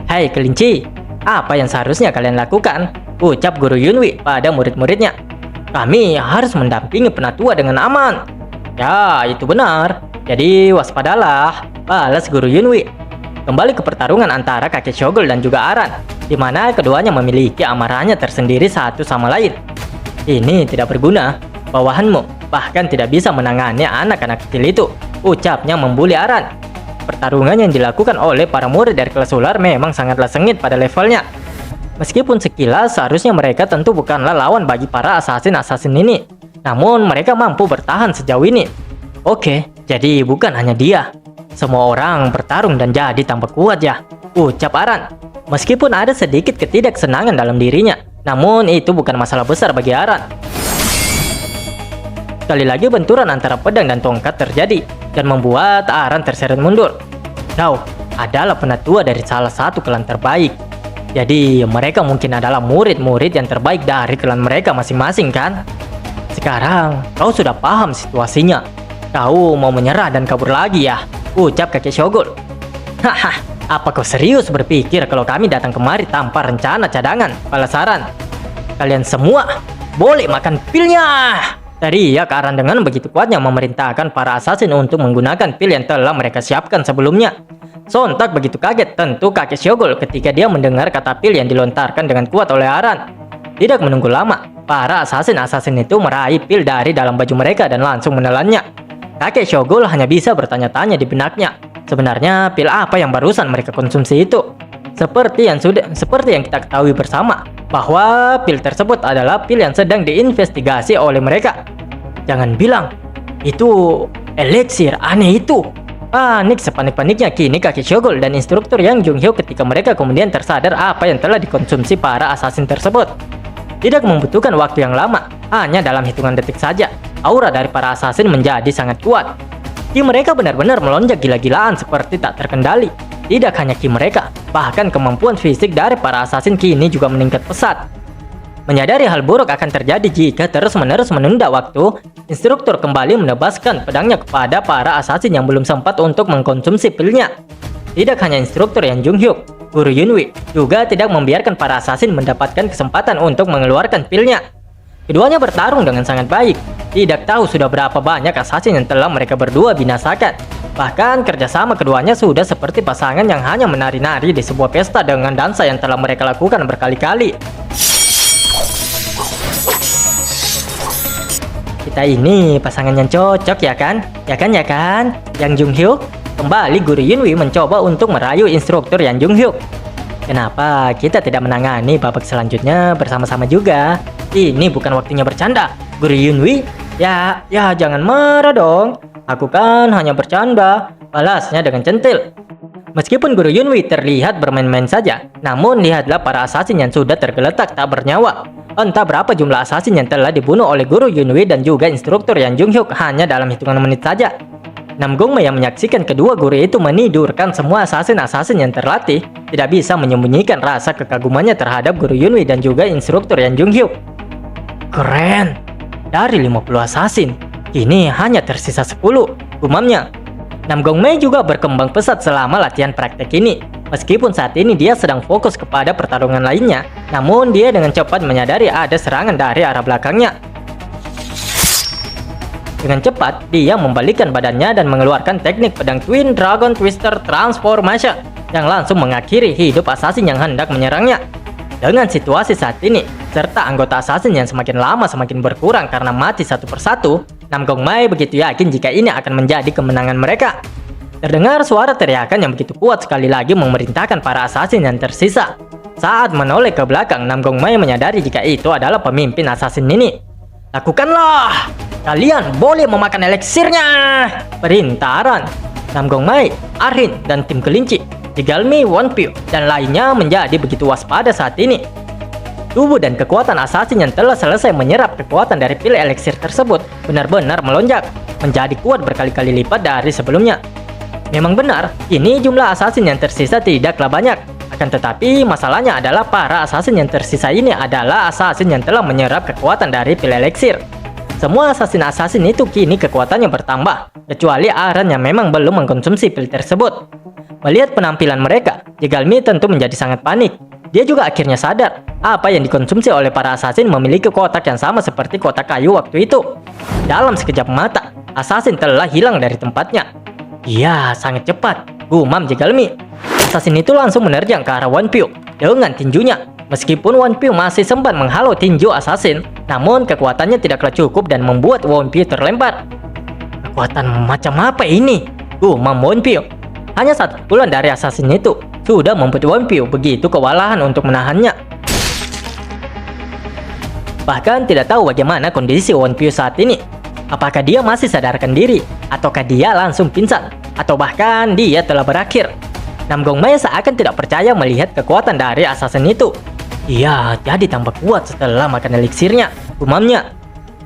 [SPEAKER 1] Hai kelinci, apa yang seharusnya kalian lakukan? Ucap Guru Yunwi pada murid-muridnya. Kami harus mendampingi penatua dengan aman. Ya, itu benar. Jadi waspadalah, balas Guru Yunwi. kembali ke pertarungan antara kakek Shogol dan juga Aran, di mana keduanya memiliki amarahnya tersendiri satu sama lain. Ini tidak berguna, bawahanmu bahkan tidak bisa menangani anak-anak kecil itu, ucapnya membuli Aran. Pertarungan yang dilakukan oleh para murid dari kelas ular memang sangatlah sengit pada levelnya. Meskipun sekilas seharusnya mereka tentu bukanlah lawan bagi para assassin-assassin ini, namun mereka mampu bertahan sejauh ini. Oke, jadi bukan hanya dia. Semua orang bertarung dan jadi tambah kuat ya, ucap Aran. Meskipun ada sedikit ketidaksenangan dalam dirinya, namun itu bukan masalah besar bagi Aran. Sekali lagi benturan antara pedang dan tongkat terjadi dan membuat Aran terseret mundur. Dao adalah penatua dari salah satu klan terbaik. Jadi mereka mungkin adalah murid-murid yang terbaik dari klan mereka masing-masing kan? Sekarang kau sudah paham situasinya. Kau mau menyerah dan kabur lagi ya? Ucap kakek Shogol. Haha, apa kau serius berpikir kalau kami datang kemari tanpa rencana cadangan? Balas Aran. Kalian semua boleh makan pilnya. Teriak Aran dengan begitu kuatnya memerintahkan para assassin untuk menggunakan pil yang telah mereka siapkan sebelumnya. Sontak begitu kaget tentu kakek Shogol ketika dia mendengar kata pil yang dilontarkan dengan kuat oleh Aran. Tidak menunggu lama, para assassin-assassin itu meraih pil dari dalam baju mereka dan langsung menelannya. Kakek Shogol hanya bisa bertanya-tanya di benaknya, sebenarnya pil apa yang barusan mereka konsumsi itu? Seperti yang kita ketahui bersama, bahwa pil tersebut adalah pil yang sedang diinvestigasi oleh mereka. Jangan bilang, itu eliksir aneh itu. Panik sepanik-paniknya kini kakek Shogol dan instruktur Yang Junghyo ketika mereka kemudian tersadar apa yang telah dikonsumsi para assassin tersebut. Tidak membutuhkan waktu yang lama, hanya dalam hitungan detik saja, aura dari para assassin menjadi sangat kuat. Ki mereka benar-benar melonjak gila-gilaan seperti tak terkendali. Tidak hanya ki mereka, bahkan kemampuan fisik dari para assassin kini juga meningkat pesat. Menyadari hal buruk akan terjadi jika terus-menerus menunda waktu, instruktur kembali menebaskan pedangnya kepada para assassin yang belum sempat untuk mengkonsumsi pilnya. Tidak hanya instruktur Yang Junghyuk, Guru Yunwi juga tidak membiarkan para assassin mendapatkan kesempatan untuk mengeluarkan pilnya. Keduanya bertarung dengan sangat baik. Tidak tahu sudah berapa banyak assassin yang telah mereka berdua binasakan. Bahkan kerjasama keduanya sudah seperti pasangan yang hanya menari-nari di sebuah pesta dengan dansa yang telah mereka lakukan berkali-kali. Kita ini pasangan yang cocok ya kan? Ya kan? Yang Junghyuk. Kembali Guru Yunwi mencoba untuk merayu instruktur Yang Junghyuk. Kenapa kita tidak menangani babak selanjutnya bersama-sama juga? Ini bukan waktunya bercanda, Guru Yunwi. Ya jangan marah dong. Aku kan hanya bercanda, balasnya dengan centil. Meskipun Guru Yunwi terlihat bermain-main saja, namun lihatlah para assassin yang sudah tergeletak tak bernyawa. Entah berapa jumlah assassin yang telah dibunuh oleh Guru Yunwi dan juga instruktur Yang Junghyuk hanya dalam hitungan menit saja. Nam Gongmei yang menyaksikan kedua guru itu menidurkan semua assassin-assassin yang terlatih tidak bisa menyembunyikan rasa kekagumannya terhadap Guru Yunwi dan juga instruktur Yang Junghyuk. Keren! Dari 50 assassin, kini hanya tersisa 10, gumamnya. Nam Gongmei juga berkembang pesat selama latihan praktek ini. Meskipun saat ini dia sedang fokus kepada pertarungan lainnya, namun dia dengan cepat menyadari ada serangan dari arah belakangnya. Dengan cepat, dia membalikkan badannya dan mengeluarkan teknik pedang Twin Dragon Twister Transformation yang langsung mengakhiri hidup assassin yang hendak menyerangnya. Dengan situasi saat ini, serta anggota assassin yang semakin lama semakin berkurang karena mati satu persatu, Nam Gongmei begitu yakin jika ini akan menjadi kemenangan mereka. Terdengar suara teriakan yang begitu kuat sekali lagi memerintahkan para assassin yang tersisa. Saat menoleh ke belakang, Nam Gongmei menyadari jika itu adalah pemimpin assassin ini. Lakukanlah! Kalian boleh memakan eliksirnya! Perintah Aran. Nam Gongmei, Arin, dan tim kelinci, Jigalmi, Wonpyo, dan lainnya menjadi begitu waspada saat ini. Tubuh dan kekuatan assassin yang telah selesai menyerap kekuatan dari pil eliksir tersebut benar-benar melonjak, menjadi kuat berkali-kali lipat dari sebelumnya. Memang benar, kini jumlah assassin yang tersisa tidaklah banyak. Akan tetapi masalahnya adalah para assassin yang tersisa ini adalah assassin yang telah menyerap kekuatan dari pil eliksir. Semua assassin itu kini kekuatannya bertambah, kecuali Aran yang memang belum mengkonsumsi pil tersebut. Melihat penampilan mereka, Jigalmi tentu menjadi sangat panik. Dia juga akhirnya sadar, apa yang dikonsumsi oleh para assassin memiliki kotak yang sama seperti kotak kayu waktu itu. Dalam sekejap mata, assassin telah hilang dari tempatnya. Iya, sangat cepat, gumam Jigalmi.
[SPEAKER 2] assassin itu langsung menerjang ke arah Wonpyo dengan tinjunya. Meskipun Wonpyo masih sempat menghalau tinju assassin, namun kekuatannya tidaklah cukup dan membuat Wonpyo terlempar. Kekuatan macam apa ini? Gumam Wonpyo. Hanya 1 pukulan dari assassin itu sudah membuat Wonpyo begitu kewalahan untuk menahannya. Bahkan tidak tahu bagaimana kondisi Wonpyo saat ini. Apakah dia masih sadarkan diri, ataukah dia langsung pingsan, atau bahkan dia telah berakhir. Nam Gongmai seakan tidak percaya melihat kekuatan dari assassin itu. Dia jadi tambah kuat setelah makan eliksirnya, gumamnya.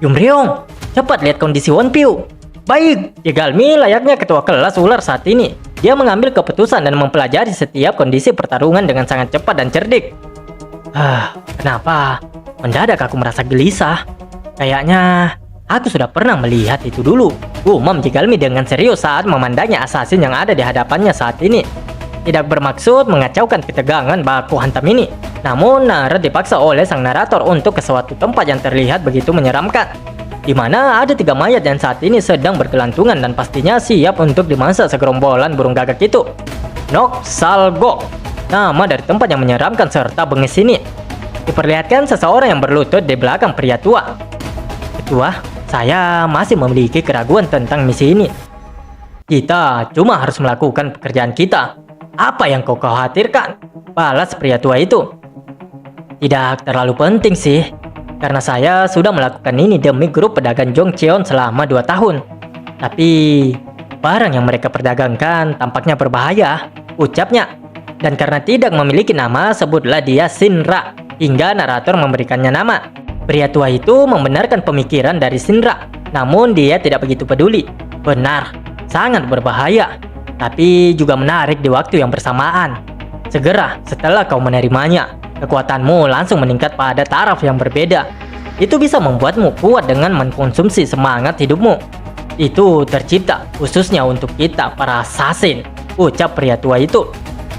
[SPEAKER 2] Yumryong, cepat lihat kondisi Wonpyo. Baik, Yegalmi layaknya ketua kelas ular saat ini. Dia mengambil keputusan dan mempelajari setiap kondisi pertarungan dengan sangat cepat dan cerdik. Kenapa? Mendadak aku merasa gelisah. Kayaknya aku sudah pernah melihat itu dulu. Gumam Yegalmi dengan serius saat memandangnya assassin yang ada di hadapannya saat ini. Tidak bermaksud mengacaukan ketegangan baku hantam ini. Namun Nara dipaksa oleh sang narator untuk ke suatu tempat yang terlihat begitu menyeramkan, di mana ada 3 mayat yang saat ini sedang bergelantungan dan pastinya siap untuk dimasak segerombolan burung gagak itu. Nok Salgo, nama dari tempat yang menyeramkan serta bengis ini. Diperlihatkan seseorang yang berlutut di belakang pria tua. Ketua, saya masih memiliki keraguan tentang misi ini. Kita cuma harus melakukan pekerjaan kita. Apa yang kau khawatirkan? Balas pria tua itu. Tidak terlalu penting sih, karena saya sudah melakukan ini demi grup pedagang Jongcheon selama 2 tahun. Tapi barang yang mereka perdagangkan tampaknya berbahaya, ucapnya. Dan karena tidak memiliki nama, sebutlah dia Shinra, hingga narator memberikannya nama. Pria tua itu membenarkan pemikiran dari Shinra, namun dia tidak begitu peduli. Benar, sangat berbahaya, tapi juga menarik di waktu yang bersamaan. Segera setelah kau menerimanya, kekuatanmu langsung meningkat pada taraf yang berbeda. Itu bisa membuatmu kuat dengan mengkonsumsi semangat hidupmu. Itu tercipta khususnya untuk kita para assassin, ucap pria tua itu.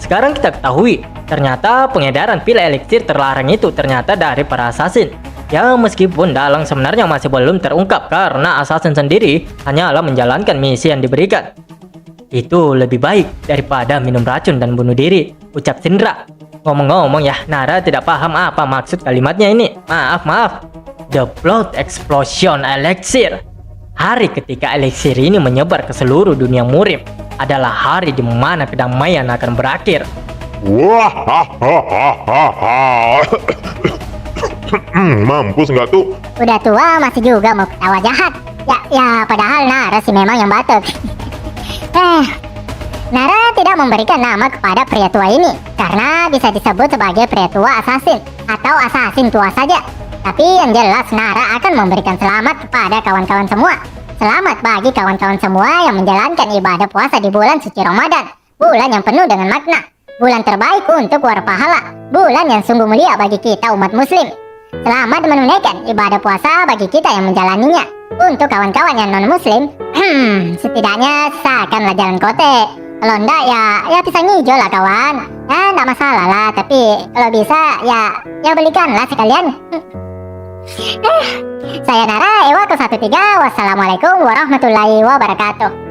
[SPEAKER 2] Sekarang kita ketahui, ternyata pengedaran pil eliksir terlarang itu ternyata dari para assassin. Ya, meskipun dalang sebenarnya masih belum terungkap karena assassin sendiri hanyalah menjalankan misi yang diberikan. Itu lebih baik daripada minum racun dan bunuh diri, ucap Shinra. Ngomong-ngomong ya, Nara tidak paham apa maksud kalimatnya ini. Maaf. The Blood Explosion Elixir. Hari ketika eliksir ini menyebar ke seluruh dunia murim adalah hari di mana kedamaian akan berakhir.
[SPEAKER 3] Mampus nggak tuh?
[SPEAKER 4] Udah tua masih juga mau ketawa jahat. Ya padahal Nara sih memang yang batuk. Nara tidak memberikan nama kepada pria tua ini karena bisa disebut sebagai pria tua assassin atau assassin tua saja. Tapi yang jelas Nara akan memberikan selamat kepada kawan-kawan semua. Selamat bagi kawan-kawan semua yang menjalankan ibadah puasa di bulan suci Ramadan, bulan yang penuh dengan makna, bulan terbaik untuk warpahala, bulan yang sungguh mulia bagi kita umat muslim. Selamat menunaikan ibadah puasa bagi kita yang menjalaninya. Untuk kawan-kawan yang non-muslim, setidaknya sisakanlah jalan kote. Kalau enggak ya pisang hijau lah kawan. Ya enggak masalah lah, tapi kalau bisa ya belikanlah sekalian. Saya Nara, Ewa 13. Wassalamualaikum warahmatullahi wabarakatuh.